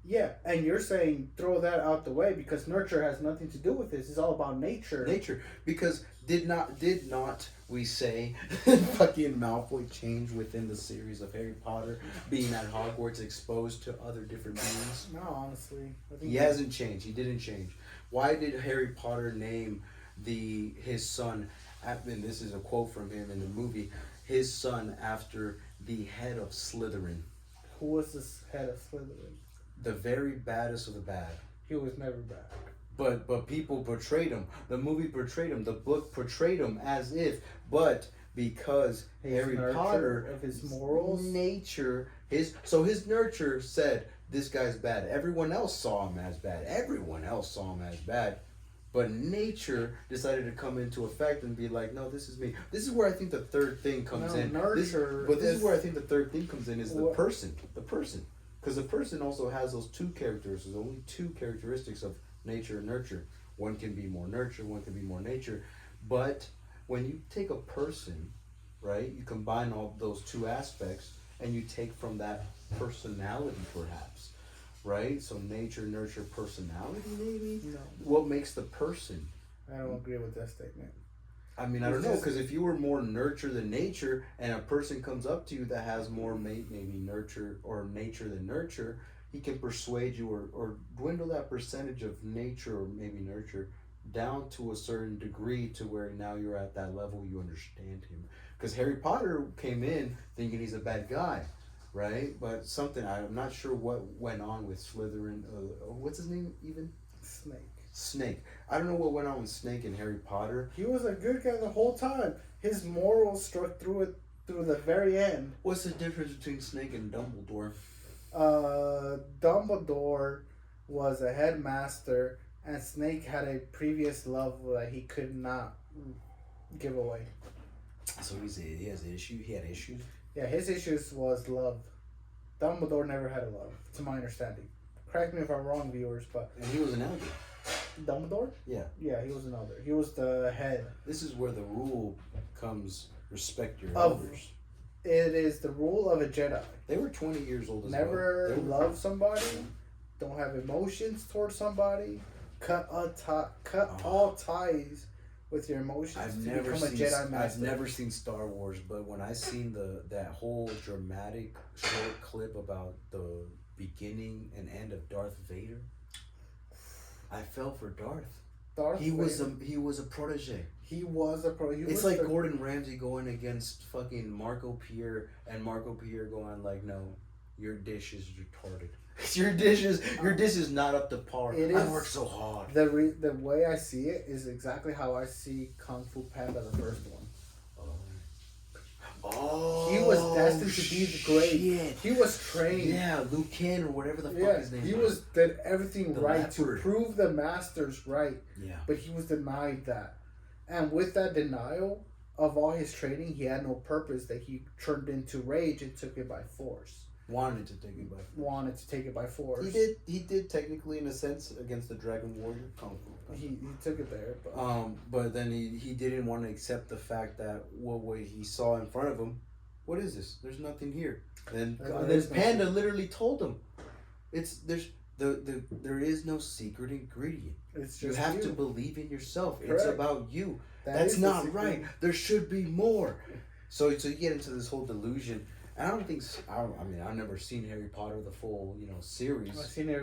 Yeah, and you're saying throw that out the way because nurture has nothing to do with this. It's all about nature. Nature, because did not we say fucking Malfoy change within the series of Harry Potter, being at Hogwarts, exposed to other different beings? No, honestly, I think he hasn't changed. He didn't change. Why did Harry Potter name his son? And this is a quote from him in the movie. His son after the head of Slytherin. Who was this head of Slytherin? The very baddest of the bad. He was never bad. But people portrayed him. The movie portrayed him. The book portrayed him as if. But because Harry Potter, of his morals, nature, his nurture said this guy's bad. Everyone else saw him as bad. But nature decided to come into effect and be like, no, this is me. This is where I think the third thing comes in. Nurture. This is where I think the third thing comes in is the person. The person. Because the person also has those two characters. There's only two characteristics of nature and nurture. One can be more nurture, one can be more nature. But when you take a person, right, you combine all those two aspects and you take from that personality perhaps. Right? So nature, nurture, personality maybe? No. What makes the person? I don't agree with that statement. I mean, I don't know, because if you were more nurture than nature, and a person comes up to you that has more maybe nurture or nature than nurture, he can persuade you or dwindle that percentage of nature or maybe nurture down to a certain degree to where now you're at that level, you understand him. Because Harry Potter came in thinking he's a bad guy, right? But I'm not sure what went on with Slytherin. What's his name even? Snake. I don't know what went on with Snake and Harry Potter. He was a good guy the whole time. His morals struck through the very end. What's the difference between Snake and Dumbledore? Dumbledore was a headmaster, and Snake had a previous love that he could not give away. So he has an issue. He had issues. Yeah, his issues was love. Dumbledore never had a love, to my understanding. Correct me if I'm wrong, viewers, but and he was an elder. Dumbledore? Yeah. Yeah, he was an elder. He was the head. This is where the rule comes: respect your elders. It is the rule of a Jedi. They were 20 years old as Never love somebody. Don't have emotions towards somebody. Cut all ties with your emotions. I've never seen Star Wars, but when I seen that whole dramatic short clip about the beginning and end of Darth Vader, I fell for Darth. He was a protege. He was a protege. It's like Gordon Ramsay going against fucking Marco Pierre, and Marco Pierre going like, no, your dish is retarded. your dish is not up to par. I worked so hard. The way I see it is exactly how I see Kung Fu Panda, the first one. Oh, he was destined to be the great. Shit. He was trained. Yeah, Liu Kang or whatever the fuck his name was. He did everything right to prove the masters right. Yeah. But he was denied that. And with that denial of all his training, he had no purpose that he turned into rage and took it by force. Wanted to take it by force. He did technically in a sense against the Dragon Warrior Kung Fu. He took it there, but then he didn't want to accept the fact that what he saw in front of him, what is this? There's nothing here. And then Panda literally told him, there is no secret ingredient. It's just you have to believe in yourself. Correct. It's about you. That's not right. There should be more. So you get into this whole delusion. I don't think. I mean, I've never seen Harry Potter the full, series. I've seen it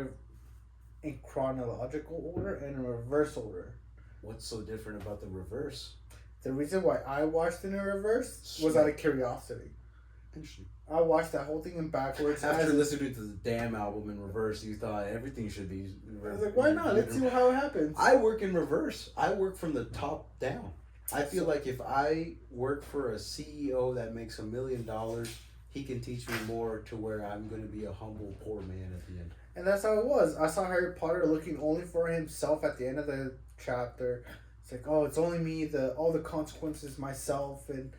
in chronological order and in reverse order. What's so different about the reverse? The reason why I watched it in reverse was out of curiosity. Interesting. I watched that whole thing in backwards. After listening to the damn album in reverse, you thought everything should be. I was like, why not? Let's see how it happens. I work in reverse. I work from the top down. I feel like if I work for a CEO that makes $1 million, he can teach me more to where I'm going to be a humble, poor man at the end. And that's how it was. I saw Harry Potter looking only for himself at the end of the chapter. It's like, oh, it's only me, all the consequences myself, and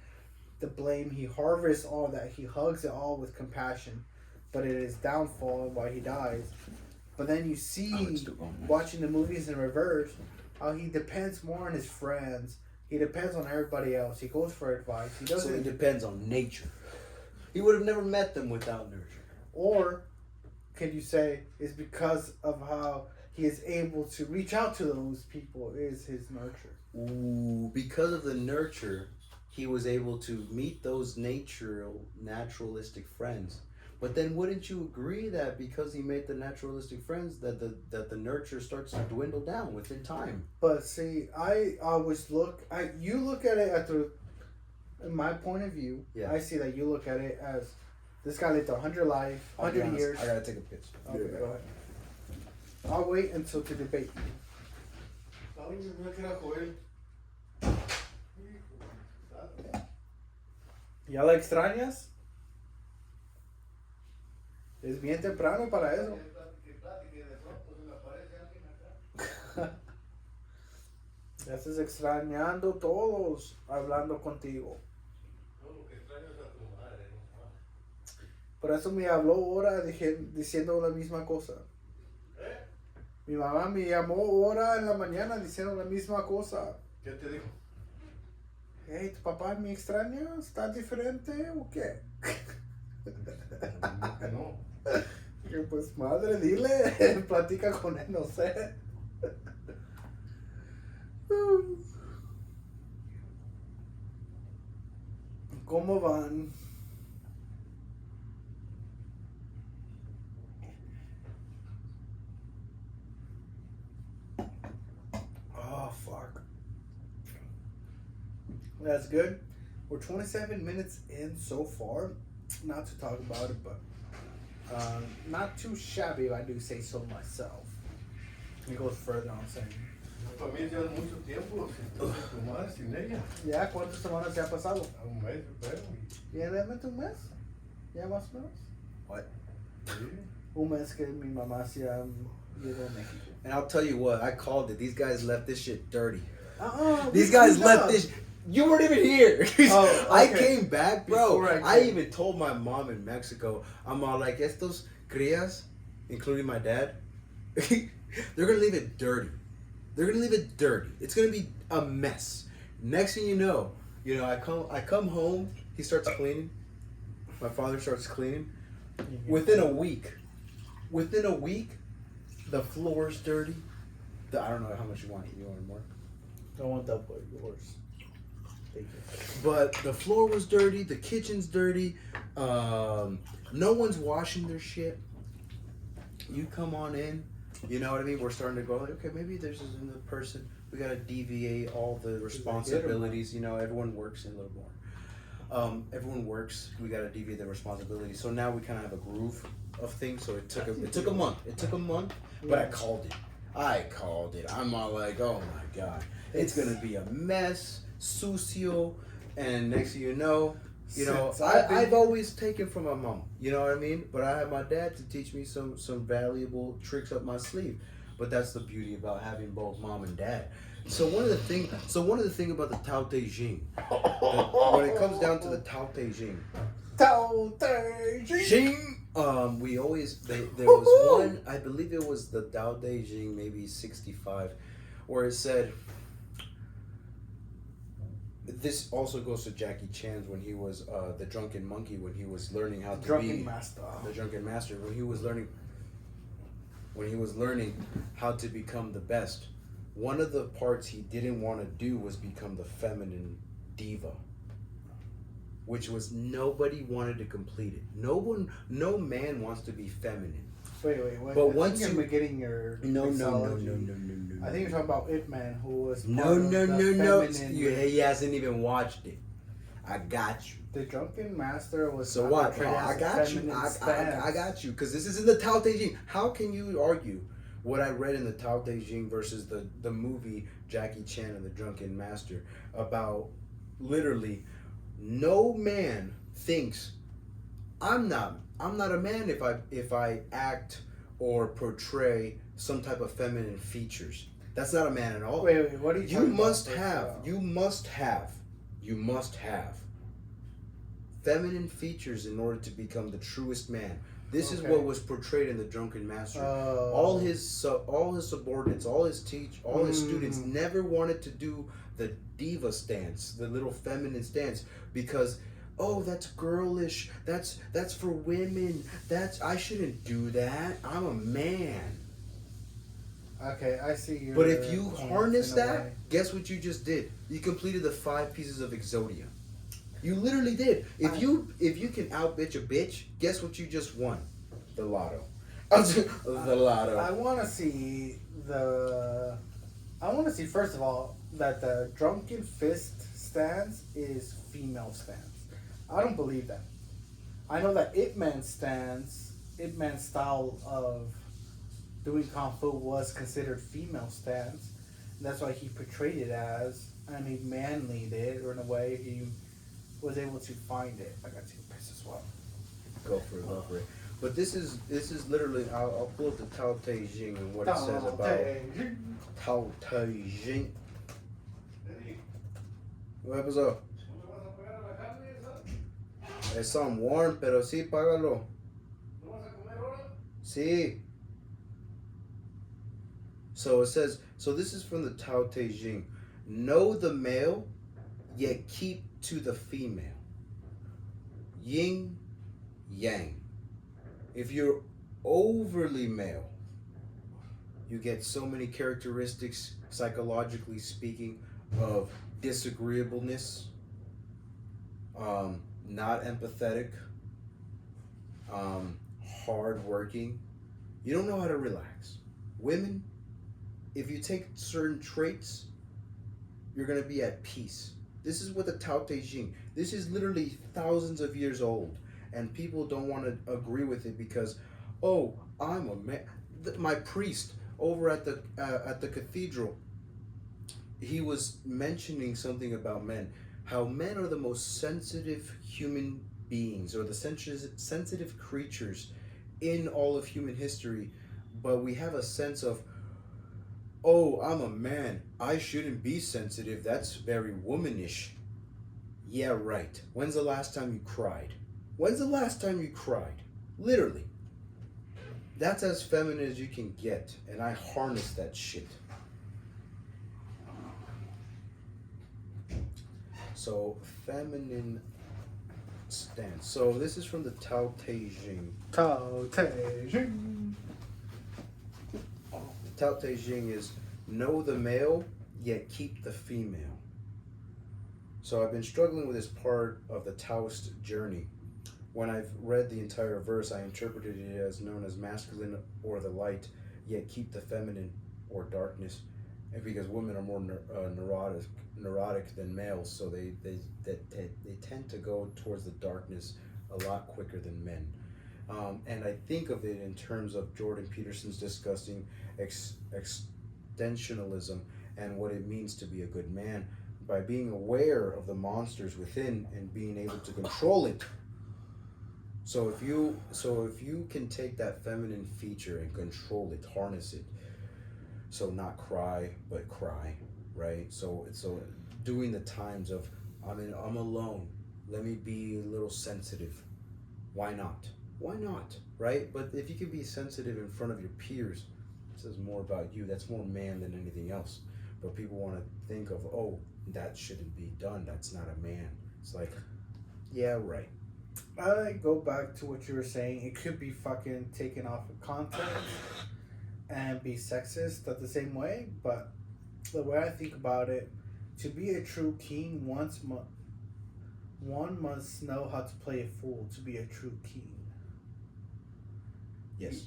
the blame. He harvests all that. He hugs it all with compassion. But it is downfall and why he dies. But then you see, watching the movies in reverse, how he depends more on his friends. He depends on everybody else. He goes for advice. He doesn't. So he depends on nature. He would have never met them without nurture. Or, can you say, is because of how he is able to reach out to those people is his nurture. Ooh, because of the nurture, he was able to meet those naturalistic friends. But then wouldn't you agree that because he made the naturalistic friends that the nurture starts to dwindle down within time? But see, I always you look at it in my point of view, I see that you look at it as this guy lived 100 years. I gotta take a piss. Okay, go ahead. I'll wait until to debate you. ¿Ya la extrañas? Es bien temprano para eso. Ya estás extrañando todos hablando contigo. Por eso me habló ahora diciendo la misma cosa. Mi mamá me llamó ahora en la mañana diciendo la misma cosa. ¿Qué te dijo? Hey, ¿tu papá me extraña? ¿Está diferente o qué? No. Que pues madre, dile, platica con él, no sé. ¿Cómo van? Oh, fuck. That's good. We're 27 minutes in so far. Not to talk about it, but not too shabby if I do say so myself. It goes further on saying. Para mí lleva mucho tiempo sin tu madre, sin ella. Ya, ¿cuántas semanas ya ha pasado? Un mes, pero. ¿Ya realmente un mes? ¿Ya más o menos? What? Sí. Un mes que mi mamá se llegó a México. And I'll tell you what, I called it. These guys left this shit dirty. These These guys left this. You weren't even here. Oh, okay. I came back, bro. Before I even told my mom in Mexico, I'm all like, estos crías, including my dad, they're going to leave it dirty. They're going to leave it dirty. It's going to be a mess. Next thing you know, I come home, he starts cleaning. My father starts cleaning. Within a week, the floor's dirty. I don't know how much you want. You want more? I want that boy, yours. Thank you. But the floor was dirty. The kitchen's dirty. No one's washing their shit. You come on in. You know what I mean? We're starting to go like, okay, maybe there's another person. We got to deviate all the responsibilities. Everyone works a little more. Everyone works. We got to deviate the responsibilities. So now we kind of have a groove of things. So it took a month. It took a month, but I called it. I'm all like, oh my God, it's gonna be a mess, sucio, and next thing you know, I've always taken from my mom. You know what I mean? But I had my dad to teach me some valuable tricks up my sleeve. But that's the beauty about having both mom and dad. So one of the things about the Taotejing, when it comes down to the Taotejing, we always there was one, I believe it was the Taotejing, maybe 65, where it said. This also goes to Jackie Chan's when he was the drunken monkey, when he was learning how to Drunken master. The drunken master, when he was learning how to become the best. One of the parts he didn't want to do was become the feminine diva. which was nobody wanted to complete it. No man wants to be feminine. Wait. But I once think you you're getting your no. I think you're talking about Ip Man, who was No. feminine. He hasn't even watched it. I got you. The Drunken Master was. So what? Oh, I got you. I got you. Because this is in the Taotejing. How can you argue what I read in the Taotejing versus the movie Jackie Chan and the Drunken Master about literally no man thinks I'm not a man if I act or portray some type of feminine features. That's not a man at all. Wait, what are you talking about? You must have feminine features in order to become the truest man. This is what was portrayed in the Drunken Master. All his subordinates, all his students never wanted to do the diva stance, the little feminine stance, because that's girlish. That's for women. I shouldn't do that. I'm a man. Okay, I see you. But if you harness that, guess what you just did? You completed the 5 pieces of Exodia. You literally did. If you can out bitch a bitch, guess what you just won? The lotto. The lotto. I want to see first of all that the Drunken Fist stance is female stance. I don't believe that. I know that Ip Man's style of doing Kung Fu was considered female stance. And that's why he portrayed it as, and he manlied it, or in a way he was able to find it. I got 2 piss as well. Go for it. But this is literally, I'll pull up the Taotejing and what it says about Taotejing. What pasó? It's some warm, pero sí, págalo. Sí. So it says, this is from the Taotejing. Know the male, yet keep to the female. Yin, yang. If you're overly male, you get so many characteristics, psychologically speaking, of disagreeableness, not empathetic, hardworking. You don't know how to relax. Women, if you take certain traits, you're going to be at peace. This is what the Taotejing. This is literally thousands of years old, and people don't want to agree with it because, I'm a man. My priest over at the cathedral, he was mentioning something about men. How men are the most sensitive human beings, or the sensitive creatures in all of human history, but we have a sense of, I'm a man, I shouldn't be sensitive, that's very womanish. Yeah, right. When's the last time you cried? Literally. That's as feminine as you can get, and I harness that shit. So, feminine stance. So, this is from the Taotejing. Taotejing. Taotejing is know the male, yet keep the female. So I've been struggling with this part of the Taoist journey. When I've read the entire verse, I interpreted it as known as masculine or the light, yet keep the feminine or darkness. And because women are more neurotic than males, so they tend to go towards the darkness a lot quicker than men. And I think of it in terms of Jordan Peterson's discussing extensionalism and what it means to be a good man by being aware of the monsters within and being able to control it. So if you can take that feminine feature and control it, harness it, so not cry but cry, right? So doing the times of I'm alone, let me be a little sensitive. Why not, right? But if you can be sensitive in front of your peers, it says more about you. That's more man than anything else. But people want to think of, that shouldn't be done, that's not a man. It's like, yeah, right. I go back to what you were saying. It could be fucking taken off of context and be sexist at the same way. But the way I think about it, to be a true king one must know how to play a fool to be a true king. Yes.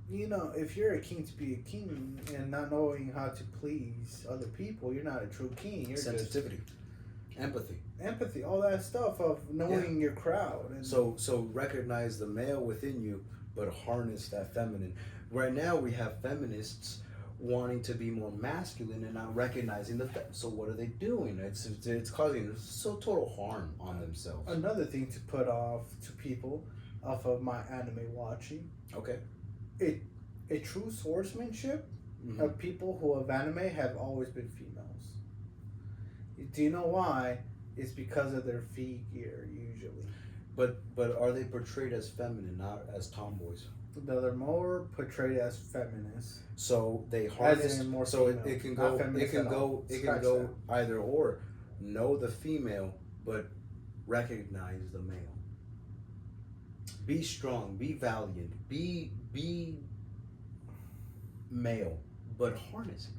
You know, if you're a king to be a king and not knowing how to please other people, you're not a true king. You're sensitivity, empathy, all that stuff of knowing your crowd. And so recognize the male within you, but harness that feminine. Right now we have feminists wanting to be more masculine and not recognizing so what are they doing? It's causing so total harm on themselves. Another thing to put off to people off of my anime watching. Okay. A true swordsmanship of people who have anime have always been females. Do you know why? It's because of their figure usually. But are they portrayed as feminine, not as tomboys? They're more portrayed as feminists. So they harness. More so female, it can go either or. Know the female, but recognize the male. Be strong. Be valiant. Be male, but harness it.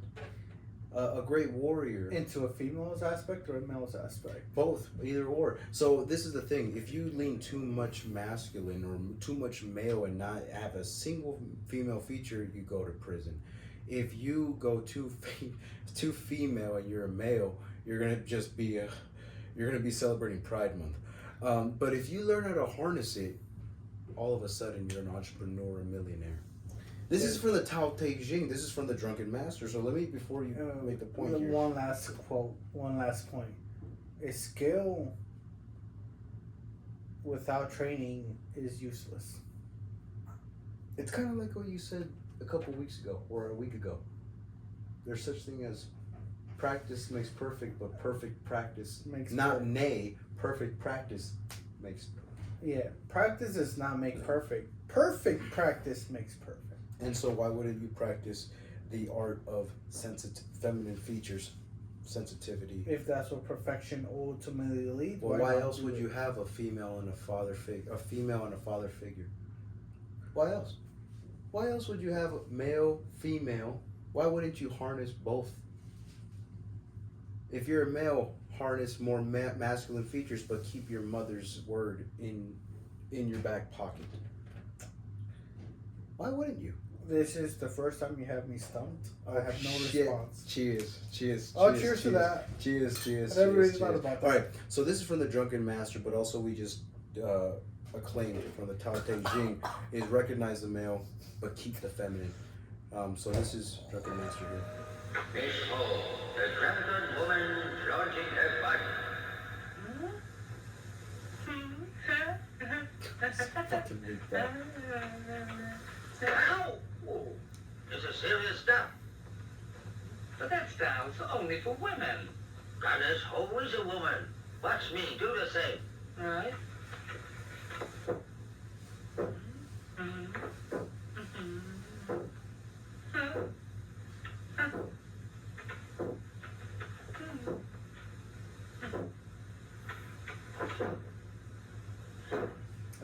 A great warrior. Into a female's aspect or a male's aspect? Both, either or. So this is the thing. If you lean too much masculine or too much male and not have a single female feature, you go to prison. If you go too female and you're a male, you're gonna just be celebrating Pride Month. But if you learn how to harness it, all of a sudden you're an entrepreneur, a millionaire. This is for the Taotejing. This is from the Drunken Master. So let me, before you make the point here. One last quote, one last point. A skill without training is useless. It's kind of like what you said a couple weeks ago or a week ago. There's such thing as practice makes perfect, but perfect practice makes perfect practice makes perfect. Yeah, practice does not make perfect. Perfect practice makes perfect. And so why wouldn't you practice the art of feminine features, sensitivity? If that's what perfection ultimately leads. Well, why else would you have a female and a father figure? Why else? Why else would you have male, female? Why wouldn't you harness both? If you're a male, harness more masculine features, but keep your mother's word in your back pocket. Why wouldn't you? This is the first time you have me stumped. I have no response. Cheers. Oh, cheers to that. Cheers. I never really thought about that. All right, so this is from the Drunken Master, but also we just acclaimed from the Taotejing is recognize the male, but keep the feminine. So this is Drunken Master here. Behold, the drunken woman flaunting her body. Fucking hate that. Ow! Oh, this is serious stuff. But that style's only for women. Goddess, who is a woman? Watch me, do the same. Right?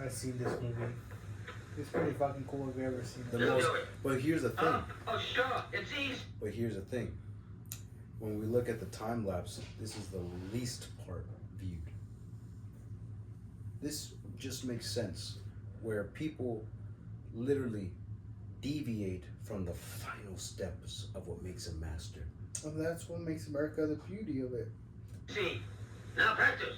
I've seen this movie. It's pretty fucking cool if you ever seen it. But here's the thing. Oh, sure, it's easy. But here's the thing. When we look at the time lapse, this is the least part viewed. This just makes sense, where people literally deviate from the final steps of what makes a master. And that's what makes America the beauty of it. See, now practice.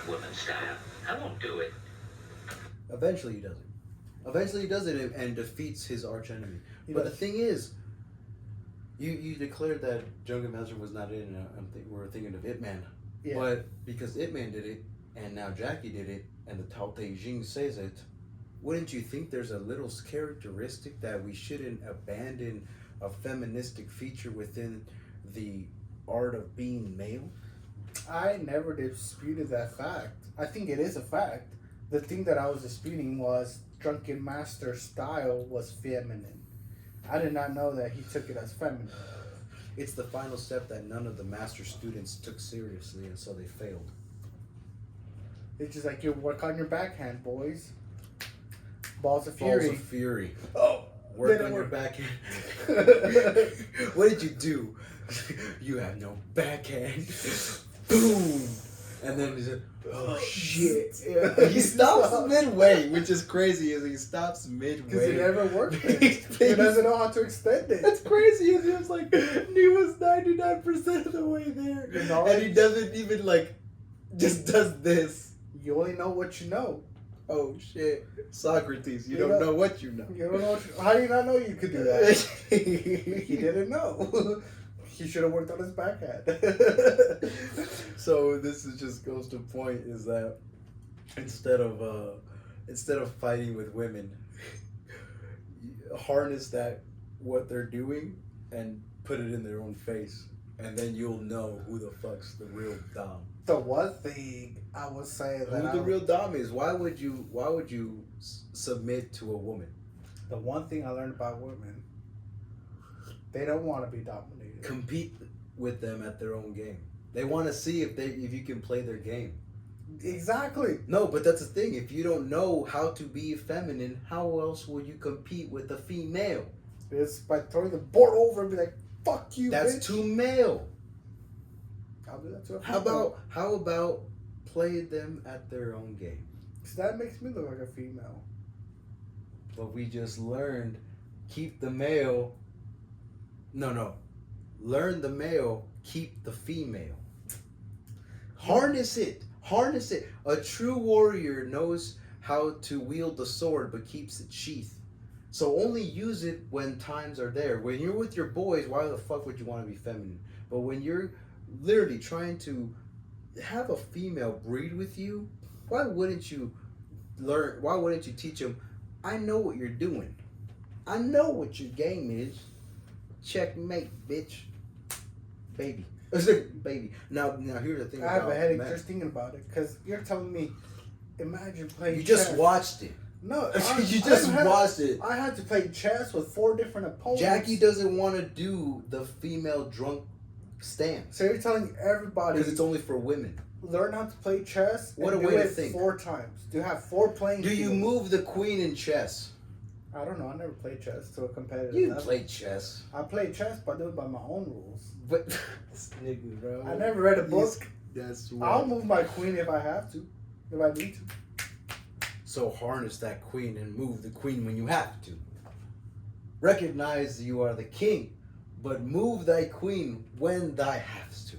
Woman style. I won't do it. Eventually he does it. Eventually he does it and defeats his arch enemy. But the thing is, you declared that Drunken Master was not in it. We're thinking of Ip Man. Yeah. But because Ip Man did it, and now Jackie did it, and the Taotejing says it, wouldn't you think there's a little characteristic that we shouldn't abandon a feministic feature within the art of being male? I never disputed that fact. I think it is a fact. The thing that I was disputing was Drunken Master's style was feminine. I did not know that he took it as feminine. It's the final step that none of the master students took seriously, and so they failed. It's just like, you work on your backhand, boys. Balls of Fury. Balls of Fury. Oh, work on your backhand. What did you do? You have no backhand. Boom. And then he's like, oh shit. Yeah. He stops midway, which is crazy. Is he stops midway. Because he never worked it. He doesn't know how to extend it. That's crazy. He was like, he was 99% of the way there. You know, and he doesn't even like, just does this. You only know what you know. Oh shit. Socrates, you don't know what you know. You don't know how do you not know you could do that? He didn't know. He should have worked on his backhand. So this is just goes to point is that instead of fighting with women, harness that what they're doing and put it in their own face, and then you'll know who the fuck's the real dom. The one thing I would say that Who the real dom is? Why would you submit to a woman? The one thing I learned about women, they don't want to be dominated. Compete with them at their own game. They want to see if you can play their game. Exactly. No, but that's the thing. If you don't know how to be feminine, how else will you compete with a female? It's by throwing the board over and be like, "Fuck you." That's bitch. too male. I'll do that to a How female. about play them at their own game? 'Cause that makes me look like a female. But we just learned keep the male. No. Learn the male, keep the female. Harness it. A true warrior knows how to wield the sword but keeps it sheathed. So only use it when times are there. When you're with your boys, why the fuck would you want to be feminine? But when you're literally trying to have a female breed with you, why wouldn't you teach them, I know what you're doing. I know what your game is. Checkmate, bitch. Baby. Baby. Now here's the thing. I have a headache men. just thinking about it. Because you're telling me, imagine playing You just chess. watched it. No. You just watched it. I had to play chess with 4 different opponents. Jackie doesn't want to do the female drunk stance. So you're telling everybody. Because it's only for women. Learn how to play chess. What and a way do to it think. 4 times. Do you have 4 playing Do you fields. move the queen in chess? I don't know. I never played chess to a competitive You level. play chess. I played chess, but I do it by my own rules. But this nigga, bro. I never read a book. That's I'll right. move my queen if I have to. If I need to. So harness that queen and move the queen when you have to. Recognize you are the king, but move thy queen when thy hast to.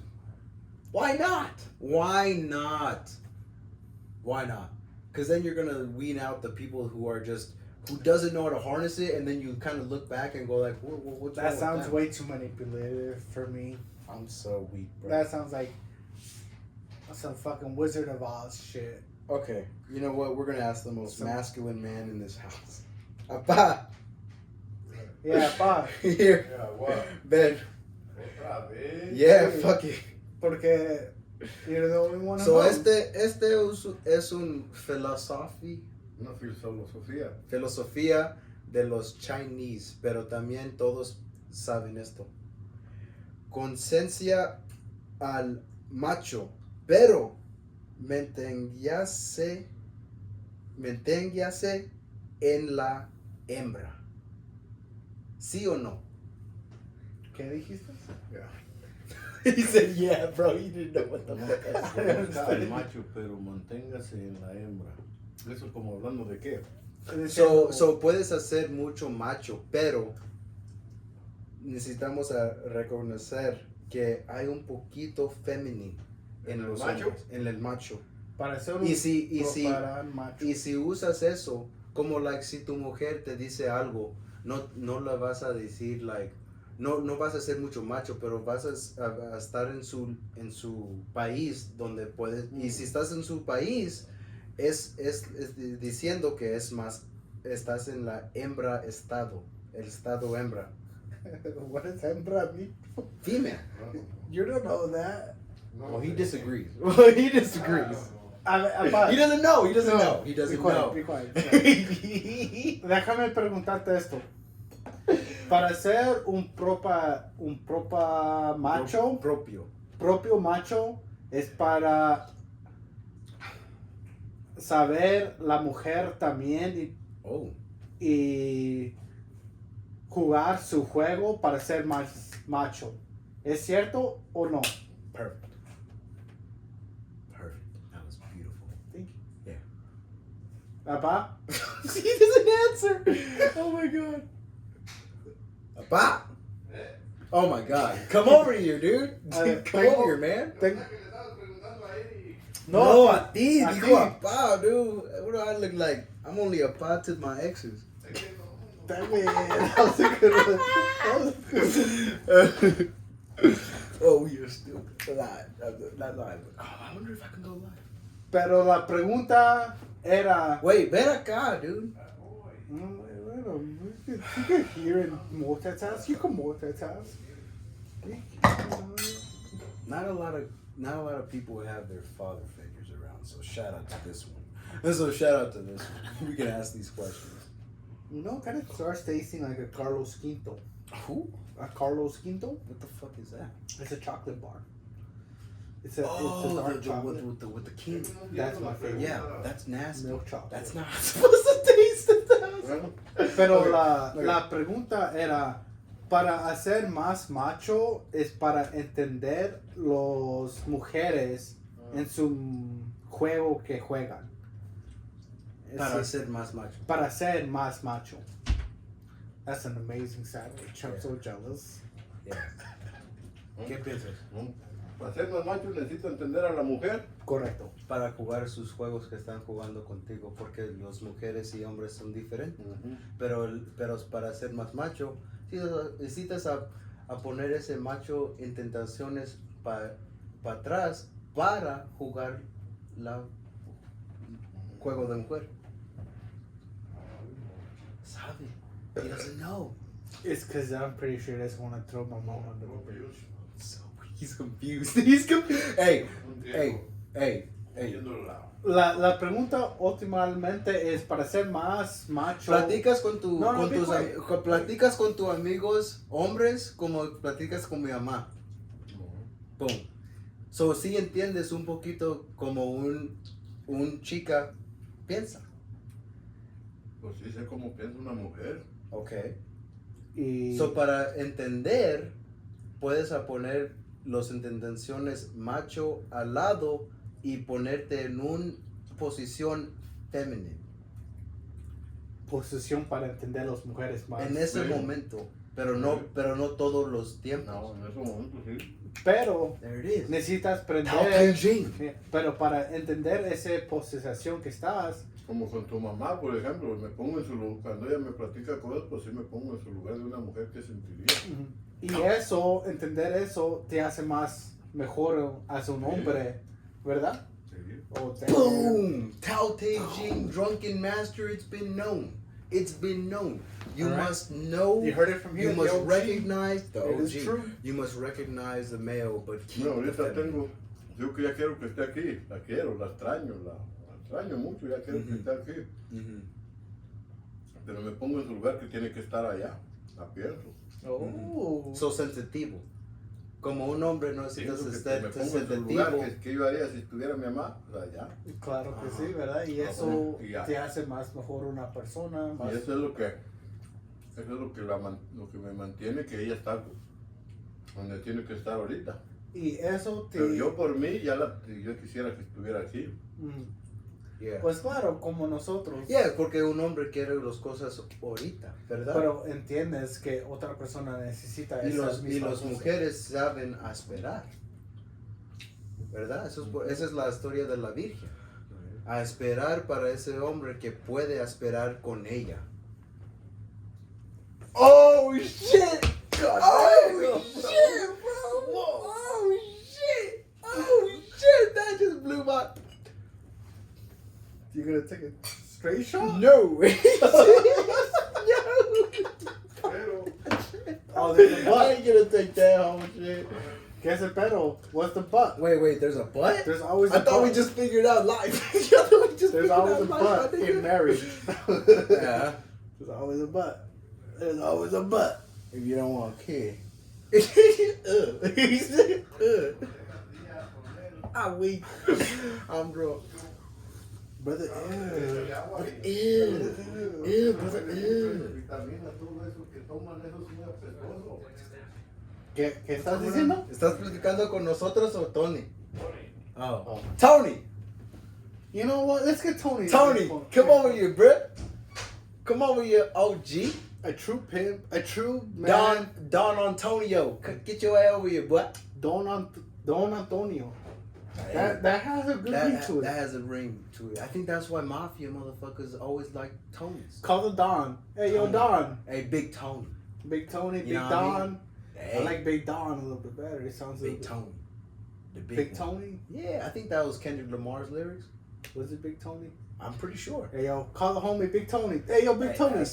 Why not? Why not? Why not? Because then you're gonna weed out the people who doesn't know how to harness it, and then you kind of look back and go like, what's wrong That with sounds them? way too manipulative for me. I'm so weak, bro. That sounds like some fucking Wizard of Oz shit. Okay, you know what? We're gonna ask the most masculine man in this house. Apá. Yeah, pa. Here. Yeah, what? Ben. Otra vez. Yeah, fuck it. Porque you're the only one who So knows. este es un Una filosofía. filosofía de los Chinese, pero también todos saben esto. Conciencia al macho, pero manténgase en la hembra. ¿Sí o no? ¿Qué dijiste? Yeah. He said, yeah, bro. He didn't know what the fuck I said. Conozca al macho, pero manténgase en la hembra. Eso como hablando de qué. So puedes hacer mucho macho, pero necesitamos reconocer que hay un poquito femenino en ¿En el los macho? hombres, en el macho. Para ser un Y si macho. Y si usas eso, como like si tu mujer te dice algo, no la vas a decir like, no vas a ser mucho macho, pero vas a estar en su país donde puedes, y si estás en su país, es diciendo que es más, estás en la hembra estado, el estado hembra. What does hembra mean? Female. You don't know that. Well, he disagrees. He disagrees. Pa, He doesn't know. He doesn't no, know. He doesn't be quiet, know. be quiet, be quiet. Déjame preguntarte esto. Para ser un propa macho, propio macho, es para saber la mujer también y jugar su juego para ser más macho. ¿Es cierto o no? Perfect. Perfect. That was beautiful. Thank you. Yeah. Papá? He doesn't answer. Oh my god. Apa! Oh my god. Come over here, dude. Come over here, man. No, a ti. a Dijo ti. apa, dude. What do I look like? I'm only a pa to my exes. That was a good one. Oh, you're stupid. Live. Not live. Oh, I wonder if I can go live. Pero la pregunta era... Wait, ven acá, dude. Bueno, you can hear and multitask. You can multitask. Not a lot of people have their father figures around, so shout out to this one. So shout out to this one. We can ask these questions. No, kind of starts tasting like a Carlos Quinto. Who? A Carlos Quinto? What the fuck is that? It's a chocolate bar. It's a dark chocolate. With the king. That's my favorite. Yeah, that's nasty. Milk chocolate. That's not supposed to taste that. Pero Okay, la pregunta era, para hacer más macho es para entender los mujeres en su juego que juegan. Para ser más macho. Para ser más macho. That's an amazing sandwich. I'm Yeah. so jealous. Yeah. ¿Qué piensas? Para ser más macho necesito entender a la mujer. Correcto. Para jugar sus juegos que están jugando contigo, porque las mujeres y hombres son diferentes. Pero para ser más macho, sí, necesitas a poner ese macho en tentaciones para atrás para jugar la juego de mujer. Sabe. He doesn't know. It's because I'm pretty sure he doesn't want to throw my mom under the bridge. So he's confused. He's confused. Hey. La pregunta óptimamente es para ser más macho. Platicas con platicas con tus amigos hombres como platicas con mi mamá. Boom. So sí entiendes un poquito como un chica piensa. Pues sí sé cómo piensa una mujer. Okay. Y So para entender puedes a poner los intenciones macho al lado y ponerte en una posición femenina. posición para entender a las mujeres más. En ese momento, pero no todos los tiempos. No, en ese momento sí. Pero There it is. necesitas aprender. Taotejing. Pero para entender esa posición que estás, Como con tu mamá, por ejemplo, me pongo en su lugar, cuando ella me platica cosas, pues sí me pongo en su lugar de una mujer que sentiría. y eso, entender eso, te hace más mejor a un hombre, ¿verdad? Sí. O te- Boom! Taotejing, drunken master, it's been known. It's been known. You All right. must know. You heard it from here, You the must OG. recognize the It is OG. true. You must recognize the male, but keep No, the ahorita feminine. tengo, yo que ya quiero que esté aquí, la quiero, la extraño mucho, ya quiero que esté aquí. Mhm. Pero me pongo en su lugar que tiene que estar allá, la pienso. Oh. So sensitivo. Como un hombre no necesitas Pienso que estar me pongo en su lugar, sensitivo. que yo haría si estuviera mi mamá, o sea, allá. Claro que Ajá. sí, ¿verdad? Y Ah, eso bueno, y ya. te hace más mejor una persona. Más... Y eso es lo que me mantiene que ella está donde tiene que estar ahorita. Y eso te... Pero yo por mí, yo quisiera que estuviera aquí. Yeah. Pues claro, como nosotros. Yeah, porque un hombre quiere las cosas ahorita, ¿verdad? Pero entiendes que otra persona necesita y esas las mismas cosas. mujeres saben esperar, ¿verdad? Esa es la historia de la Virgen. A esperar para ese hombre que puede esperar con ella. Oh shit! Oh shit, bro! Oh shit! Oh shit! That just blew my. You gonna take a straight shot? No! Pero, Oh, there's a I butt. ain't gonna take that whole shit. ¿Qué es el pero? What's the butt? Wait, there's a butt? There's always I a thought we butt. just figured out life. I thought we just There's figured always out a life, butt my nigga. in marriage. Yeah. There's always a butt. There's always a butt. If you don't want a kid. He said, I'm weak. I'm drunk. Brother, ew. Ew, brother, ew. vitaminas, todo eso que toman, eso es muy apestoso. ¿Qué estás diciendo? ¿Estás platicando con nosotros o Tony? Oh. Tony! You know what? Let's get Tony. Tony, come over here, bro. Come over here, OG. A true pimp. A true man. Don Antonio. Get your ass over here, boy. Don Antonio. That has a good ring to it. That has a ring to it. I think that's why mafia motherfuckers always like Tonys. Call the Don. Hey, yo, Don. Hey, Big Tony. Big Tony, Big Don. I mean? Hey. I like Big Don a little bit better. It sounds Big Tony. The Big Tony? Yeah, I think that was Kendrick Lamar's lyrics. Was it Big Tony? I'm pretty sure. Hey, yo, call the homie Big Tony. Hey, yo, Big Tony.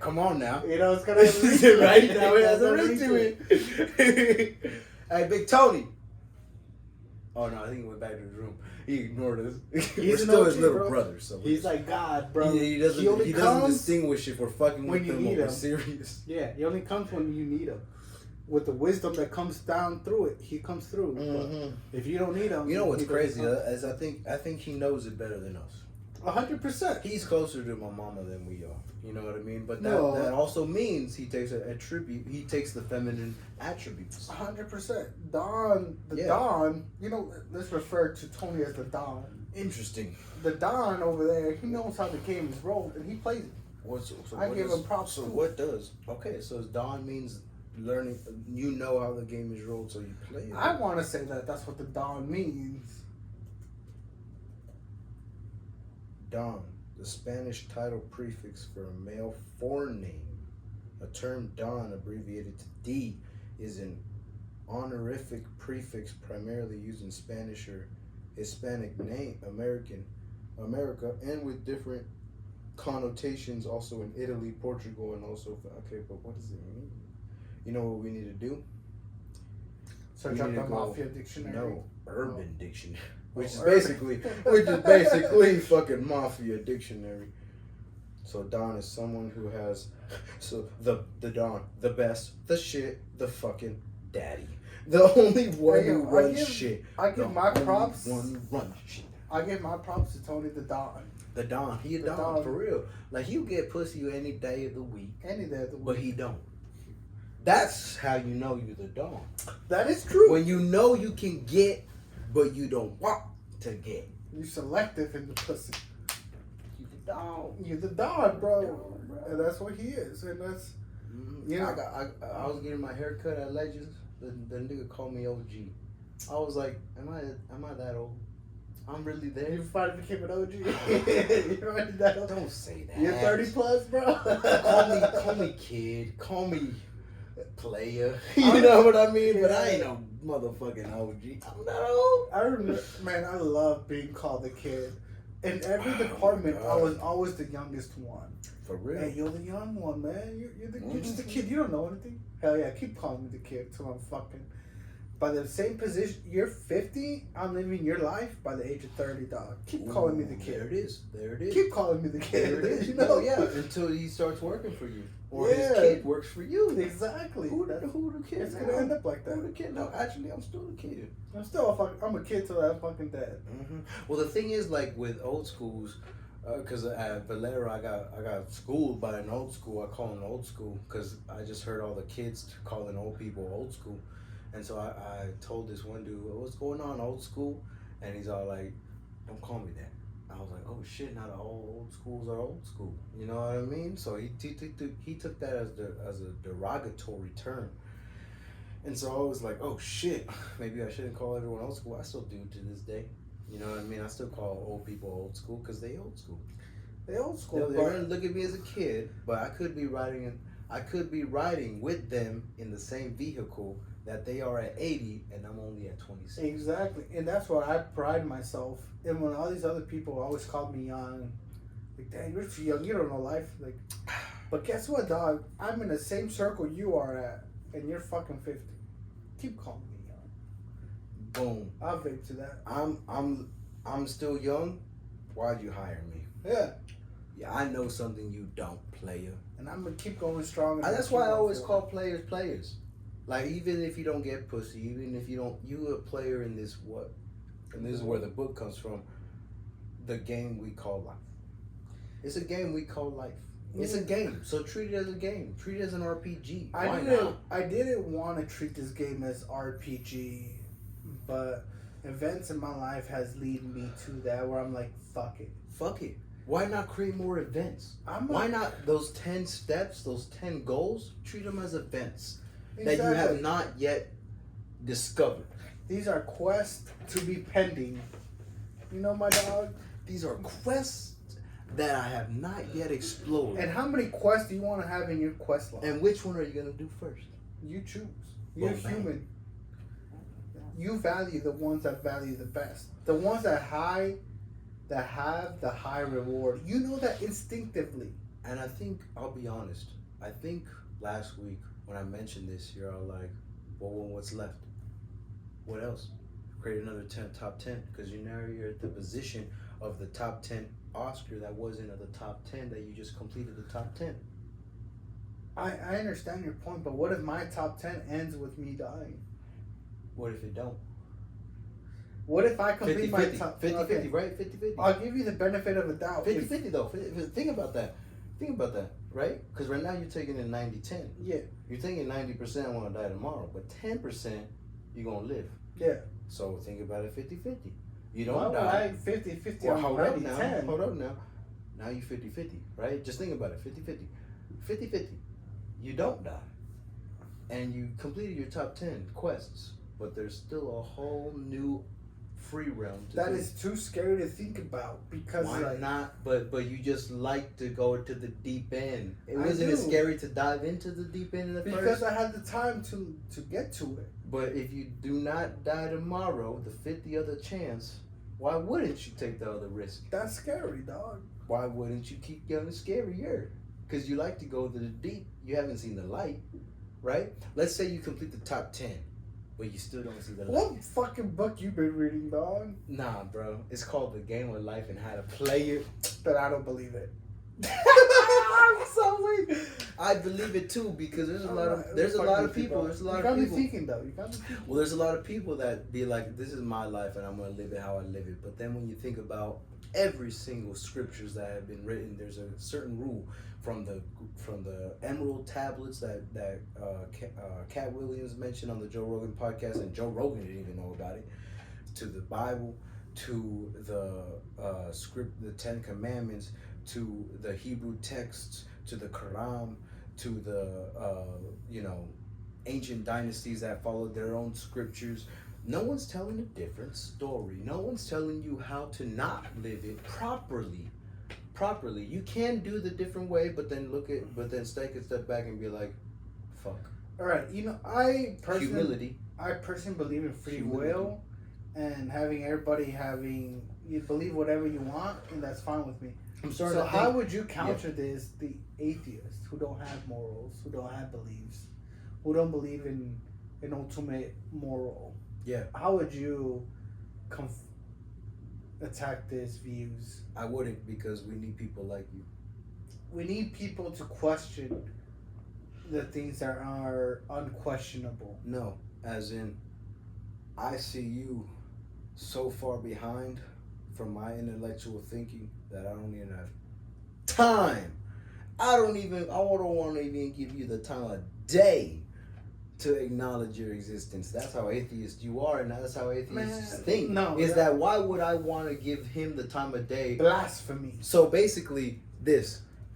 Come on now. You know, it's gonna have a ring to it. Right now, it has a ring to it. Hey, Big Tony. Oh, no, I think he went back to his room. He ignored us. We're still his little brother. So he's like God, bro. He doesn't distinguish if we're fucking with him or we're serious. Yeah, he only comes when you need him. With the wisdom that comes down through it, he comes through. Mm-hmm. If you don't need him, you know what's crazy is I think he knows it better than us. 100%. He's closer to my mama than we are. You know what I mean? But that also means he takes a tribute. He takes the feminine attributes. 100%. Don, Don. You know, let's refer to Tony as the Don. Interesting. The Don over there, he knows how the game is rolled, and he plays it. I give him props. So what does? Okay, so Don means learning. You know how the game is rolled, so you play it. I want to say that's what the Don means. Don, the Spanish title prefix for a male forename. A term Don, abbreviated to D, is an honorific prefix primarily used in Spanish or Hispanic name, America, and with different connotations also in Italy, Portugal, and also, okay, but what does it mean? You know what we need to do? Search up the Mafia Dictionary. No, Urban Dictionary. Which is basically fucking Mafia Dictionary. So Don is someone who has the Don, the best, the shit, the fucking daddy. The only one who runs shit. I give my props. One who runs shit. I give my props to Tony the Don. The Don. He a Don for real. Like he'll get pussy any day of the week. Any day of the week. But he don't. That's how you know you're the Don. That is true. When you know you can get, but you don't want to get. You selective in the pussy. You the Don. You're the Don, bro. And that's what he is. And that's, you know. I was getting my hair cut at Legends. The nigga called me OG. I was like, am I that old? I'm really there. You finally became an OG. You're already that old. Don't say that. You're 30 plus, bro. Call me kid. Call me player. You know what I mean? But I ain't no motherfucking OG. I'm not old. I remember, man, I love being called a kid. In every department, I was always the youngest one. For real? Hey, you're the young one, man. You're just a kid. You don't know anything. Hell yeah, keep calling me the kid till I'm fucking. By the same position, you're 50, I'm living your life by the age of 30, dog. Keep calling me the kid. There it is. There it is. Keep calling me the kid. There it is. You know? Yeah, until he starts working for you. Or his kid works for you. Exactly. Who the kid? It's gonna end up like that. Who the kid? No, actually, I'm still a kid. I'm a kid till I'm fucking dead. Mm-hmm. Well, the thing is, like with old schools, because at Valero, I got schooled by an old school. I call them old school because I just heard all the kids calling old people old school. And so I told this one dude, what's going on, old school? And he's all like, don't call me that. I was like, oh shit, not all old schools are old school. You know what I mean? So he took that as a derogatory term. And so I was like, oh shit, maybe I shouldn't call everyone old school. I still do to this day. You know what I mean? I still call old people old school because they old school. They old school. They're gonna look at me as a kid, but I could be riding with them in the same vehicle that they are at 80 and I'm only at 26. Exactly. And that's what I pride myself. And when all these other people always call me young, like, dang, you're too young, you don't know life. Like, but guess what, dog? I'm in the same circle you are at, and you're fucking 50. Keep calling me young. Boom. I'll vape to that. I'm still young. Why'd you hire me? Yeah. Yeah, I know something you don't, player. And I'm gonna keep going strong. That's why I always call players. Like, even if you don't get pussy, even if you a player in this and this is where the book comes from, the game we call life. It's a game we call life. It's a game, so treat it as a game. Treat it as an RPG. I didn't want to treat this game as RPG, but events in my life has led me to that where I'm like, fuck it. Fuck it. Why not create more events? Why not those 10 steps, those 10 goals, treat them as events that you have not yet discovered. These are quests to be pending. You know, my dog? These are quests that I have not yet explored. And how many quests do you want to have in your quest log? And which one are you going to do first? You choose. You're human. You value the ones that value the best. The ones that have the high reward. You know that instinctively. And I think, I'll be honest, I think last week when I mentioned this, you're all like, well, what's left? What else? Create another top 10, because you're at the position of the top 10 Oscar that wasn't at the top 10 that you just completed the top 10. I understand your point, but what if my top 10 ends with me dying? What if it don't? What if I complete 50, my 50, top 50, 50, right? 50, 50. I'll give you the benefit of a doubt. 50, 50 though. Think about that. Think about that, right? Because right now you're taking it 90-10. Yeah. You're thinking 90% I want to die tomorrow, but 10% you're going to live. Yeah. So think about it 50-50. You don't Why die. would I 50-50? Well, I'm hold already up now. 10. Hold up now. Now you 50-50, right? Just think about it. 50-50. 50-50. You don't die. And you completed your top 10 quests, but there's still a whole new free realm to That do. is too scary to think about because Why not? But you just like to go to the deep end. I Wasn't it do. scary to dive into the deep end in the because first? I had the time to get to it. But if you do not die tomorrow, the 50th other chance, why wouldn't you take the other risk? That's scary, dog. Why wouldn't you keep getting scarier? Because you like to go to the deep. You haven't seen the light, right? Let's say you complete the top 10, but you still don't see the light. What fucking book you been reading, dog? Nah, bro. It's called The Game of Life and How to Play It. But I don't believe it. I'm sorry. I believe it too because there's a lot of people. There's a lot of people. You got me thinking though. You got me thinking. Well, there's a lot of people that be like, "This is my life, and I'm gonna live it how I live it." But then when you think about every single scriptures that have been written, there's a certain rule from the emerald tablets that Cat Williams mentioned on the Joe Rogan podcast, and Joe Rogan didn't even know about it, to the Bible, to the script, the 10 Commandments, to the Hebrew texts, to the Quran, to the ancient dynasties that followed their own scriptures. No one's telling a different story. No one's telling you how to not live it properly. You can do the different way, but then take a step back and be like, fuck. All right, I personally believe in free will, and having everybody you believe whatever you want, and that's fine with me. So how would you counter this? The atheists who don't have morals, who don't have beliefs, who don't believe in an ultimate moral. Yeah. How would you attack these views? I wouldn't, because we need people like you. We need people to question the things that are unquestionable. No, as in, I see you so far behind from my intellectual thinking that I don't even have time. I don't want to even give you the time of day to acknowledge your existence. That's how atheist you are, and that's how atheists think. No, that why would I want to give him the time of day? Blasphemy. So basically,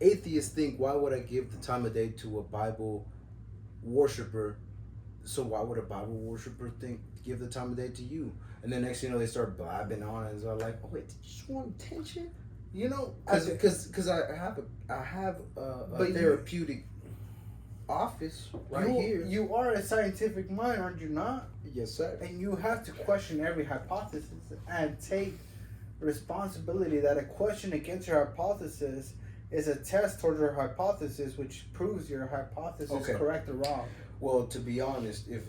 atheists think, why would I give the time of day to a Bible worshiper? So why would a Bible worshiper give the time of day to you? And then next thing you know, they start blabbing on it, and they're like, "Oh wait, did you just want attention?" Because I have a therapeutic office here. You are a scientific mind, aren't you not? Yes, sir. And you have to question every hypothesis and take responsibility that a question against your hypothesis is a test towards your hypothesis, which proves your hypothesis correct or wrong. Well, to be honest, if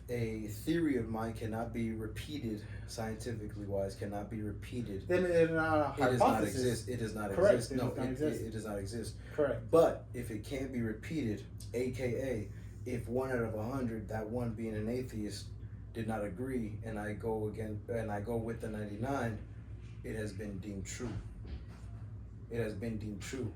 a theory of mine cannot be repeated, scientifically wise, cannot be repeated, then it is not a hypothesis. It does not Correct. exist. It does not exist. Correct. But if it can't be repeated, aka if 1 out of 100, that one being an atheist, did not agree, and I go with the 99, it has been deemed true. It has been deemed true.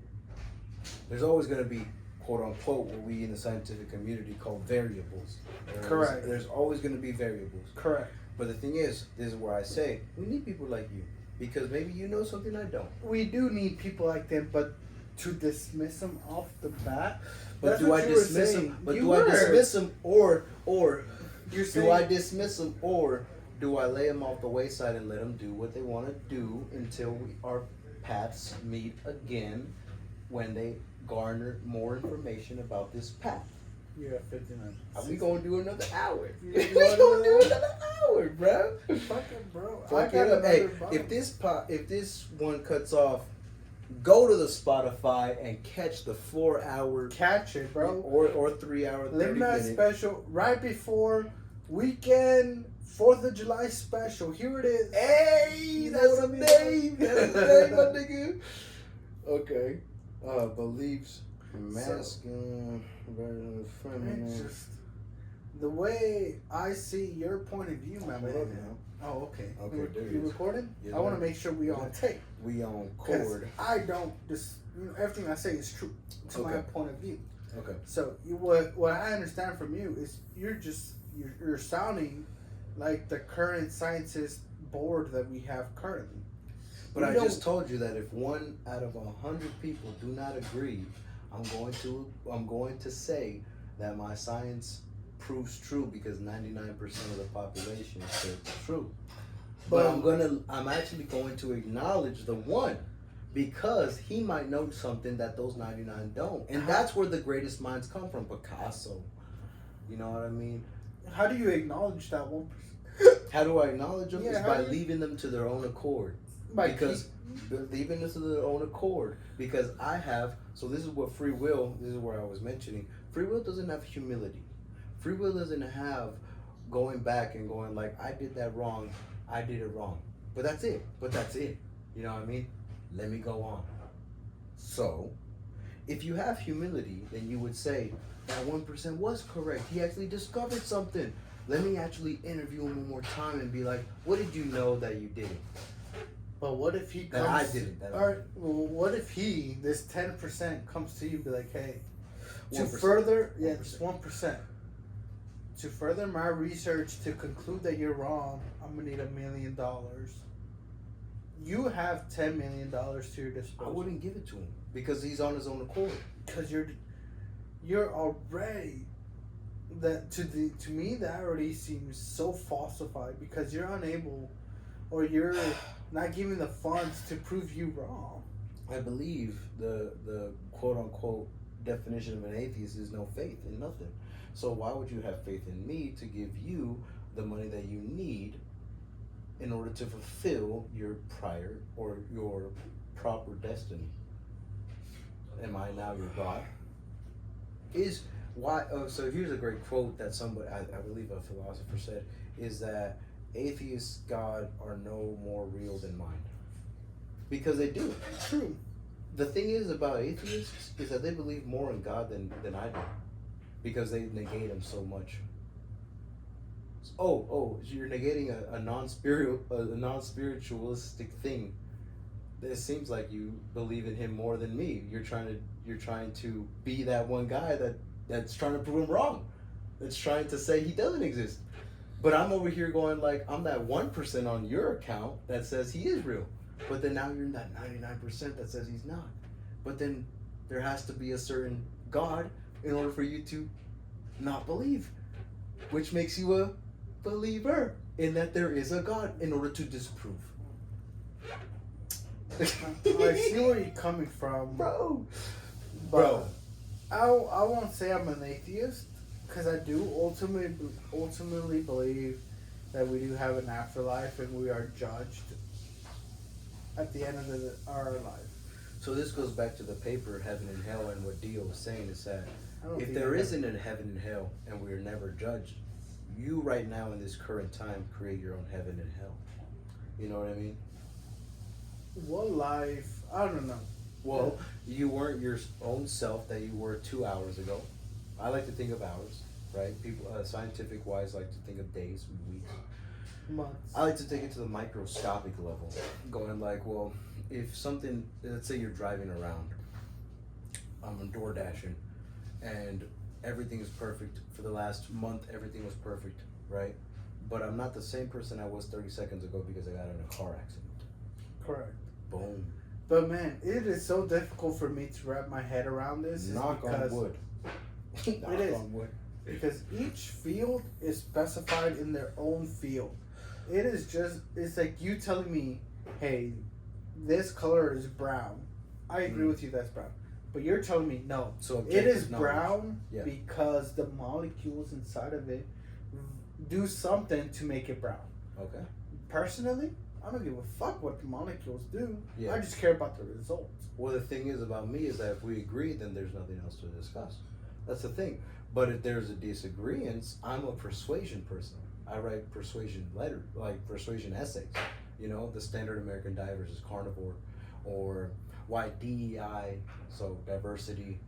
there's always going to be, quote unquote, what we in the scientific community call variables. Correct. There's always going to be variables. Correct. But the thing is, this is where I say, we need people like you. Because maybe you know something I don't. We do need people like them, but to dismiss them off the bat. But do I dismiss them? But do I dismiss them, or do I dismiss them, or do I lay them off the wayside and let them do what they want to do until our paths meet again, when they garner more information about this path? You're at 59. We gonna do another hour. We We gonna do another hour, bro. Fucking bro. Fuck it up. Hey, if this one cuts off, go to the Spotify and catch the 4 hour, catch it, bro, or 3 hour, 30 Midnight minute special right before weekend 4th of July special. Here it is. Hey, that's a name. That's a name, my nigga. Okay. Beliefs, masculine versus It's feminine. just the way I see your point of view, my man. Oh, okay. Okay, there you it is. recording? Yeah, I want to man. make sure we on tape. We on 'Cause chord. I don't just everything I say is true to my Okay. point of view. Okay. So what I understand from you is you're sounding like the current scientist board that we have currently. But I just told you that if 1 out of 100 people do not agree, I'm going to say that my science proves true because 99% of the population says it's true. But I'm actually going to acknowledge the one, because he might know something that those 99 don't. And that's where the greatest minds come from. Picasso. You know what I mean? How do you acknowledge that 1%? How do I acknowledge them? Yeah, is how by do you- leaving them to their own accord. Because leaving them to their own accord. Because so this is what free will, this is where I was mentioning. Free will doesn't have humility. Free will doesn't have going back and going like, I did that wrong, I did it wrong. But that's it. You know what I mean? Let me go on. So, if you have humility, then you would say, that 1% was correct. He actually discovered something. Let me actually interview him one more time and be like, what did you know that you didn't? But what if he comes? That I didn't. All right. Well, what if this 10% comes to you and be like, hey, to 1%. further, just 1%. To further my research to conclude that you're wrong, I'm gonna need $1 million. You have $10 million to your disposal. I wouldn't give it to him because he's on his own accord. Because you're already to me that already seems so falsified because you're unable, or you're not giving the funds to prove you wrong. I believe the quote unquote definition of an atheist is no faith in nothing. So why would you have faith in me to give you the money that you need in order to fulfill your prior or your proper destiny? Am I now your God? Is why? So here's a great quote that somebody, I believe a philosopher said, is that atheists' God are no more real than mine. Because they do. True. The thing is about atheists is that they believe more in God than I do. Because they negate him so much. So you're negating a non-spiritualistic thing. It seems like you believe in him more than me. You're trying to be that one guy that's trying to prove him wrong. That's trying to say he doesn't exist. But I'm over here going like, I'm that 1% on your account that says he is real. But then now you're in that 99% that says he's not. But then there has to be a certain God in order for you to not believe. Which makes you a believer in that there is a God in order to disprove. I see where you're coming from, Bro. I won't say I'm an atheist because I do ultimately believe that we do have an afterlife and we are judged at the end of our life. So this goes back to the paper, Heaven and Hell, and what Dio was saying is that if think there we isn't a heaven and hell and we're never judged, you right now in this current time create your own heaven and hell. You know what I mean? What life? I don't know. Well, you weren't your own self that you were 2 hours ago. I like to think of hours, right? People, scientific wise, like to think of days and weeks. Months. I like to take it to the microscopic level, going like, well, if something, let's say you're driving around, I'm door dashing, and everything is perfect. For the last month, everything was perfect, right? But I'm not the same person I was 30 seconds ago because I got in a car accident. Correct. Boom. But man, it is so difficult for me to wrap my head around this. Knock on wood. It is. Because each field is specified in their own field. It is just, it's like you telling me, hey, this color is brown. I agree with you, that's brown. But you're telling me, no, so it is brown because the molecules inside of it do something to make it brown. Okay. Personally, I don't give a fuck what the molecules do. Yeah. I just care about the results. Well, the thing is about me is that if we agree, then there's nothing else to discuss. That's the thing. But if there's a disagreement, I'm a persuasion person. I write persuasion persuasion essays. You know, the standard American diet versus carnivore, or why DEI, so diversity,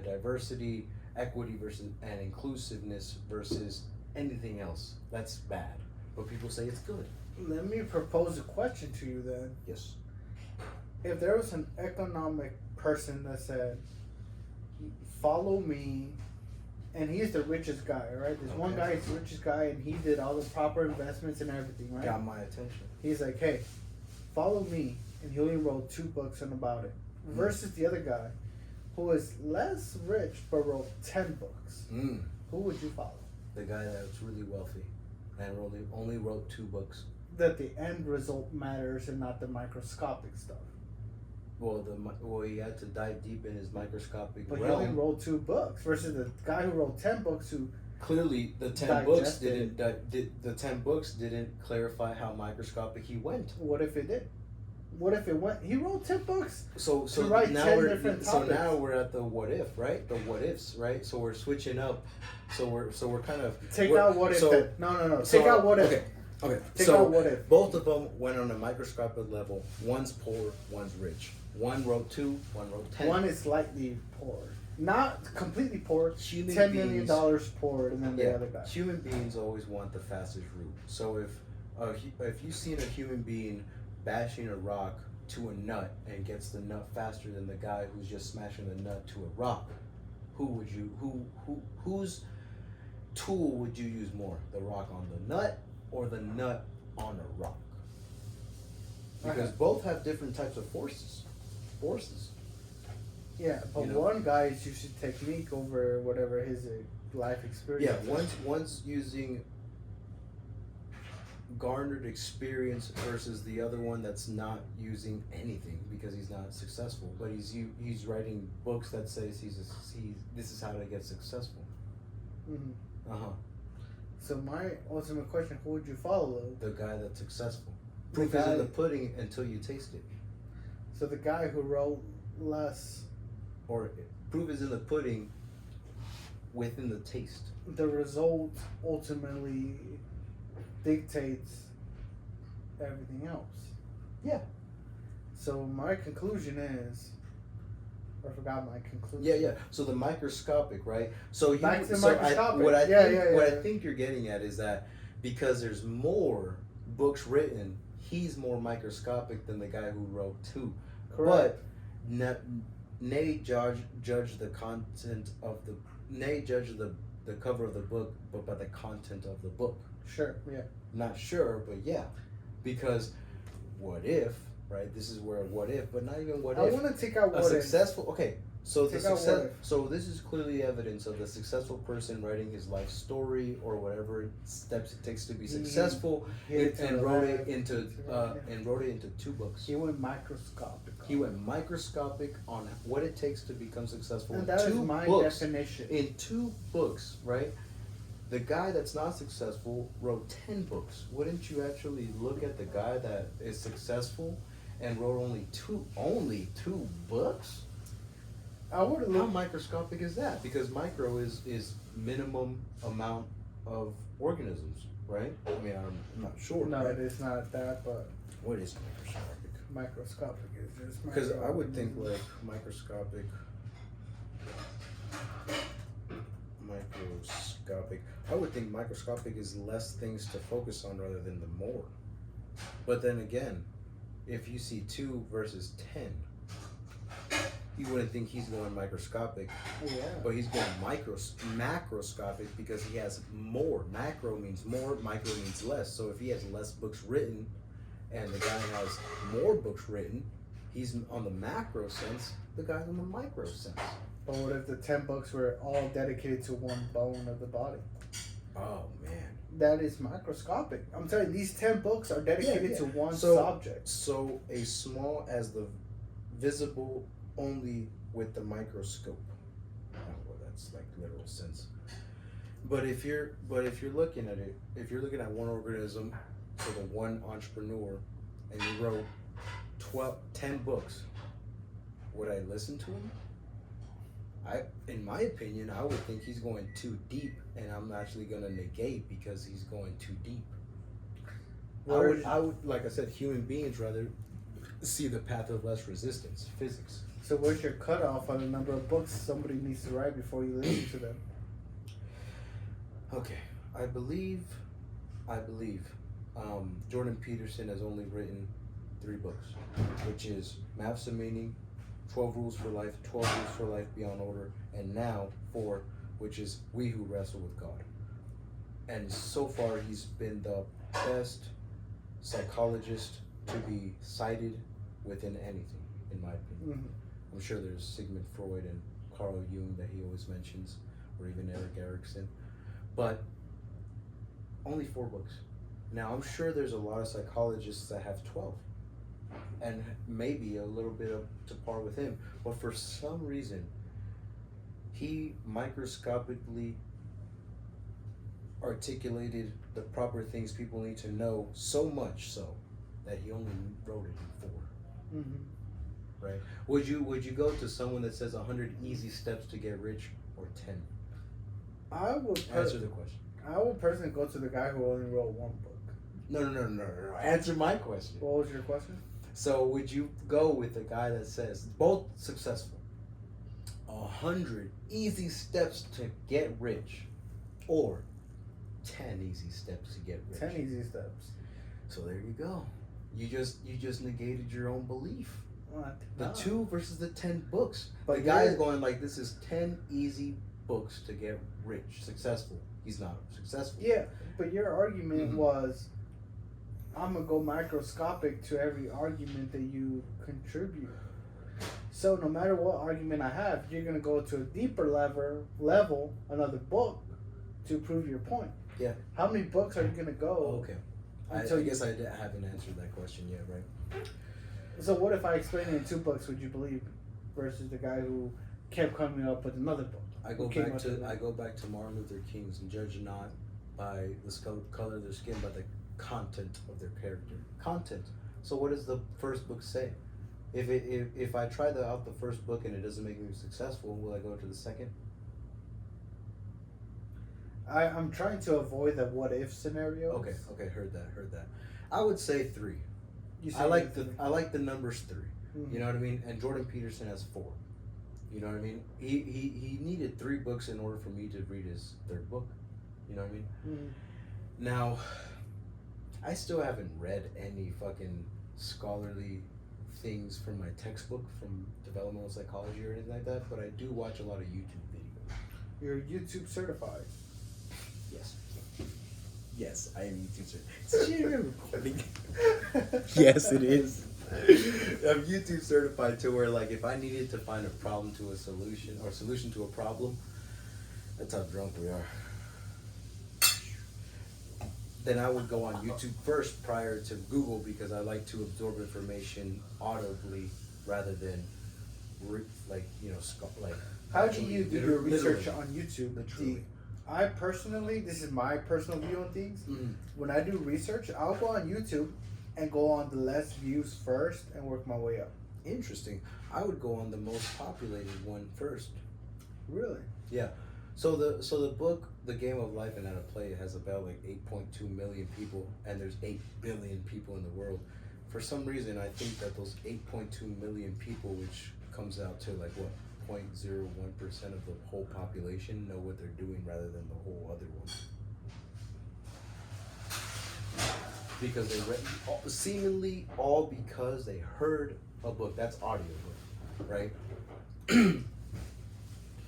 diversity, equity versus and inclusiveness versus anything else. That's bad. But people say it's good. Let me propose a question to you then. Yes. If there was an economic person that said, follow me, and he's the richest guy, right? There's one guy, he's the richest guy, and he did all the proper investments and everything, right? Got my attention. He's like, hey, follow me, and he only wrote 2 books on about it. Versus the other guy, who is less rich, but wrote 10 books. Who would you follow? The guy that's really wealthy and only wrote 2 books. That the end result matters and not the microscopic stuff. Well, he had to dive deep in his microscopic But realm. he only wrote 2 books versus the guy who wrote 10 books who clearly the 10 books didn't the 10 books didn't clarify how microscopic he went. What if it did? What if it went? He wrote 10 books. So to write now 10 we're different so topics. now we're at the what if, right? The what ifs, right? So we're switching up. So we're kind of take out what if. So, then. No. So, take out what if. Okay. Take so out what if. Both of them went on a microscopic level. One's poor, one's rich. One wrote 2, one wrote 10. One is slightly poor, not completely poor. Human $10 million beings, poorer than the other guy. Human beings always want the fastest route. So if you've seen a human being bashing a rock to a nut and gets the nut faster than the guy who's just smashing the nut to a rock, whose tool would you use more? The rock on the nut or the nut on a rock? Because both have different types of forces. Yeah, but one guy is using technique over whatever his life experience. Yeah, one's using garnered experience versus the other one that's not using anything because he's not successful. But he's writing books that says this is how to get successful. Mm-hmm. So my ultimate question: who would you follow? The guy that's successful. Proof is in the pudding until you taste it. So the guy who wrote less. Or proof is in the pudding within the taste. The result ultimately dictates everything else. Yeah. So my conclusion is, I forgot my conclusion. Yeah. So the microscopic, right? So back to the microscopic. What I think you're getting at is that because there's more books written, he's more microscopic than the guy who wrote 2. Correct. But nay judge the content of the cover of the book, but by the content of the book. Sure. Yeah. Not sure, but yeah, because what if, right? This is where what if, but not even what if. I want to take out what a successful. if. Okay, so take the out success. what if. So this is clearly evidence of the successful person writing his life story or whatever steps it takes to be successful, and wrote it into 2 books. He went microscopic. He went microscopic on what it takes to become successful. And in that is 2 my books. definition. In 2 books, right? The guy that's not successful wrote 10 books. Wouldn't you actually look at the guy that is successful and wrote only two books? I would look. How microscopic is that? Because micro is minimum amount of organisms, right? I mean, I'm not sure. No, right? it is not that, but What is microscopic? microscopic is just. Because I would think like microscopic. I would think microscopic is less things to focus on rather than the more. But then again, if you see 2 versus 10, you wouldn't think he's going microscopic, but he's going macroscopic because he has more. Macro means more, micro means less. So if he has less books written, and the guy has more books written, he's on the macro sense. The guy's on the micro sense. But what if the 10 books were all dedicated to one bone of the body? Oh man, that is microscopic. I'm telling you, these 10 books are dedicated to one subject. So as small as the visible only with the microscope. Well, that's like literal sense. But if you're looking at it, if you're looking at one organism, so the one entrepreneur, and you wrote 10 books, would I listen to him? In my opinion, I would think he's going too deep, and I'm actually going to negate because he's going too deep. I would, like I said, human beings rather see the path of less resistance, physics. So where's your cutoff on the number of books somebody needs to write before you listen to them? Okay, I believe Jordan Peterson has only written 3 books, which is Maps of Meaning, 12 Rules for Life, 12 Rules for Life Beyond Order, and now 4, which is We Who Wrestle with God. And so far, he's been the best psychologist to be cited within anything, in my opinion. Mm-hmm. I'm sure there's Sigmund Freud and Carl Jung that he always mentions, or even Erik Erikson, but only 4 books. Now, I'm sure there's a lot of psychologists that have 12, and maybe a little bit up to par with him, but for some reason, he microscopically articulated the proper things people need to know, so much so that he only wrote it in 4. Mm-hmm. Right? Would you go to someone that says 100 easy steps to get rich, or 10? I would answer the question. I would personally go to the guy who only wrote 1 book. No. Answer my question. What was your question? So would you go with the guy that says both successful, 100 easy steps to get rich, or 10 easy steps to get rich? 10 easy steps. So there you go. You just negated your own belief. What? The 2 versus the 10 books. But the guy is going like, this is 10 easy books to get rich, successful. He's not successful. Yeah, but your argument was, I'm going to go microscopic to every argument that you contribute. So no matter what argument I have, you're going to go to a deeper level, another book, to prove your point. Yeah. How many books are you going to go? Oh, okay. I guess I haven't answered that question yet, right? So what if I explained it in 2 books, would you believe me? Versus the guy who kept coming up with another book. I go back to Martin Luther King's, and judge not by the color of their skin, but the content of their character. Content. So what does the first book say? If I try out the first book and it doesn't make me successful, will I go to the second? I'm trying to avoid the what if scenario. Okay, heard that. I would say 3. I like the numbers 3. Mm-hmm. You know what I mean? And Jordan Peterson has 4. You know what I mean? He needed 3 books in order for me to read his 3rd book. You know what I mean? Mm-hmm. Now, I still haven't read any fucking scholarly things from my textbook from developmental psychology or anything like that, but I do watch a lot of YouTube videos. You're YouTube certified. Yes, I am YouTube certified. Yes, it is. I'm YouTube certified to where, like, if I needed to find a problem to a solution, or solution to a problem, that's how drunk we are. Then I would go on YouTube first prior to Google, because I like to absorb information audibly rather than, How do you do your research on YouTube? Literally. I personally, this is my personal view on things. Mm-hmm. When I do research, I'll go on YouTube and go on the less views first and work my way up. Interesting. I would go on the most populated one first. Really? Yeah. So the book, The Game of Life and How to Play It, has about like 8.2 million people, and there's 8 billion people in the world. For some reason, I think that those 8.2 million people, which comes out to like what, 0.01% of the whole population, know what they're doing rather than the whole other one. Because they read, seemingly all because they heard a book. That's audio book, right?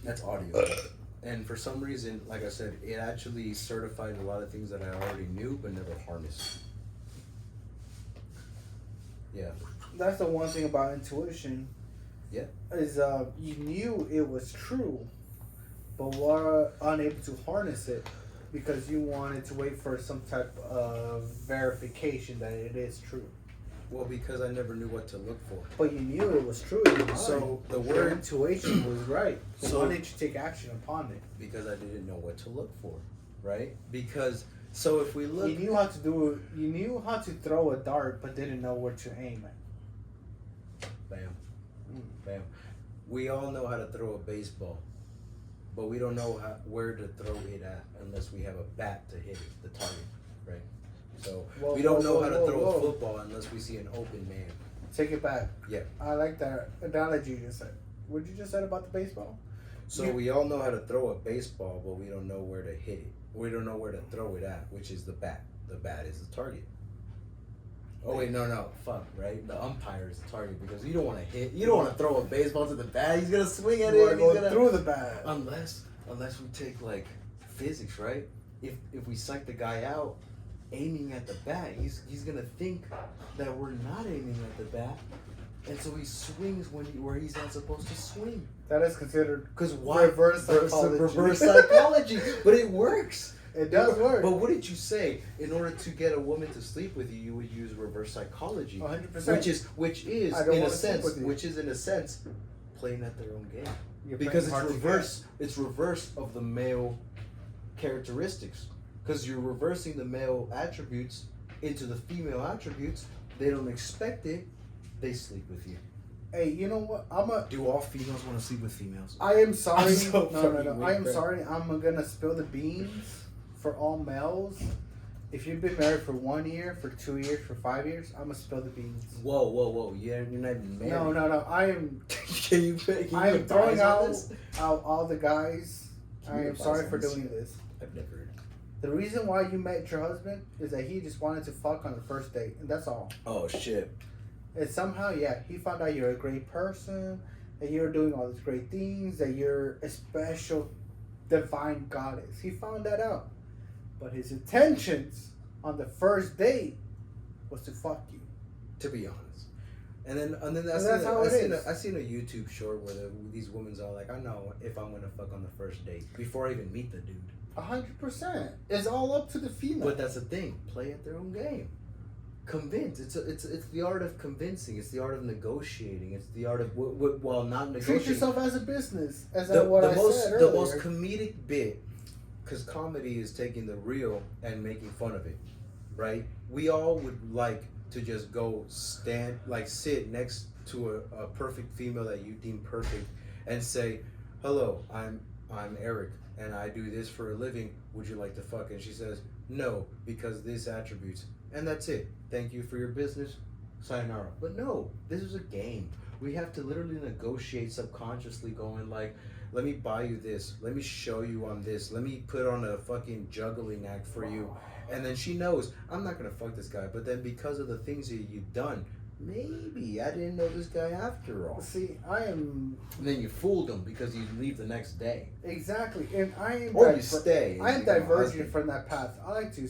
That's audio. And for some reason, like I said, it actually certified a lot of things that I already knew but never harnessed. Yeah. That's the one thing about intuition. Yeah. Is you knew it was true, but were unable to harness it because you wanted to wait for some type of verification that it is true. Well, because I never knew what to look for. But you knew it was true in your mind. So the Your word intuition was right. So why So- didn't you take action upon it? Because I didn't know what to look for, right? Because so if we look, You knew how to do it. You knew how to throw a dart, but didn't know where to aim at. bam, bam. We all know how to throw a baseball, but we don't know where to throw it at unless we have a bat to hit it, the target, right? So Whoa, we don't whoa, know whoa, how to whoa, throw whoa. a football unless we see an open man. Take it back. Yeah. I like that analogy you just said. What did you just say about the baseball? So we all know how to throw a baseball, but we don't know where to hit it. We don't know where to throw it at, which is the bat. The bat is the target. Oh wait, no, fuck, right? The umpire is the target because you don't want to hit. You don't want to throw a baseball to the bat. He's gonna swing at You it. want And to he's go gonna through the bat. unless we take like physics, right? If we psych the guy out aiming at the bat, he's gonna think that we're not aiming at the bat, and so he swings where he's not supposed to swing. That is considered Because why reverse psychology. reverse psychology, but it works. It does work. But what did you say? In order to get a woman to sleep with you, you would use reverse psychology, 100%. which is I don't in a wanna sleep sense, with you. which is in a sense, playing at their own game. You're Because playing it's hard to reverse. It's reverse of the male characteristics. Because you're reversing the male attributes into the female attributes. They don't expect it. They sleep with you. Hey, you know what? Do all females want to sleep with females? I am sorry. I'm so no. fucking I am weak, sorry. I'm gonna spill the beans for all males. If you've been married for 1 year, for 2 years, for 5 years, I'm gonna spill the beans. Whoa! You're not even married. No. I am. Can you I am throwing advise on this? out all the guys. Can I you am advise sorry on for this? doing this. I've never heard. The reason why you met your husband is that he just wanted to fuck on the first date, and that's all. Oh shit! And somehow, yeah, he found out you're a great person, that you're doing all these great things, that you're a special, divine goddess. He found that out. But his intentions on the first date was to fuck you. To be honest, and then that's how it is. I seen a YouTube short where these women's are like, I know if I'm gonna fuck on the first date before I even meet the dude. 100%. It's all up to the female. But that's the thing. Play at their own game. Convince. It's the art of convincing. It's the art of negotiating. It's the art of not negotiating. Treat yourself as a business. As the what I most said the earlier. most comedic bit, because comedy is taking the real and making fun of it, right? We all would like to just go sit next to a perfect female that you deem perfect and say, hello, I'm Eric and I do this for a living, would you like to fuck? And she says no, because this attributes, and that's it. Thank you for your business, sayonara. But no, this is a game. We have to literally negotiate subconsciously, going like, let me buy you this, let me show you on this, let me put on a fucking juggling act for you. And then she knows, I'm not gonna fuck this guy, but then because of the things that you've done, maybe I didn't know this guy after all. See, I am... And then you fooled him because you leave the next day. Exactly. And I am... Or you stay. I am You become a diverging husband. from that path. I like to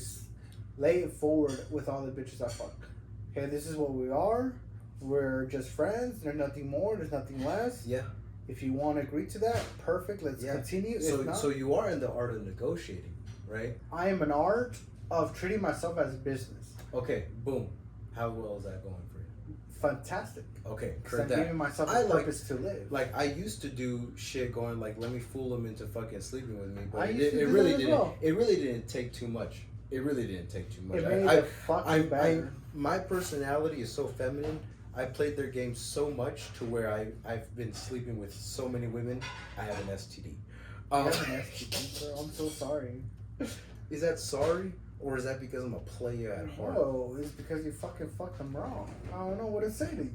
lay it forward with all the bitches I fuck. Okay, this is what we are. We're just friends. There's nothing more. There's nothing less. Yeah. If you want to agree to that, perfect. Let's continue. If not, So you are in the art of negotiating, right? I am an art of treating myself as a business. Okay, boom. How well is that going for you? Fantastic. Okay, Because for I'm that. giving myself I a like- purpose to live. Like I used to do shit going like, let me fool him into fucking sleeping with me, I but used to it do really that as didn't. well. It really didn't take too much. It really didn't take too much. It made it fucking better. My personality is so feminine. I played their game so much to where I've been sleeping with so many women. I have an STD. I have an STD, bro. I'm so sorry. Is that sorry? Or is that because I'm a player at heart? No, it's because you fucking fucked them wrong. I don't know what to say to you.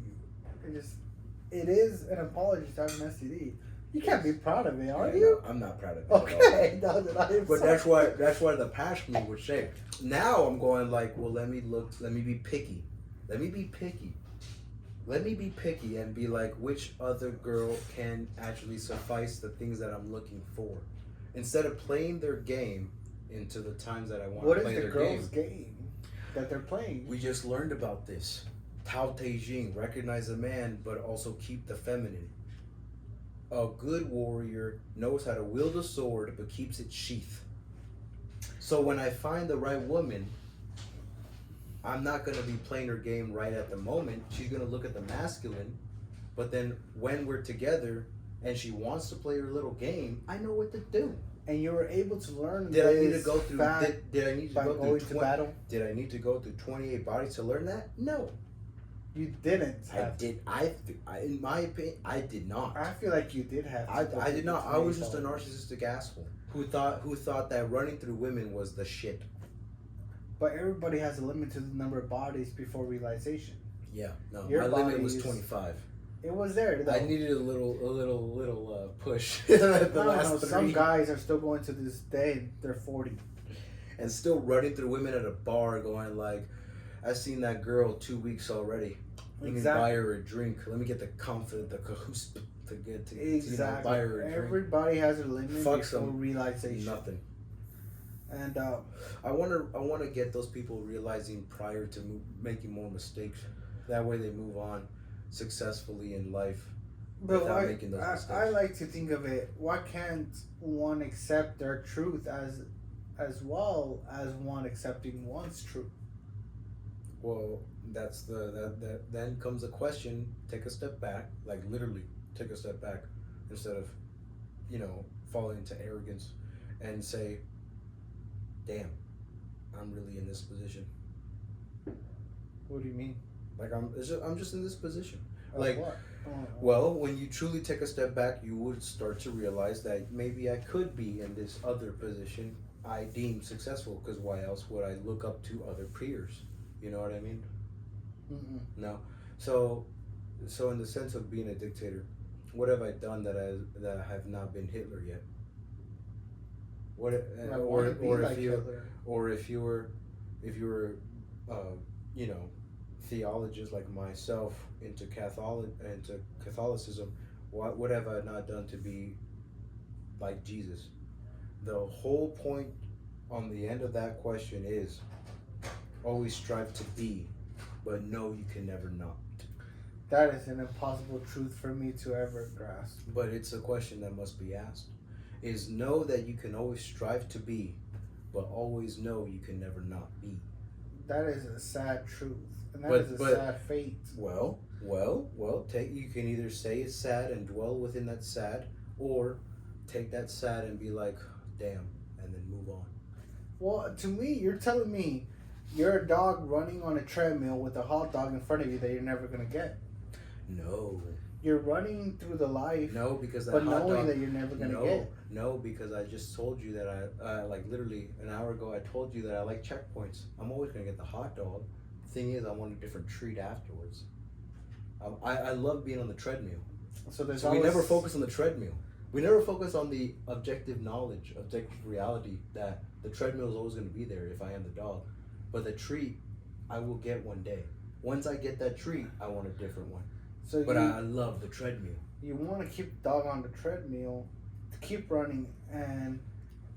It is an apology to have an STD. You can't be proud of it, are Yeah, you? no, I'm not proud of it. Okay, no, then I am But sorry. that's why the past me would say. Now I'm going like, well, let me be picky. Let me be picky. let me be picky and be like, which other girl can actually suffice the things that I'm looking for, instead of playing their game into the times that I want to play their game. What is the girl's game that they're playing? We just learned about this. Taotejing, recognize a man, but also keep the feminine. A good warrior knows how to wield a sword, but keeps it sheath. So when I find the right woman, I'm not going to be playing her game right at the moment. She's going to look at the masculine, but then when we're together and she wants to play her little game, I know what to do. And you were able to learn. Did I need to go through? Did I need to go through to battle? Did I need to go through 28 bodies to learn that? No, you didn't. I did. I in my opinion, I did not. I feel like you did have. I did not. I was just a narcissistic asshole who thought that running through women was the shit. But everybody has a limit to the number of bodies before realization. Yeah, no. Your my limit was 25. It was there, though. I needed a little push. Some guys are still going to this day. They're 40, and still running through women at a bar, going like, "I seen that girl 2 weeks already. Let me buy her a drink. Let me get the confidence, the cahoos to get to exactly. buy her a drink." Everybody has a limit before realization. Nothing. And I want to get those people realizing prior to making more mistakes. That way they move on successfully in life without making those mistakes. I like to think of it. Why can't one accept their truth as well as one accepting one's truth? Well, that's that then comes a question. Take a step back, like literally take a step back, instead of, falling into arrogance, and say, damn, I'm really in this position. What do you mean? Like I'm just in this position. Like what? Well, when you truly take a step back, you would start to realize that maybe I could be in this other position I deem successful, because why else would I look up to other peers? You know what I mean? Mm-mm. No. So in the sense of being a dictator, what have I done that I have not been Hitler yet? What if you were theologists like myself into Catholicism, what have I not done to be like Jesus? The whole point on the end of that question is always strive to be, but no, you can never not. That is an impossible truth for me to ever grasp. But it's a question that must be asked. Is know that you can always strive to be, but always know you can never not be. That is a sad truth. And that is a sad fate. Well, you can either say it's sad and dwell within that sad, or take that sad and be like, damn, and then move on. Well, to me, you're telling me you're a dog running on a treadmill with a hot dog in front of you that you're never going to get. No. You're running through the life. No, because but knowing that you're never going to get. No, because I just told you that I like literally an hour ago, I told you that I like checkpoints. I'm always going to get the hot dog. The thing is, I want a different treat afterwards. I love being on the treadmill. So we never focus on the treadmill. We never focus on the objective knowledge, objective reality that the treadmill is always going to be there if I am the dog. But the treat, I will get one day. Once I get that treat, I want a different one. But I love the treadmill. You want to keep the dog on the treadmill, to keep running, and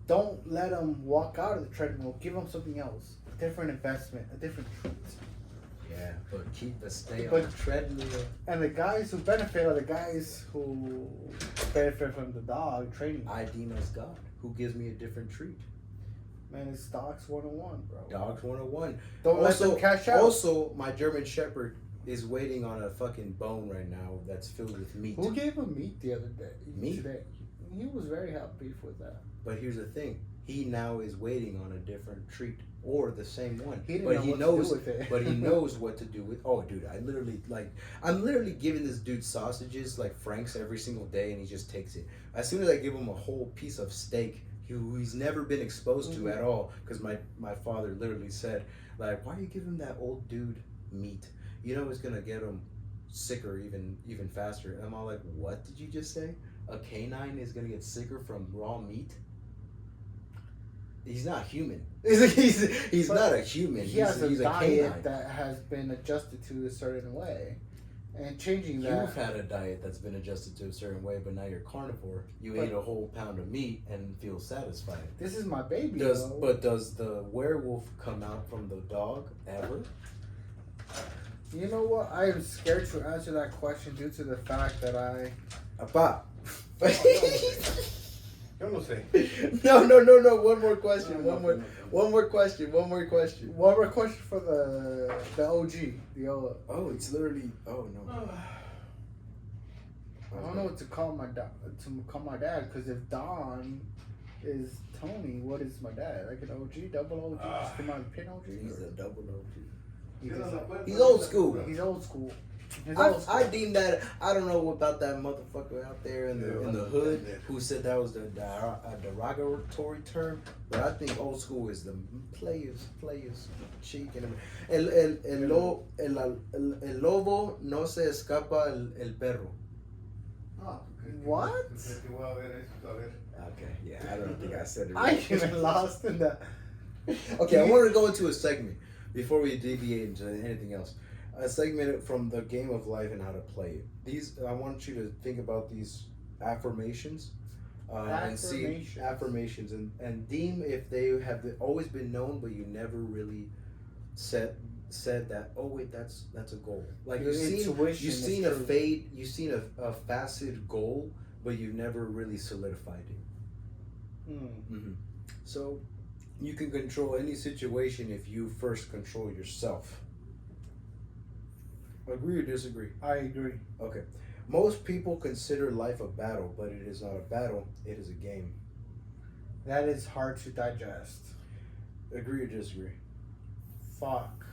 don't let them walk out of the treadmill. Give them something else, a different investment, a different treat. Yeah, but stay on the treadmill. And the guys who benefit are the guys who benefit from the dog training. I deem as God, who gives me a different treat. Man, it's Dogs 101, bro. Dogs 101. Don't let them cash out. Also, my German Shepherd is waiting on a fucking bone right now that's filled with meat. Who gave him meat the other day? Me? Today. He was very happy with that. But here's the thing. He now is waiting on a different treat. Or the same one. He knows what to do with it. But he knows what to do with. Oh, dude, I'm literally giving this dude sausages like Frank's every single day, and he just takes it. As soon as I give him a whole piece of steak, who he's never been exposed to at all, because my father literally said, like, why are you giving that old dude meat? You know it's gonna get him sicker even faster. And I'm all like, what did you just say? A canine is gonna get sicker from raw meat? He's not human. He's not a human. He has a diet canine that has been adjusted to a certain way. And changing that. You've had a diet that's been adjusted to a certain way, but now you're carnivore. You ate a whole pound of meat and feel satisfied. This is my baby. But does the werewolf come out from the dog ever? You know what? I am scared to answer that question due to the fact that I. Apa. Yo no sé. No. One more question. No, One more question. One more question for the OG. Oh, it's literally. Oh no. I don't know what to call my dad because if Don is Tony, what is my dad? Like an OG, double OG, just come out pin OG. He's a double OG. He's old school. He's old school. I deem that. I don't know about that motherfucker out there in the hood who said that was a derogatory term, but I think old school is the players, chic and el lobo no se escapa el perro. What? Okay, yeah, I don't think I said it I right. even lost in that. Okay, I wanted to go into a segment before we deviate into anything else. A segment from the game of life and how to play it. I want you to think about these affirmations, and see affirmations and deem if they have always been known, but you never really said that. Oh wait, that's a goal. Like you've seen a facet goal, but you never really solidified it. Mm-hmm. So you can control any situation if you first control yourself. Agree or disagree? I agree. Okay. Most people consider life a battle, but it is not a battle. It is a game. That is hard to digest. Agree or disagree? Fuck.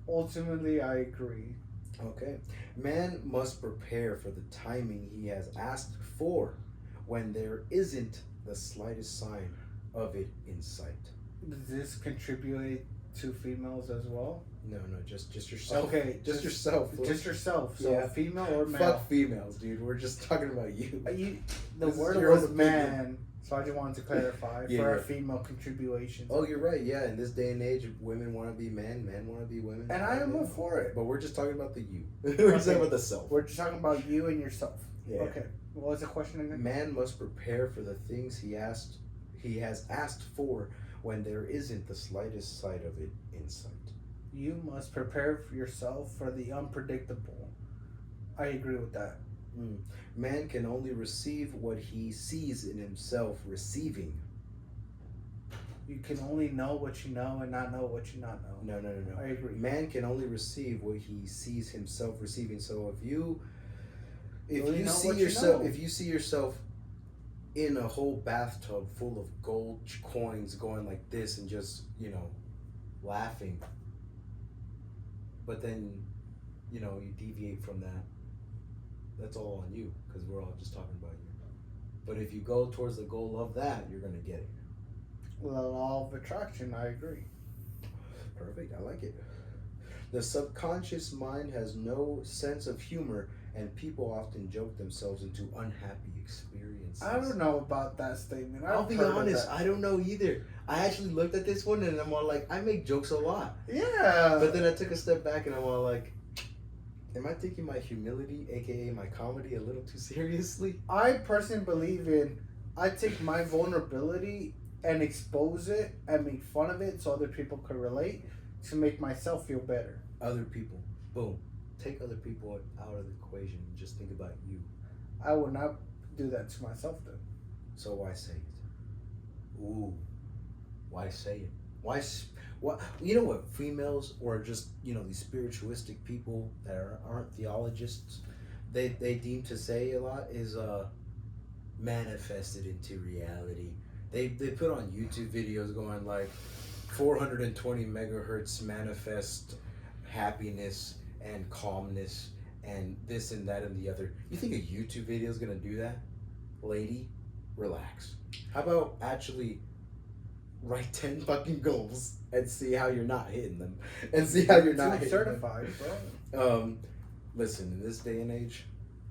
Ultimately, I agree. Okay. Man must prepare for the timing he has asked for when there isn't the slightest sign of it in sight. Does this contribute to females as well? No, just yourself. Okay, just yourself. Just yourself. So yeah. Female or male? Fuck females, dude. We're just talking about you. The word was man, so I just wanted to clarify for our female contributions. Oh, you're right. Yeah, in this day and age, women want to be men want to be women. And I am all for it. But we're just talking about the you. We're talking about the self. We're just talking about you and yourself. Yeah. Okay. What was the question again? Man must prepare for the things he has asked for when there isn't the slightest sight of it in sight. You must prepare for yourself for the unpredictable. I agree with that. Man can only receive what he sees in himself receiving. You can only know what you know and not know what you not know. No. I agree. Man can only receive what he sees himself receiving. So if you see yourself in a whole bathtub full of gold coins going like this and just, laughing, but then, you deviate from that, that's all on you because we're all just talking about you. But if you go towards the goal of that, you're going to get it. The law of attraction, I agree. Perfect, I like it. The subconscious mind has no sense of humor, and people often joke themselves into unhappy experiences. I don't know about that statement. I'll be honest, I don't know either. I actually looked at this one and I'm all like, I make jokes a lot. Yeah. But then I took a step back and I'm all like, am I taking my humility, aka my comedy, a little too seriously? I personally believe I take my vulnerability and expose it and make fun of it so other people can relate to make myself feel better. Other people. Boom. Take other people out of the equation and just think about you. I would not do that to myself then. So why say it? Ooh. Why say it? Why? You know what? Females or just, these spiritualistic people that aren't theologists, they deem to say a lot is manifested into reality. They put on YouTube videos going like 420 megahertz manifest happiness and calmness and this and that and the other. You think a YouTube video is gonna do that? Lady, relax. How about actually write 10 fucking goals and see how you're not hitting them and see how you're not hitting certified, bro. Listen, in this day and age,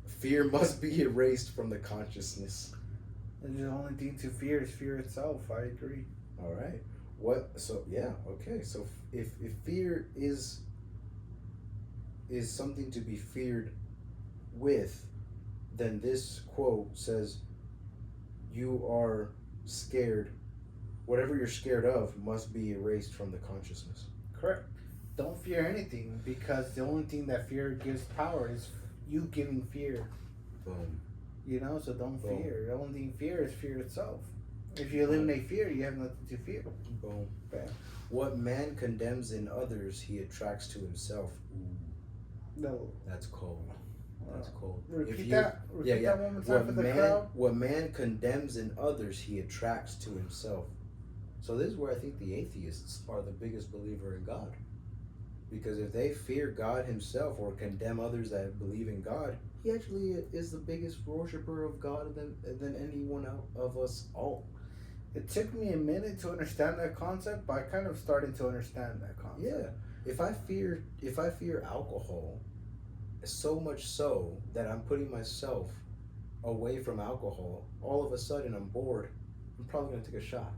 fear must be erased from the consciousness. And the only thing to fear is fear itself. I agree. All right. So yeah, okay. So if fear is is something to be feared with, then this quote says you are scared. Whatever you're scared of must be erased from the consciousness. Correct. Don't fear anything, because the only thing that fear gives power is you giving fear. Boom. You know, so don't Boom. fear. The only thing fear is fear itself. If you eliminate fear, you have nothing to fear. Boom. Bam. What man condemns in others, he attracts to himself. Ooh, No. that's cold. That's cold. Repeat that one more time for the crowd. What man condemns in others, he attracts to himself. So this is where I think the atheists are the biggest believer in God. Because if they fear God himself or condemn others that believe in God, he actually is the biggest worshiper of God than anyone of us all. It took me a minute to understand that concept, but I kind of started to understand that concept. Yeah. If I fear alcohol, so much so that I'm putting myself away from alcohol, all of a sudden I'm bored, I'm probably gonna take a shot.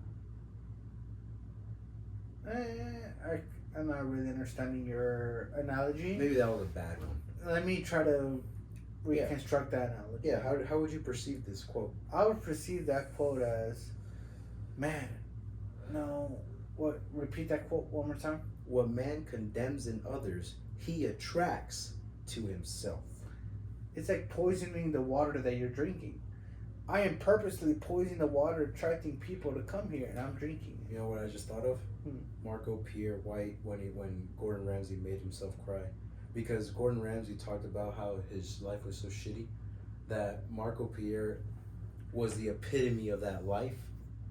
I'm not really understanding your analogy. Maybe that was a bad one. Let me try to reconstruct that analogy. Yeah, how would you perceive this quote? I would perceive that quote as, man, no, what? Repeat that quote one more time. What man condemns in others, he attracts to himself. It's like poisoning the water that you're drinking. I am purposely poisoning the water, attracting people to come here, and I'm drinking. You know what I just thought of? Marco Pierre White when Gordon Ramsay made himself cry. Because Gordon Ramsay talked about how his life was so shitty that Marco Pierre was the epitome of that life.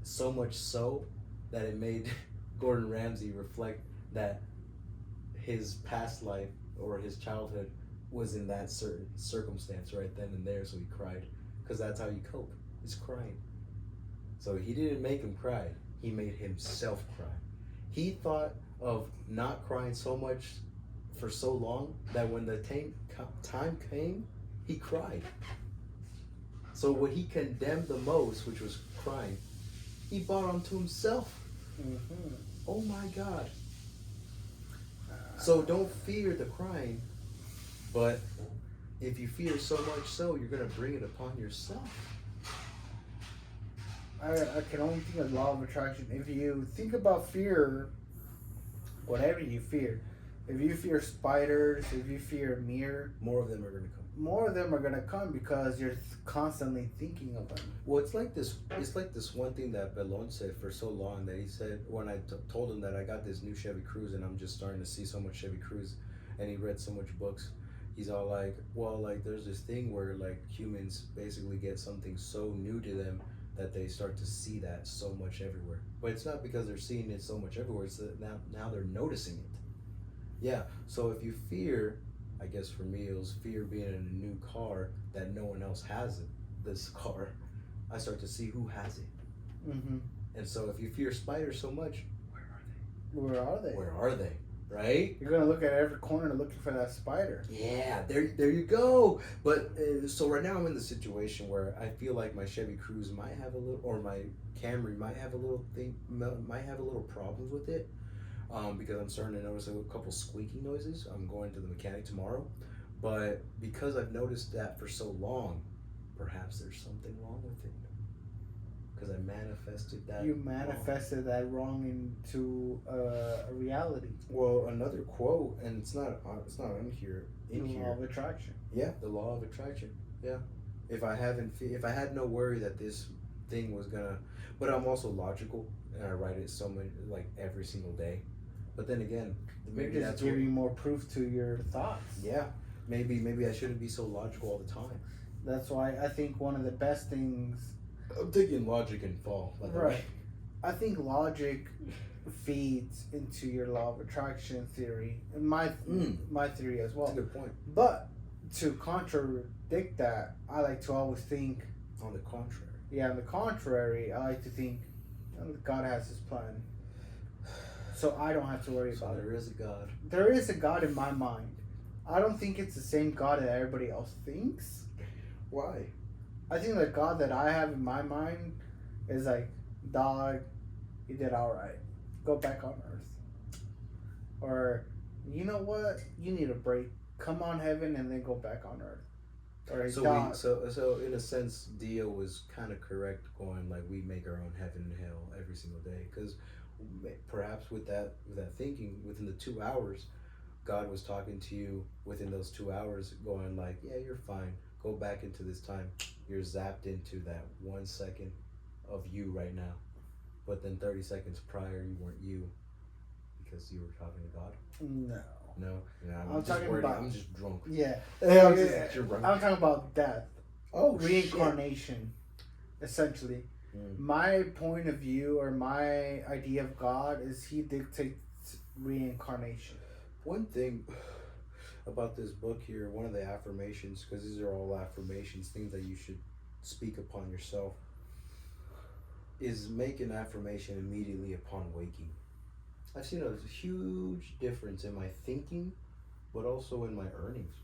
So much so that it made Gordon Ramsay reflect that his past life or his childhood was in that certain circumstance right then and there, so he cried. Because that's how you cope, is crying. So he didn't make him cry, he made himself cry. He thought of not crying so much for so long that when the time came, he cried. So what he condemned the most, which was crying, he brought onto himself. Mm-hmm. Oh my God. So don't fear the crying, but if you fear so much so, you're going to bring it upon yourself. I can only think of law of attraction. If you think about fear, whatever you fear, if you fear spiders, if you fear a mirror, more of them are going to come. More of them are going to come because you're constantly thinking of them. Well, it's like this one thing that Belon said for so long, that he said when I told him that I got this new Chevy Cruze and I'm just starting to see so much Chevy Cruze, and he read so much books. He's all like, well, like there's this thing where like humans basically get something so new to them that they start to see that so much everywhere. But it's not because they're seeing it so much everywhere, it's that now they're noticing it. Yeah, so if you fear, I guess for me it was fear being in a new car that no one else has this car, I start to see who has it. Mm-hmm. And so if you fear spiders so much, where are they? Where are they? Right? You're gonna look at every corner looking for that spider. Yeah, there you go. But so right now I'm in the situation where I feel like my Chevy Cruze might have a little, or my Camry might have a little problems with it, because I'm starting to notice a couple squeaking noises. I'm going to the mechanic tomorrow, but because I've noticed that for so long, perhaps there's something wrong with it. Because I manifested that. You manifested that wrong into a reality. Well, another quote, and it's not in here. The law of attraction. Yeah, the law of attraction. Yeah. If I had no worry that this thing was gonna, but I'm also logical, and I write it so many, like every single day. But then again, maybe that's giving more proof to your thoughts. Yeah. Maybe I shouldn't be so logical all the time. That's why I think one of the best things. I'm taking logic and fall. Right. I think logic feeds into your law of attraction theory, and my theory as well. That's a good point. But to contradict that, I like to always think. On the contrary. Yeah, on the contrary, I like to think God has His plan, so I don't have to worry about it. There is a God. There is a God in my mind. I don't think it's the same God that everybody else thinks. Why? I think the God that I have in my mind is like, dog, you did all right. Go back on Earth. Or, you know what? You need a break come on heaven and then go back on earth. Or So in a sense, Dio was kind of correct, going like we make our own heaven and hell every single day, because perhaps with that thinking, within the 2 hours, God was talking to you within those 2 hours, going like, yeah, you're fine. Go back into this time. You're zapped into that 1 second of you right now, but then 30 seconds prior, you weren't you, because you were talking to God. No. I'm talking about. I'm just drunk. Yeah. I'm talking about death. Oh, reincarnation, essentially. My point of view or my idea of God is he dictates reincarnation. One thing about this book here, one of the affirmations, because these are all affirmations, things that you should speak upon yourself, is make an affirmation immediately upon waking. I've seen a huge difference in my thinking, but also in my earnings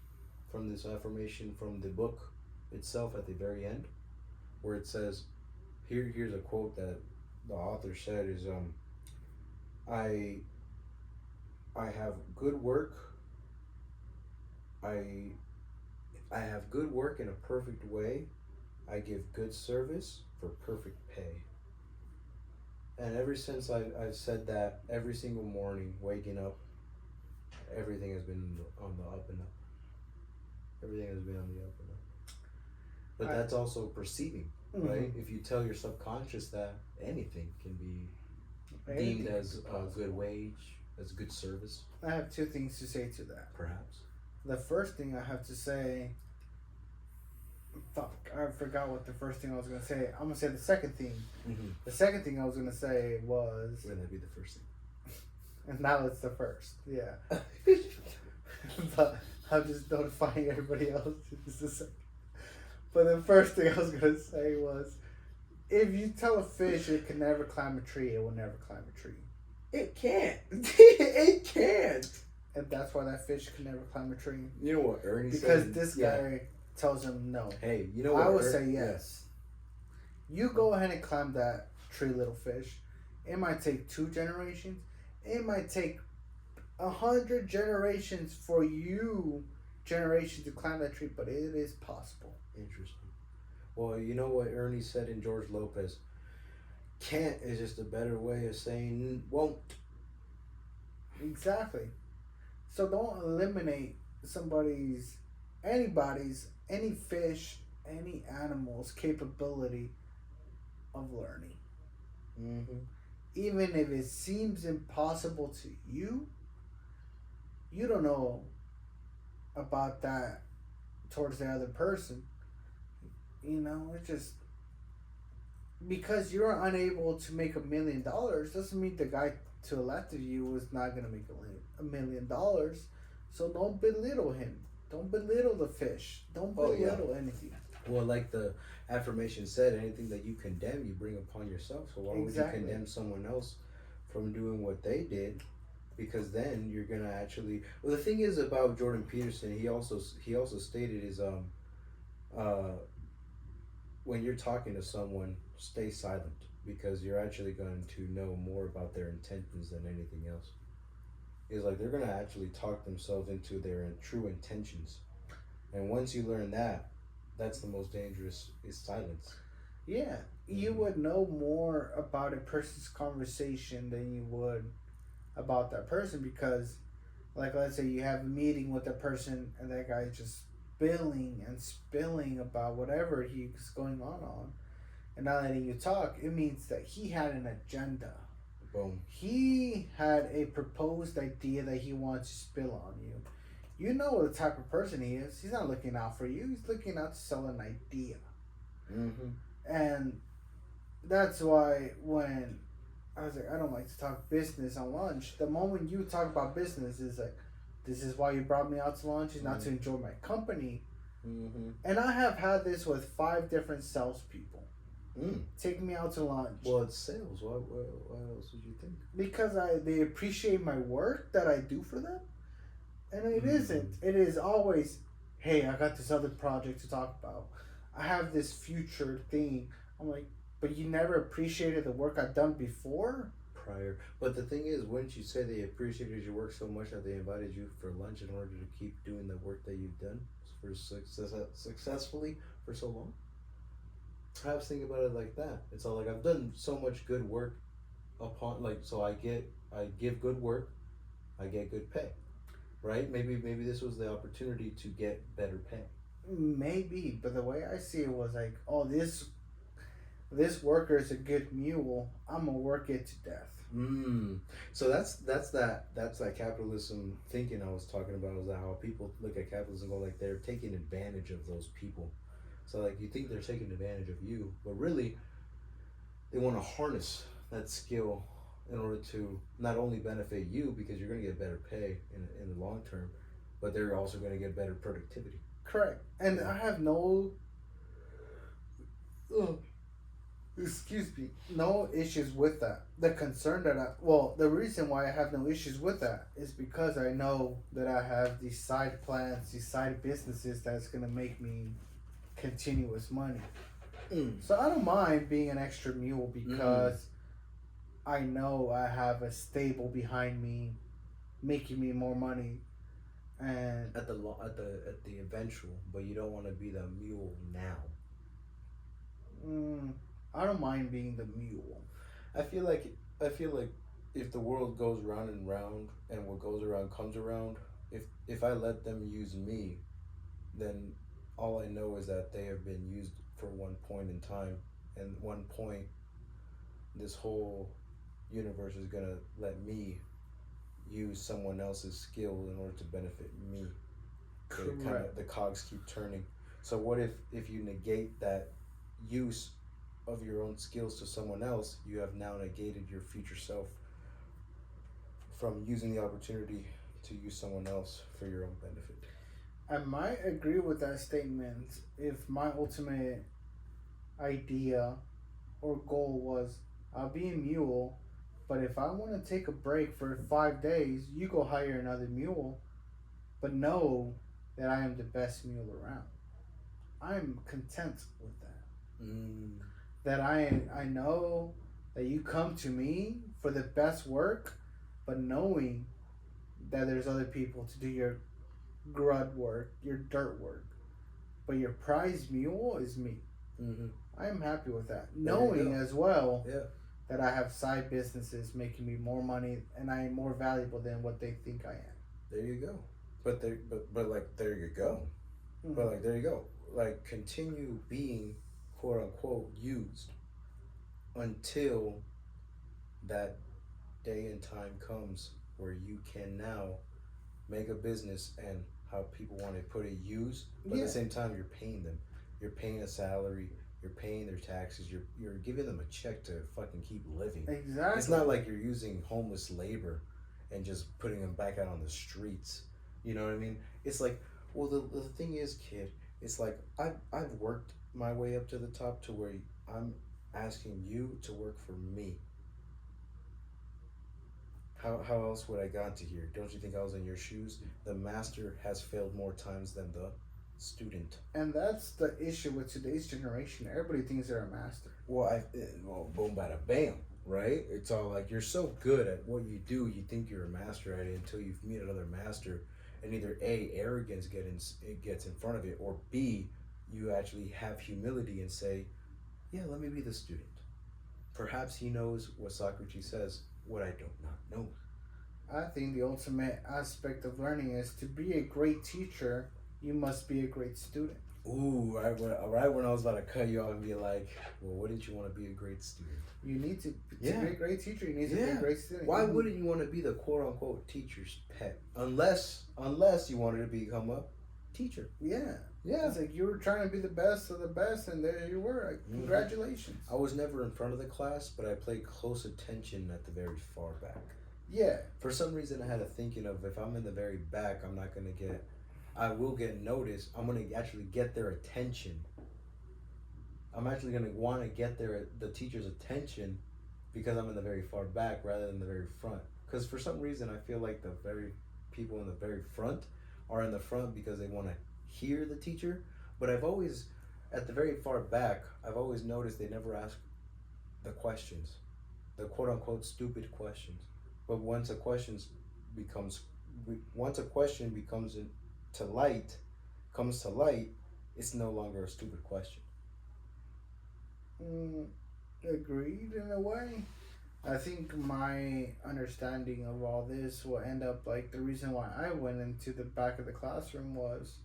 from this affirmation from the book itself at the very end, where it says, here's a quote that the author said is, I have good work. I have good work in a perfect way. I give good service for perfect pay. And ever since I've said that, every single morning, waking up, everything has been on the up and up. Everything has been on the up and up. But that's also perceiving, right? If you tell your subconscious that, anything can be deemed as a good wage, as good service. I have two things to say to that. Perhaps. The first thing I have to say... Fuck, I forgot what the first thing I was going to say. I'm going to say the second thing. The second thing I was going to say was... Would that be the first thing? And now it's the first, yeah. But I'm just notifying everybody else. Just a second. But the first thing I was going to say was, if you tell a fish it can never climb a tree, it will never climb a tree. It can't. It can't. And that's why that fish can never climb a tree. You know what Ernie said? Because this guy tells him no. Hey, you know what? I would say yes. Yeah. You go ahead and climb that tree, little fish. It might take 2 generations. It might take 100 generations for you to climb that tree, but it is possible. Interesting. Well, you know what Ernie said in George Lopez? Can't is just a better way of saying won't. Exactly. So don't eliminate any fish, any animal's capability of learning. Even if it seems impossible to you, you don't know about that towards the other person. You know, it's just because you're unable to make $1 million doesn't mean the guy to the left of you is not going to make $1 million. So don't belittle him. Don't belittle the fish. Don't belittle anything. Well, like the affirmation said, anything that you condemn, you bring upon yourself. So why would you condemn someone else from doing what they did? Because then you're gonna actually. Well, the thing is about Jordan Peterson, he also stated is when you're talking to someone, stay silent, because you're actually going to know more about their intentions than anything else. Is like they're gonna actually talk themselves into their true intentions, and once you learn that, that's the most dangerous, is silence. Yeah, you would know more about a person's conversation than you would about that person, because, like, let's say you have a meeting with a person and that guy's just spilling about whatever he's going on, and not letting you talk. It means that he had an agenda. Boom. He had a proposed idea that he wants to spill on you. You know the type of person he is. He's not looking out for you. He's looking out to sell an idea. And that's why when I was like, I don't like to talk business on lunch. The moment you talk about business, is like, this is why you brought me out to lunch, is not to enjoy my company. And I have had this with 5 different salespeople. Take me out to lunch. Well, it's sales. What else would you think? Because they appreciate my work that I do for them. And it isn't. It is always, hey, I got this other project to talk about. I have this future thing. I'm like, but you never appreciated the work I've done before? prior. But the thing is, wouldn't you say they appreciated your work so much that they invited you for lunch in order to keep doing the work that you've done for successfully for so long? Perhaps think about it like that. It's all like, I've done so much good work upon, like, so I give good work, I get good pay, right? Maybe this was the opportunity to get better pay. Maybe, but the way I see it was like, oh, this worker is a good mule. I'm gonna work it to death. So that's that capitalism thinking I was talking about. Is how people look at capitalism and go like they're taking advantage of those people. So like you think they're taking advantage of you, but really they want to harness that skill in order to not only benefit you because you're going to get better pay in the long term, but they're also going to get better productivity. Correct. And I have no no issues with that. The concern that the reason why I have no issues with that is because I know that I have these side plans, these side businesses that's going to make me continuous money. So I don't mind being an extra mule because I know I have a stable behind me making me more money. And at the eventual, but you don't want to be the mule now. I don't mind being the mule. I feel like if the world goes round and round and what goes around comes around, if I let them use me, then all I know is that they have been used for one point in time, and one point this whole universe is gonna let me use someone else's skill in order to benefit me. So the cogs keep turning. So what if you negate that use of your own skills to someone else, you have now negated your future self from using the opportunity to use someone else for your own benefit. I might agree with that statement if my ultimate idea or goal was I'll be a mule, but if I want to take a break for 5 days, you go hire another mule, but know that I am the best mule around. I'm content with that. That I know that you come to me for the best work, but knowing that there's other people to do your grud work, your dirt work, but your prize mule is me. I am happy with that, knowing as well that I have side businesses making me more money and I am more valuable than what they think I am. There you go. But there you go. But like there you go. Like continue being quote unquote used until that day and time comes where you can now make a business and how people want to put it use, but at the same time you're paying them. You're paying a salary, you're paying their taxes, you're giving them a check to fucking keep living. Exactly. It's not like you're using homeless labor and just putting them back out on the streets. You know what I mean? It's like, well, the thing is, kid, it's like I've worked my way up to the top to where I'm asking you to work for me. How else would I got to here? Don't you think I was in your shoes? The master has failed more times than the student. And that's the issue with today's generation. Everybody thinks they're a master. Well, boom, bada, bam, right? It's all like you're so good at what you do, you think you're a master at it until you meet another master, and either A, arrogance gets in front of it, or B, you actually have humility and say, yeah, let me be the student. Perhaps he knows what Socrates says, what I do not know. I think the ultimate aspect of learning is to be a great teacher, you must be a great student. Ooh, right when I was about to cut you off and be like, well, wouldn't you want to be a great student? You need to be a great teacher, you need to be a great student. Why wouldn't you want to be the quote-unquote teacher's pet? Unless you wanted to become a teacher. Yeah. It's like you were trying to be the best of the best, and there you were. Like, congratulations. I was never in front of the class, but I paid close attention at the very far back. Yeah. For some reason, I had a thinking of if I'm in the very back, I will get noticed. I'm going to actually get their attention. I'm actually going to want to get the teacher's attention because I'm in the very far back rather than the very front. Because for some reason, I feel like the very people in the very front are in the front because they want to hear the teacher. But I've always, at the very far back, I've always noticed they never ask the questions. the quote unquote stupid questions. But once a question becomes to light, comes to light, it's no longer a stupid question. Agreed in a way. I think my understanding of all this will end up like the reason why I went into the back of the classroom was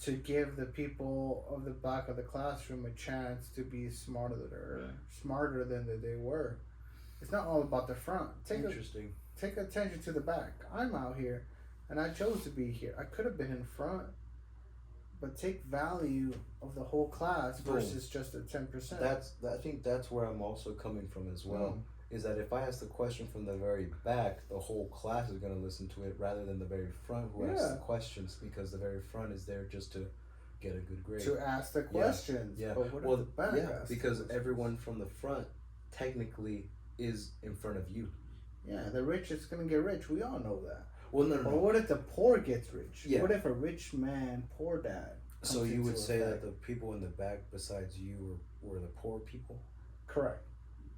to give the people of the back of the classroom a chance to be smarter than they were. It's not all about the front. Take attention to the back. I'm out here, and I chose to be here. I could have been in front, but take value of the whole class versus just a 10%. I think that's where I'm also coming from as well. Is that if I ask the question from the very back, the whole class is going to listen to it rather than the very front who asks the questions, because the very front is there just to get a good grade. To ask the questions. Yeah. But what if the back because everyone from the front technically is in front of you. Yeah, the rich is going to get rich. We all know that. Well, no. But what if the poor gets rich? Yeah. What if a rich man, poor dad? So you would say that the people in the back besides you were the poor people? Correct.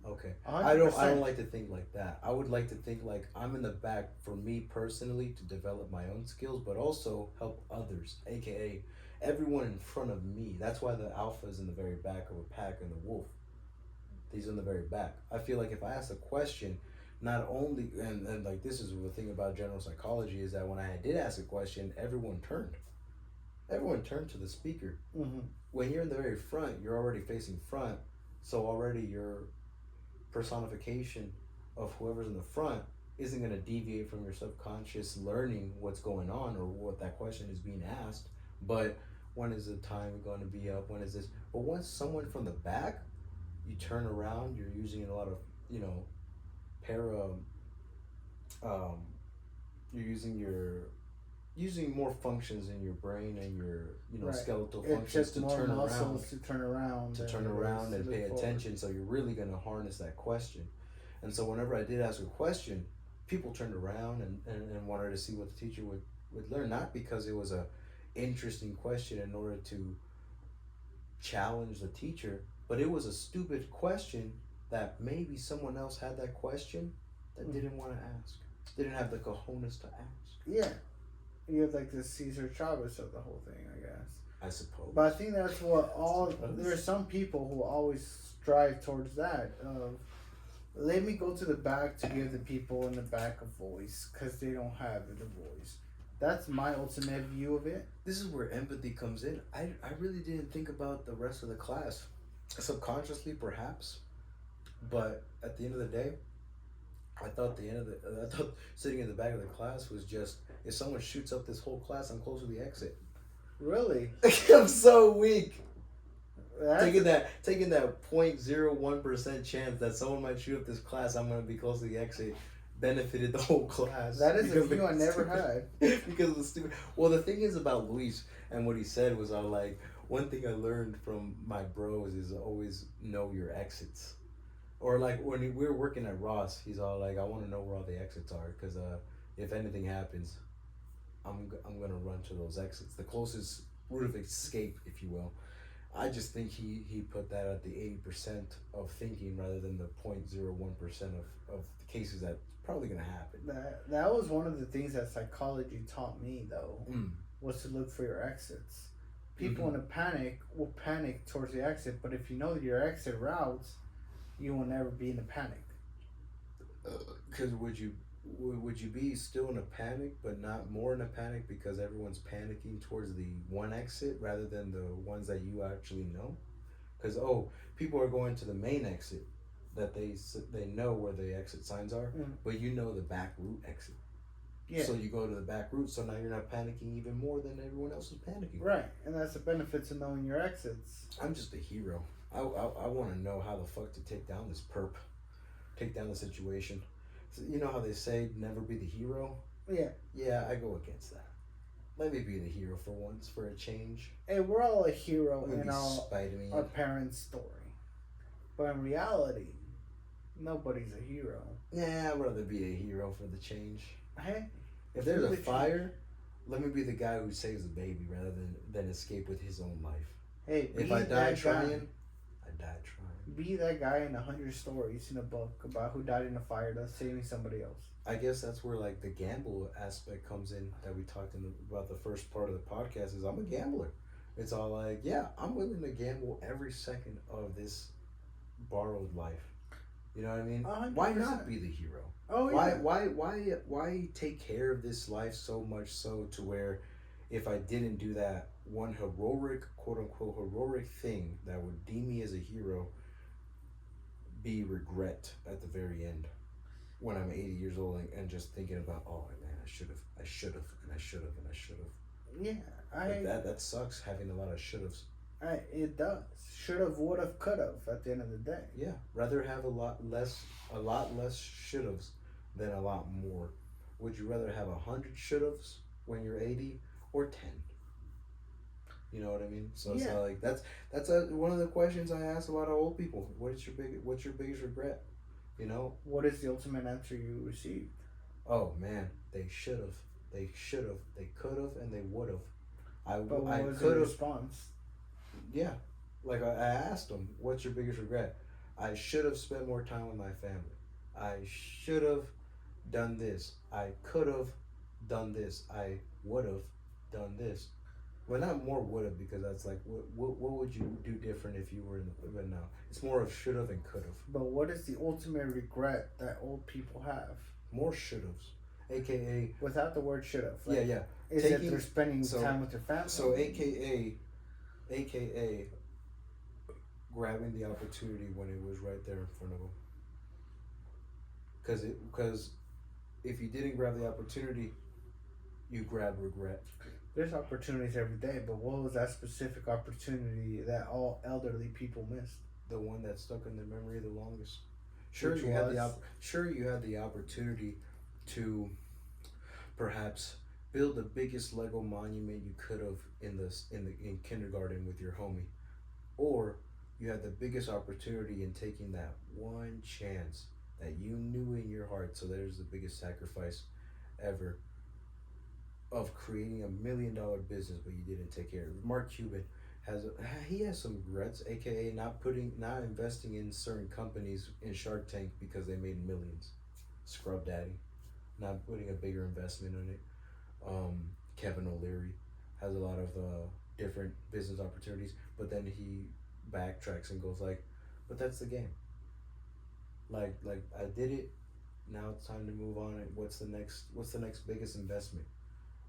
Okay. 100%. I don't like to think like that. I would like to think like I'm in the back for me personally to develop my own skills, but also help others, aka everyone in front of me. That's why the alpha is in the very back of a pack and the wolf. He's in the very back. I feel like if I ask a question, not only and like this is the thing about general psychology is that when I did ask a question, everyone turned to the speaker. Mm-hmm. When you're in the very front, you're already facing front, so already your personification of whoever's in the front isn't going to deviate from your subconscious learning what's going on or what that question is being asked. But when is the time going to be up? When is this? But once someone from the back, you turn around, you're using a lot of, you're using more functions in your brain and your skeletal functions to turn around and pay attention. So you're really going to harness that question. And so whenever I did ask a question, people turned around and wanted to see what the teacher would learn, not because it was a interesting question in order to challenge the teacher, but it was a stupid question that maybe someone else had that question that didn't want to ask, didn't have the cojones to ask. Yeah. You're like the Cesar Chavez of the whole thing, I guess. I suppose. But I think that's what there's some people who always strive towards that. Let me go to the back to give the people in the back a voice because they don't have the voice. That's my ultimate view of it. This is where empathy comes in. I really didn't think about the rest of the class. Subconsciously, perhaps. But at the end of the day, I thought sitting in the back of the class was just, if someone shoots up this whole class, I'm close to the exit. Really? I'm so weak. Taking that 0.01% chance that someone might shoot up this class, I'm gonna be close to the exit, benefited the whole class. That is a view I never had. Because of the stupid. Well, the thing is about Luis and what he said was, one thing I learned from my bros is always know your exits. Or like when we were working at Ross, he's all like, I want to know where all the exits are because if anything happens, I'm gonna run to those exits, the closest route of escape, if you will. I just think he put that at the 80% of thinking rather than the 0.01% of the cases that's probably gonna happen. That was one of the things that psychology taught me though, was to look for your exits. People in a panic will panic towards the exit, but if you know your exit routes, you will never be in a panic. Because would you be still in a panic, but not more in a panic because everyone's panicking towards the one exit rather than the ones that you actually know? Because people are going to the main exit that they know where the exit signs are, but you know the back route exit. Yeah. So you go to the back route, so now you're not panicking even more than everyone else is panicking. Right, and that's the benefits of knowing your exits. I'm just a hero. I want to know how the fuck to take down this perp, take down the situation. So you know how they say never be the hero? Yeah. Yeah, I go against that. Let me be the hero for once, for a change. Hey, we're all a hero in our parents' story. But in reality, nobody's a hero. Yeah, I'd rather be a hero for the change. Hey, if there's a fire, let me be the guy who saves the baby rather than escape with his own life. Hey, if I die trying, I die trying. be that guy in 100 stories in a book about who died in a fire that's saving somebody else. I guess that's where like the gamble aspect comes in that we talked about the first part of the podcast. Is I'm a gambler. It's all like, yeah, I'm willing to gamble every second of this borrowed life. You know what I mean? 100%. Why not be the hero? Oh Why, yeah. why take care of this life so much so to where if I didn't do that one heroic, quote unquote, heroic thing that would deem me as a hero, be regret at the very end when I'm 80 years old and just thinking about, oh man, I should have, and I should have. Yeah, That sucks having a lot of should haves. It does. Should have, would have, could have. At the end of the day. Yeah, rather have a lot less should haves than a lot more. Would you rather have 100 should haves when you're 80 or 10? You know what I mean? So it's not like that's one of the questions I ask a lot of old people. What's your biggest regret? You know? What is the ultimate answer you received? Oh man, they should have, they could have, and they would have. But what was could the have. response? Yeah, like I asked them, what's your biggest regret? I should have spent more time with my family. I should have done this. I could have done this. I would have done this. Well, not more would have, because that's like, what would you do different if you were in the, but no. It's more of should have and could have. But what is the ultimate regret that old people have? More should haves. AKA. Without the word should have. Like, yeah. Is it they're spending time with their family? So AKA grabbing the opportunity when it was right there in front of them. Because if you didn't grab the opportunity, you grab regret. There's opportunities every day, but what was that specific opportunity that all elderly people missed? The one that stuck in their memory the longest. Sure, you had the opportunity to perhaps build the biggest Lego monument you could have in kindergarten with your homie, or you had the biggest opportunity in taking that one chance that you knew in your heart. So there's the biggest sacrifice ever of creating $1 million business, but you didn't take care of it. Mark Cuban has some regrets, aka not investing in certain companies in Shark Tank because they made millions. Scrub Daddy, not putting a bigger investment in it. Kevin O'Leary has a lot of different business opportunities, but then he backtracks and goes like, but that's the game. Like I did it, now it's time to move on. What's the next biggest investment?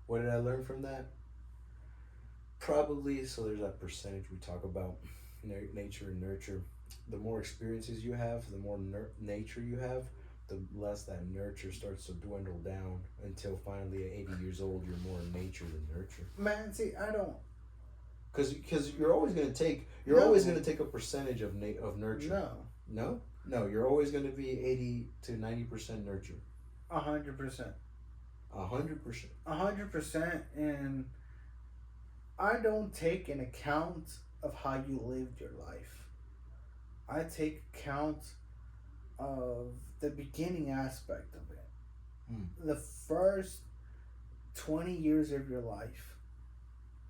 What did I learn from that? Probably, so there's that percentage we talk about, nature and nurture. The more experiences you have, the more nature you have, the less that nurture starts to dwindle down until finally at 80 years old, you're more nature than nurture. Man, see, I don't. Because you're always gonna take a percentage of nurture. No, you're always gonna be 80 to 90% nurture. 100%. 100%. 100%, and I don't take an account of how you lived your life. I take account of the beginning aspect of it. The first 20 years of your life,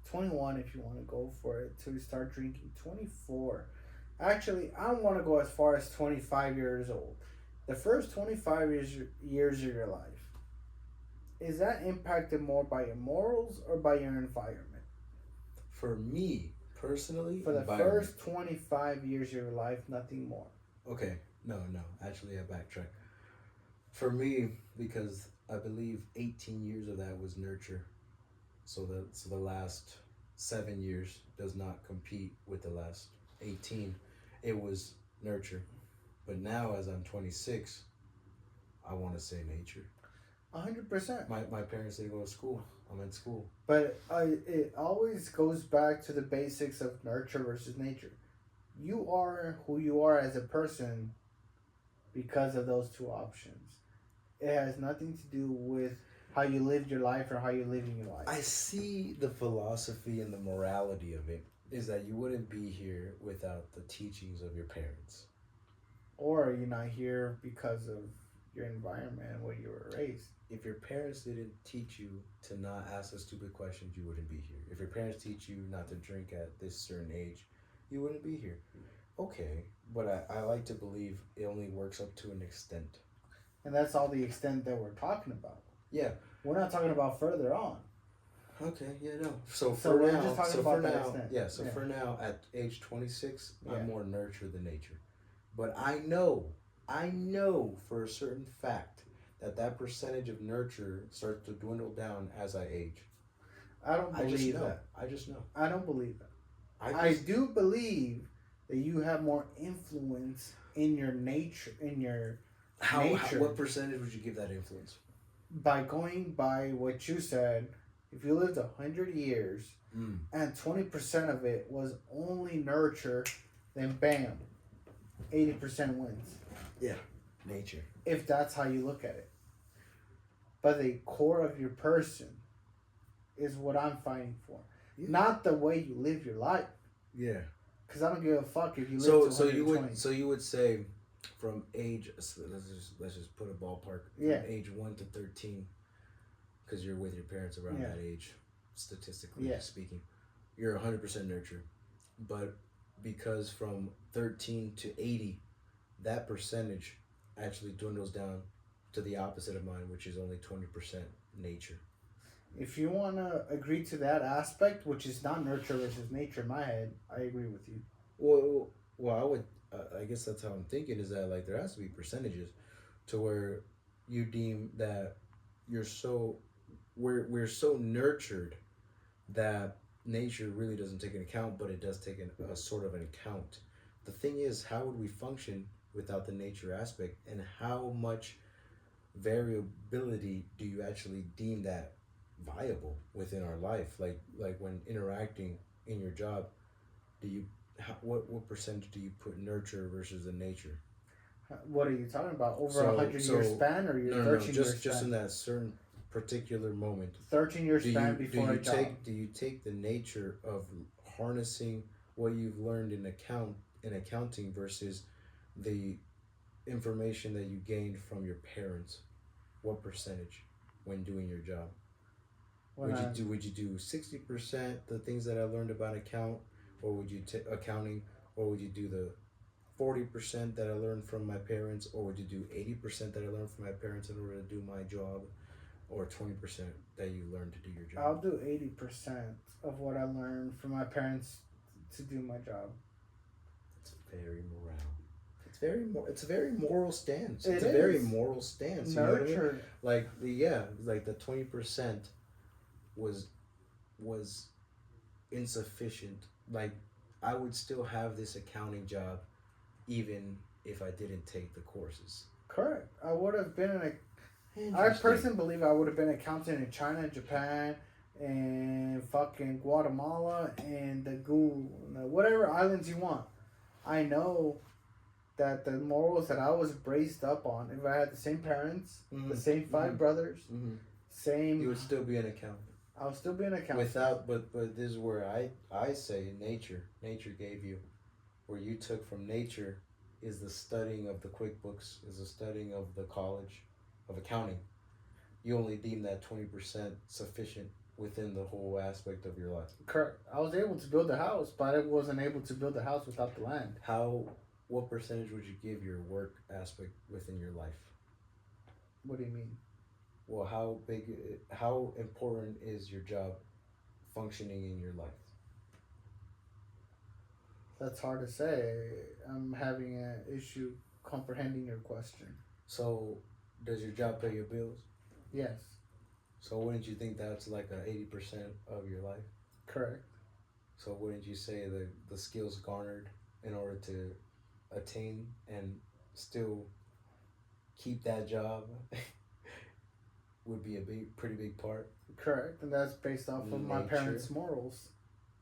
21 if you want to go for it, to start drinking, 24. Actually, I don't want to go as far as 25 years old. The first 25 years of your life, is that impacted more by your morals or by your environment? For me, personally, for the first 25 years of your life, nothing more. Okay, no, actually I backtrack. For me, because I believe 18 years of that was nurture, so the last 7 years does not compete with the last 18. It was nurture. But now as I'm 26, I want to say nature. 100%. My parents didn't go to school. I'm in school. But it always goes back to the basics of nurture versus nature. You are who you are as a person because of those two options. It has nothing to do with how you lived your life or how you're living your life. I see the philosophy and the morality of it is that you wouldn't be here without the teachings of your parents. Or you're not here because of your environment and where you were raised. If your parents didn't teach you to not ask the stupid questions, you wouldn't be here. If your parents teach you not to drink at this certain age, you wouldn't be here. Okay, But I like to believe it only works up to an extent. And that's all the extent that we're talking about. Yeah. We're not talking about further on. Okay, yeah, no. So we're just talking about that extent. Yeah, so for now, at age 26, I'm more nurture than nature. But I know for a certain fact that percentage of nurture starts to dwindle down as I age. I don't believe that. I just know. I don't believe that. I do believe that you have more influence in your nature, what percentage would you give that influence? By going by what you said, if you lived 100 years and 20% of it was only nurture, then bam, 80% wins. Yeah, nature. If that's how you look at it. But the core of your person is what I'm fighting for. Yeah. Not the way you live your life. Yeah. Because I don't give a fuck if you live to 120. So you would say from age, let's just put a ballpark. From age 1 to 13, because you're with your parents around that age, statistically speaking, you're 100% nurture. But because from 13 to 80, that percentage actually dwindles down to the opposite of mine, which is only 20% nature. If you want to agree to that aspect, which is not nurture versus nature in my head, I agree with you. Well, I would. I guess that's how I'm thinking. Is that like there has to be percentages, to where you deem that we're so nurtured that nature really doesn't take an account, but it does take a sort of an account. The thing is, how would we function without the nature aspect, and how much variability do you actually deem that viable within our life? Like when interacting in your job, what percentage do you put nurture versus the nature? What are you talking about? Over 100-year span, or your 13-year span? Just in that certain particular moment. 13-year span before a job. Do you take the nature of harnessing what you've learned in accounting versus the information that you gained from your parents? What percentage when doing your job? Would you do 60% the things that I learned about accounting, or would you do the 40% that I learned from my parents, or would you do 80% that I learned from my parents in order to do my job, or 20% that you learned to do your job? I'll do 80% of what I learned from my parents to do my job. It's very moral. It's a very moral stance. It's a very moral stance. You nurture. know what I mean? Like the 20% was insufficient. Like, I would still have this accounting job even if I didn't take the courses. Correct. I would have been I personally believe I would have been an accountant in China, Japan, and fucking Guatemala, and whatever islands you want. I know that the morals that I was raised up on, if I had the same parents, the same five brothers, same... You would still be an accountant. I would still be an accountant. But this is where I say nature gave you, where you took from nature is the studying of the QuickBooks, is the studying of the college of accounting. You only deem that 20% sufficient within the whole aspect of your life. Correct. I was able to build a house, but I wasn't able to build a house without the land. What percentage would you give your work aspect within your life? What do you mean? Well, how important is your job functioning in your life? That's hard to say. I'm having an issue comprehending your question. So, does your job pay your bills? Yes. So wouldn't you think that's like 80% of your life? Correct. So wouldn't you say the skills garnered in order to attain and still keep that job would be a pretty big part? Correct, and that's based off of my parents' morals.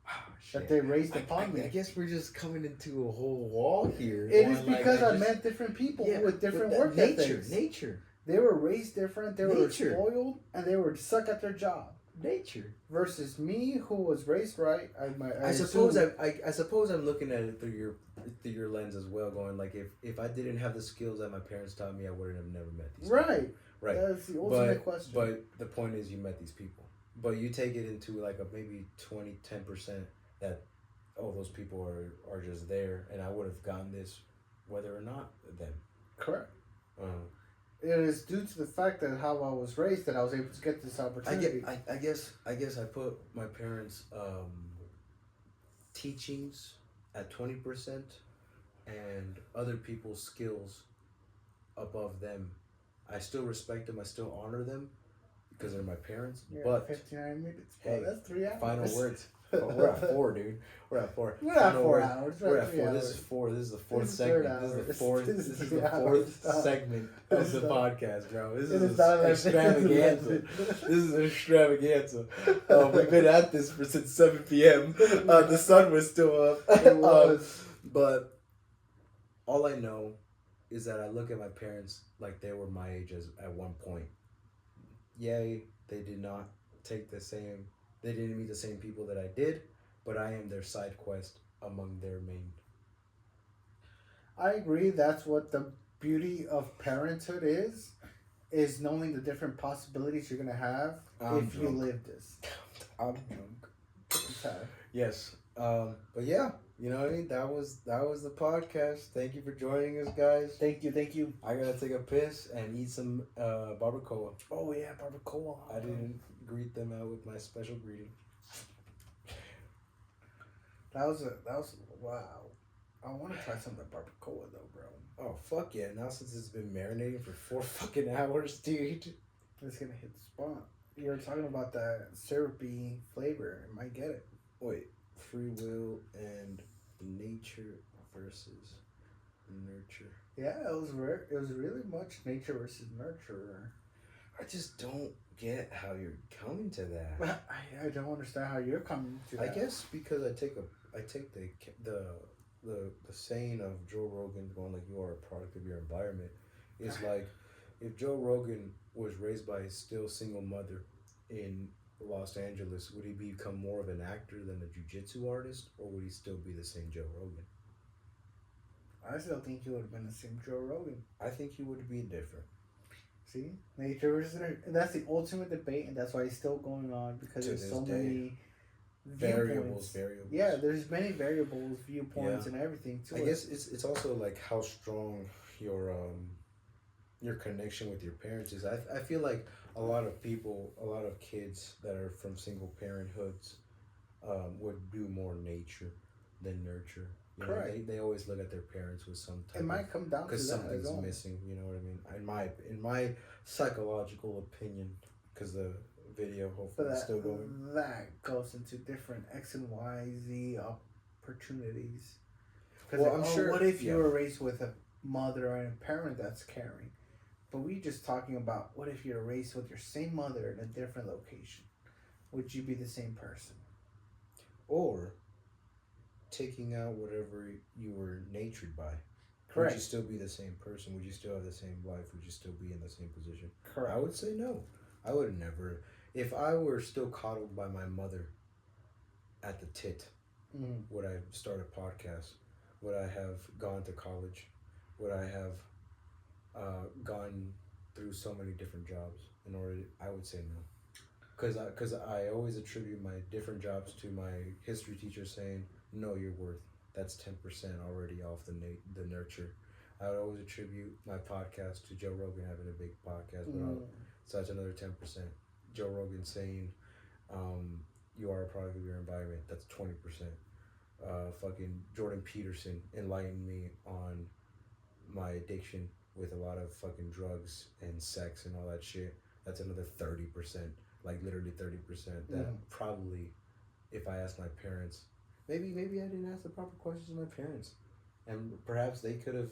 Oh, that they raised upon me. I guess we're just coming into a whole wall here. It is because I met different people with different work ethics. Nature. They were raised different. They were spoiled, and they were stuck at their job. Nature. Versus me, who was raised right. I suppose I'm looking at it through your lens as well, going like if I didn't have the skills that my parents taught me, I would have never met these people. Right. That's the ultimate question. But the point is, you met these people. But you take it into like a maybe 10% that, those people are just there, and I would have gotten this whether or not them. Correct. It is due to the fact that how I was raised that I was able to get this opportunity. I guess I put my parents' teachings at 20% and other people's skills above them. I still respect them. I still honor them because they're my parents. Yeah, but 59 minutes. Hey, that's 3 hours. Final words. We're at 4, dude. We're at 4. We're at 4 hours. We're at 4. This is 4. This is the fourth segment. This is the fourth. This is the fourth segment of the podcast, bro. This is an extravaganza. This is an extravaganza. We've been at this since 7 p.m. The sun was still up. It was. But all I know is that I look at my parents like they were my age at one point. Yay, they did not take the same. They didn't meet the same people that I did, but I am their side quest among their main. I agree. That's what the beauty of parenthood is knowing the different possibilities you're going to have if you live this. I'm drunk. Yes. But yeah, you know what I mean? That was the podcast. Thank you for joining us, guys. Thank you. I gotta take a piss and eat some barbacoa. Oh yeah, barbacoa. I didn't greet them out with my special greeting. That was wow. I want to try some of the barbacoa though, bro. Oh fuck yeah! Now since it's been marinating for 4 fucking hours, dude, it's gonna hit the spot. You were talking about that syrupy flavor. I might get it. Wait, free will and nature versus nurture. Yeah, it was really much nature versus nurture. I just don't get how you're coming to that. I don't understand how you're coming to that. I guess because I take the saying of Joe Rogan going like you are a product of your environment. It's like if Joe Rogan was raised by a still single mother in Los Angeles, would he become more of an actor than a jiu-jitsu artist, or would he still be the same Joe Rogan? I still think he would have been the same Joe Rogan. I think he would be different. See? Nature versus nurture. And that's the ultimate debate, and that's why it's still going on, because there's so many variables. Yeah, there's many variables, viewpoints, and everything too. I guess it's also like how strong your connection with your parents is. I feel like a lot of kids that are from single parenthoods would do more nature than nurture. Correct. They always look at their parents with some type. It might come down to that because something's missing. You know what I mean? In my psychological opinion, because the video hopefully is still going. That goes into different X and Y, Z opportunities. Well, I'm sure. What if you were raised with a mother and a parent that's caring? But we just talking about what if you're raised with your same mother in a different location? Would you be the same person? Or taking out whatever you were natured by. Correct. Would you still be the same person? Would you still have the same life? Would you still be in the same position? Correct. I would say no. I would never. If I were still coddled by my mother at the tit, would I start a podcast? Would I have gone to college? Would I have gone through so many different jobs in order to, I would say no. Because I always attribute my different jobs to my history teacher saying, know your worth. That's 10% already off the nurture. I would always attribute my podcast to Joe Rogan having a big podcast, so that's another 10%. Joe Rogan saying, you are a product of your environment. That's 20%. Fucking Jordan Peterson enlightened me on my addiction with a lot of fucking drugs and sex and all that shit. That's another 30%. Like literally 30%. That probably, if I asked my parents, maybe I didn't ask the proper questions to my parents, and perhaps they could have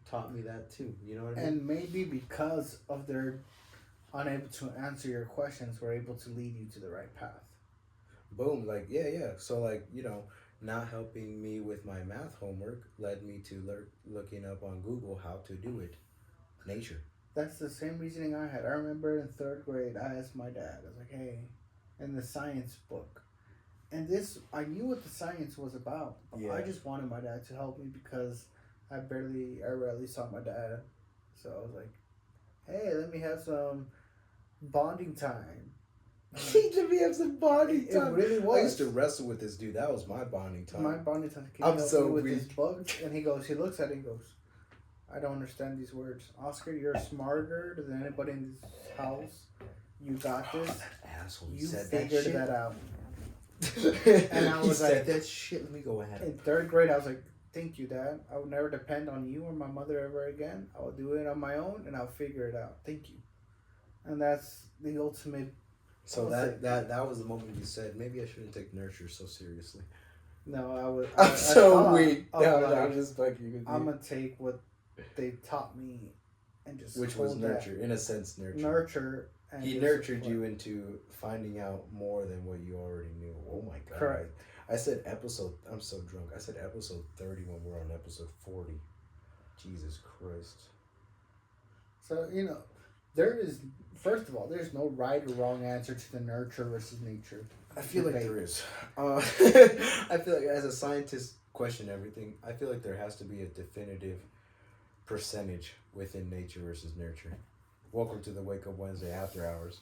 taught me that too. You know what I mean? And maybe because of their unable to answer your questions, we're able to lead you to the right path. Boom! Like yeah. So like not helping me with my math homework led me to looking up on Google how to do it. Nature. That's the same reasoning I had. I remember in 3rd grade, I asked my dad, I was like, hey, in the science book. And I knew what the science was about. But I just wanted my dad to help me because I rarely saw my dad. So I was like, hey, let me have some bonding time. Let me have some bonding time. It really was. I used to wrestle with this dude. That was my bonding time. My bonding time. I'm so with weak. this book, and he looks at it and goes, I don't understand these words. Oscar, you're smarter than anybody in this house. You got this. Asshole. You said figured that, that out. and I was like, that shit. Let me go ahead. In 3rd grade, I was like, thank you, Dad. I would never depend on you or my mother ever again. I will do it on my own, and I'll figure it out. Thank you. And that's the ultimate. So that was the moment you said, maybe I shouldn't take nurture so seriously. No, I was. I'm so weak. I'm just fucking with you. I'm gonna take what they taught me, and just which was nurture, in a sense, nurture. Nurture. And he nurtured you into finding out more than what you already knew. Oh my god! Correct. I said episode. I'm so drunk. I said episode 30 when we're on episode 40. Jesus Christ. So there is. First of all, there's no right or wrong answer to the nurture versus nature. I feel like there is. I feel like as a scientist question everything, I feel like there has to be a definitive percentage within nature versus nurture. Welcome to the Wake Up Wednesday After Hours.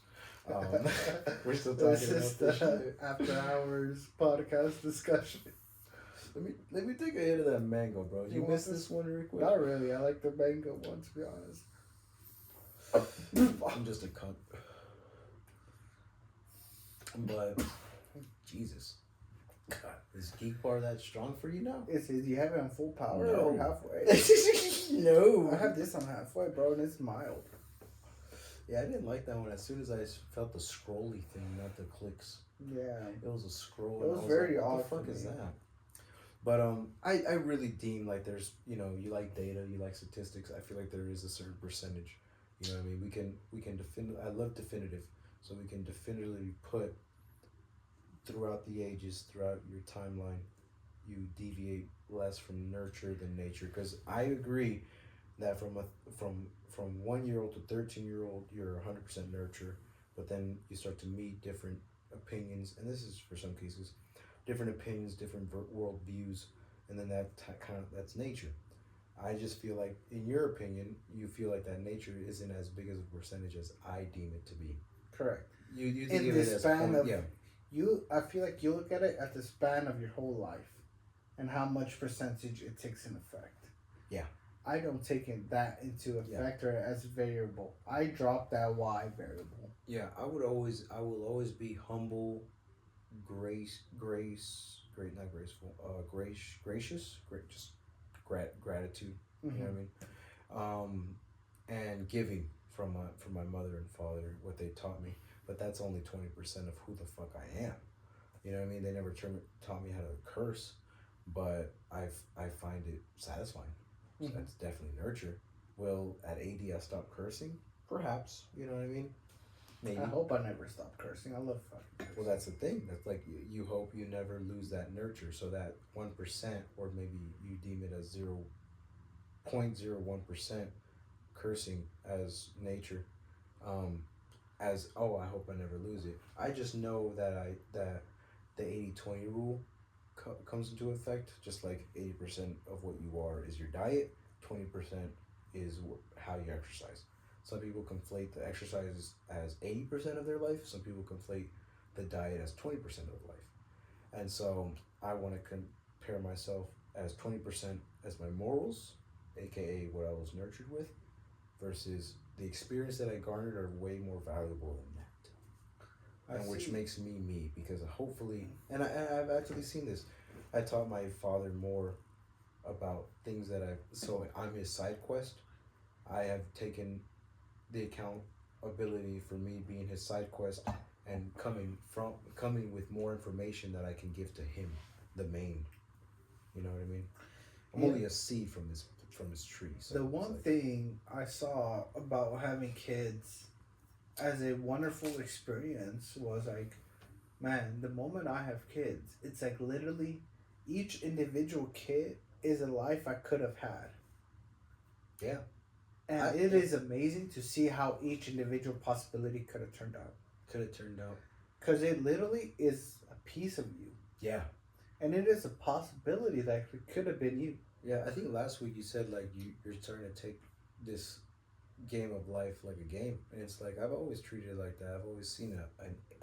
We're still talking this is the After Hours podcast discussion. Let me take a hit of that mango, bro. You missed this one real quick? Not really. I like the mango one, to be honest. I'm just a cunt. But Jesus, God, is geek bar that strong for you now? Do you have it on full power No. or halfway? No. I have this on halfway, bro, and it's mild. Yeah, I didn't like that one. As soon as I felt the scrolly thing, not the clicks. Yeah. It was a scroll. It was very like, odd. What the fuck is that? But I really deem like there's you like data, you like statistics. I feel like there is a certain percentage. You know what I mean? We can I love definitive, so we can definitively put throughout the ages, throughout your timeline, you deviate less from nurture than nature. Because I agree that from 1-year-old to 13-year-old, you're 100% nurture, but then you start to meet different opinions, and this is for some cases, different opinions, different world views, and then that's nature. I just feel like, in your opinion, you feel like that nature isn't as big as a percentage as I deem it to be. Correct. You think in of the it as span of yeah. I feel like you look at it at the span of your whole life, and how much percentage it takes in effect. Yeah. I don't take that into effect or as variable. I drop that Y variable. Yeah, I will always be humble, gracious, just gratitude. Mm-hmm. You know what I mean? And giving from my mother and father, what they taught me. But that's only 20% of who the fuck I am. You know what I mean? They never taught me how to curse, but I find it satisfying. So that's definitely nurture. Will at 80 I stop cursing? Perhaps. You know what I mean? Maybe. I hope I never stop cursing. I love fucking cursing. Well, that's the thing. That's like you hope you never lose that nurture. So that 1%, or maybe you deem it as 0.01% cursing as nature. I hope I never lose it. I just know that the 80-20 rule comes into effect. Just like 80% of what you are is your diet, 20% is how you exercise. Some people conflate the exercise as 80% of their life. Some people conflate the diet as 20% of life. And so I want to compare myself as 20% as my morals, aka what I was nurtured with, versus the experience that I garnered are way more valuable than that. And which makes me, because hopefully, and I've actually seen this. I taught my father more about things that so I'm his side quest. I have taken the accountability for me being his side quest and coming with more information that I can give to him, the main. You know what I mean? I'm only a seed from his tree. So the one thing I saw about having kids as a wonderful experience was like, man, the moment I have kids, it's like literally each individual kid is a life I could have had. Yeah. And it is amazing to see how each individual possibility could have turned out. Because it literally is a piece of you. Yeah. And it is a possibility that it could have been you. Yeah, I think last week you said like you're starting to take this game of life like a game. And it's like, I've always treated it like that. I've always seen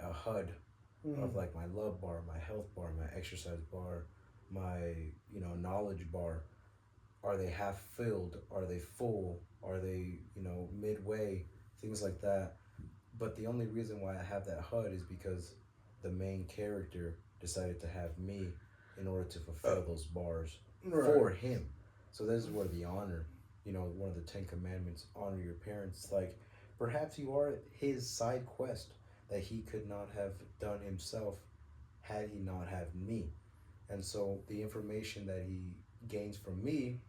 a HUD of like my love bar, my health bar, my exercise bar, my knowledge bar Are they half filled? Are they full? Are they, midway? Things like that. But the only reason why I have that HUD is because the main character decided to have me in order to fulfill those bars for him. So this is where the honor, one of the 10 commandments, honor your parents. Like, perhaps you are his side quest that he could not have done himself had he not had me. And so the information that he gains from me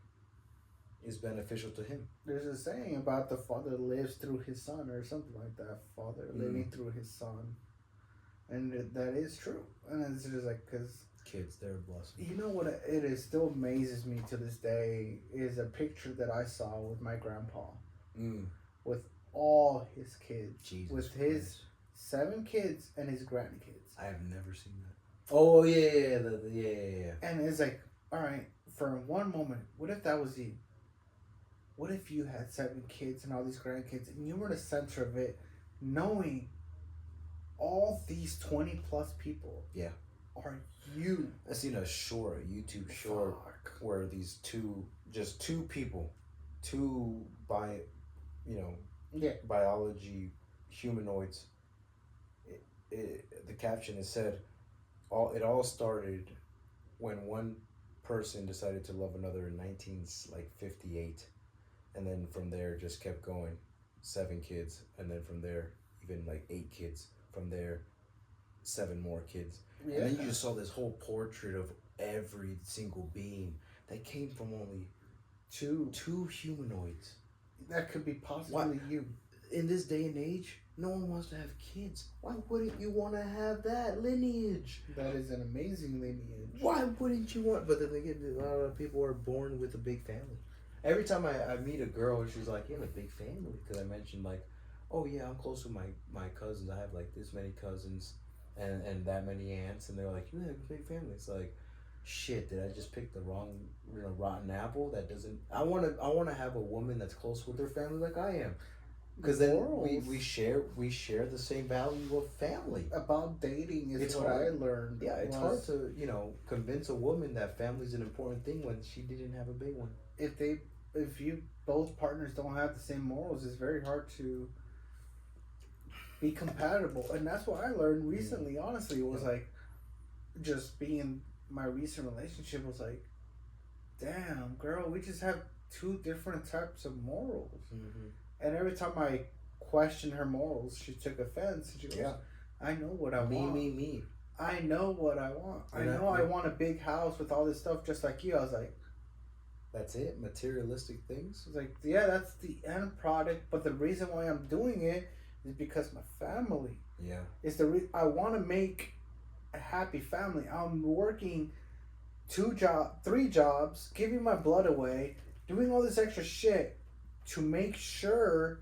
is beneficial to him. There's a saying about the father lives through his son or something like that. Father living through his son. And that is true. And it's just like, because kids, they're a blessing. You know what it is still amazes me to this day is a picture that I saw with my grandpa. With all his kids. Jesus with Christ. His 7 kids and his grandkids. I have never seen that. Oh, yeah. And it's like, all right, for one moment, what if that was you? What if you had 7 kids and all these grandkids and you were the center of it, knowing all these 20 plus people are you? I seen a YouTube short, where these just two people, biology humanoids. The caption is said, it all started when one person decided to love another in 1958. And then from there, just kept going. 7 kids. And then from there, even 8 kids. From there, 7 more kids. Yeah. And then you just saw this whole portrait of every single being that came from only two humanoids. That could be possibly you. In this day and age, no one wants to have kids. Why wouldn't you want to have that lineage? That is an amazing lineage. Why wouldn't you want? But then again, a lot of people are born with a big family. Every time I meet a girl, she's like, you have a big family. Because I mentioned, oh yeah, I'm close to my cousins. I have this many cousins and that many aunts. And they're like, you have a big family. It's like, shit, did I just pick the wrong rotten apple? That doesn't... I want to have a woman that's close with her family like I am. Because then we share the same value of family. About dating is what I learned. Yeah, it's hard to, convince a woman that family's an important thing when she didn't have a big one. If you both partners don't have the same morals, it's very hard to be compatible. And that's what I learned recently, honestly. It was just being my recent relationship was damn, girl, we just have 2 different types of morals. Mm-hmm. And every time I questioned her morals, she took offense. She goes, I know what I want. Me. I know what I want. I know I want a big house with all this stuff just like you. I was like, that's it? Materialistic things? I was like, yeah, that's the end product. But the reason why I'm doing it is because my family. Yeah. I want to make a happy family. I'm working 3 jobs, giving my blood away, doing all this extra shit to make sure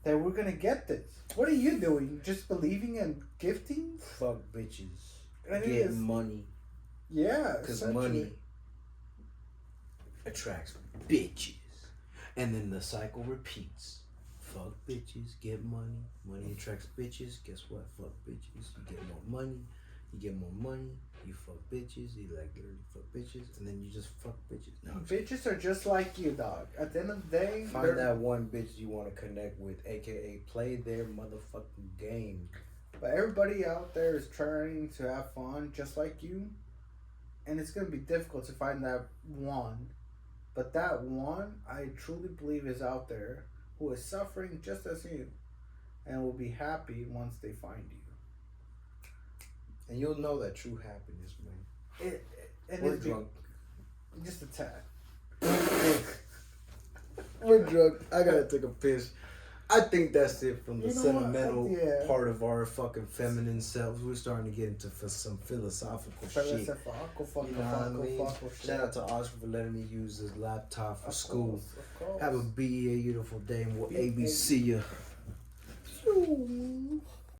that we're gonna get this. What are you doing? Just believing and gifting? Fuck bitches. Get money. Yeah. Because money attracts bitches. And then the cycle repeats. Fuck bitches, get money. Money attracts bitches. Guess what? Fuck bitches. You get more money. You get more money. You fuck bitches. You literally fuck bitches. And then you just fuck bitches. No, bitches are just like you, dog. At the end of the day, find that one bitch you want to connect with, aka play their motherfucking game. But everybody out there is trying to have fun just like you. And it's going to be difficult to find that one. But that one, I truly believe, is out there who is suffering just as you. And will be happy once they find you. And you'll know that true happiness, man. We're drunk. Just a tad. We're drunk. I gotta take a piss. I think that's it from the sentimental part of our fucking feminine selves. We're starting to get into some philosophical shit. You know what I mean? Shout out to Oscar for letting me use his laptop for school. Have a B-E-Autiful day and we'll ABC you.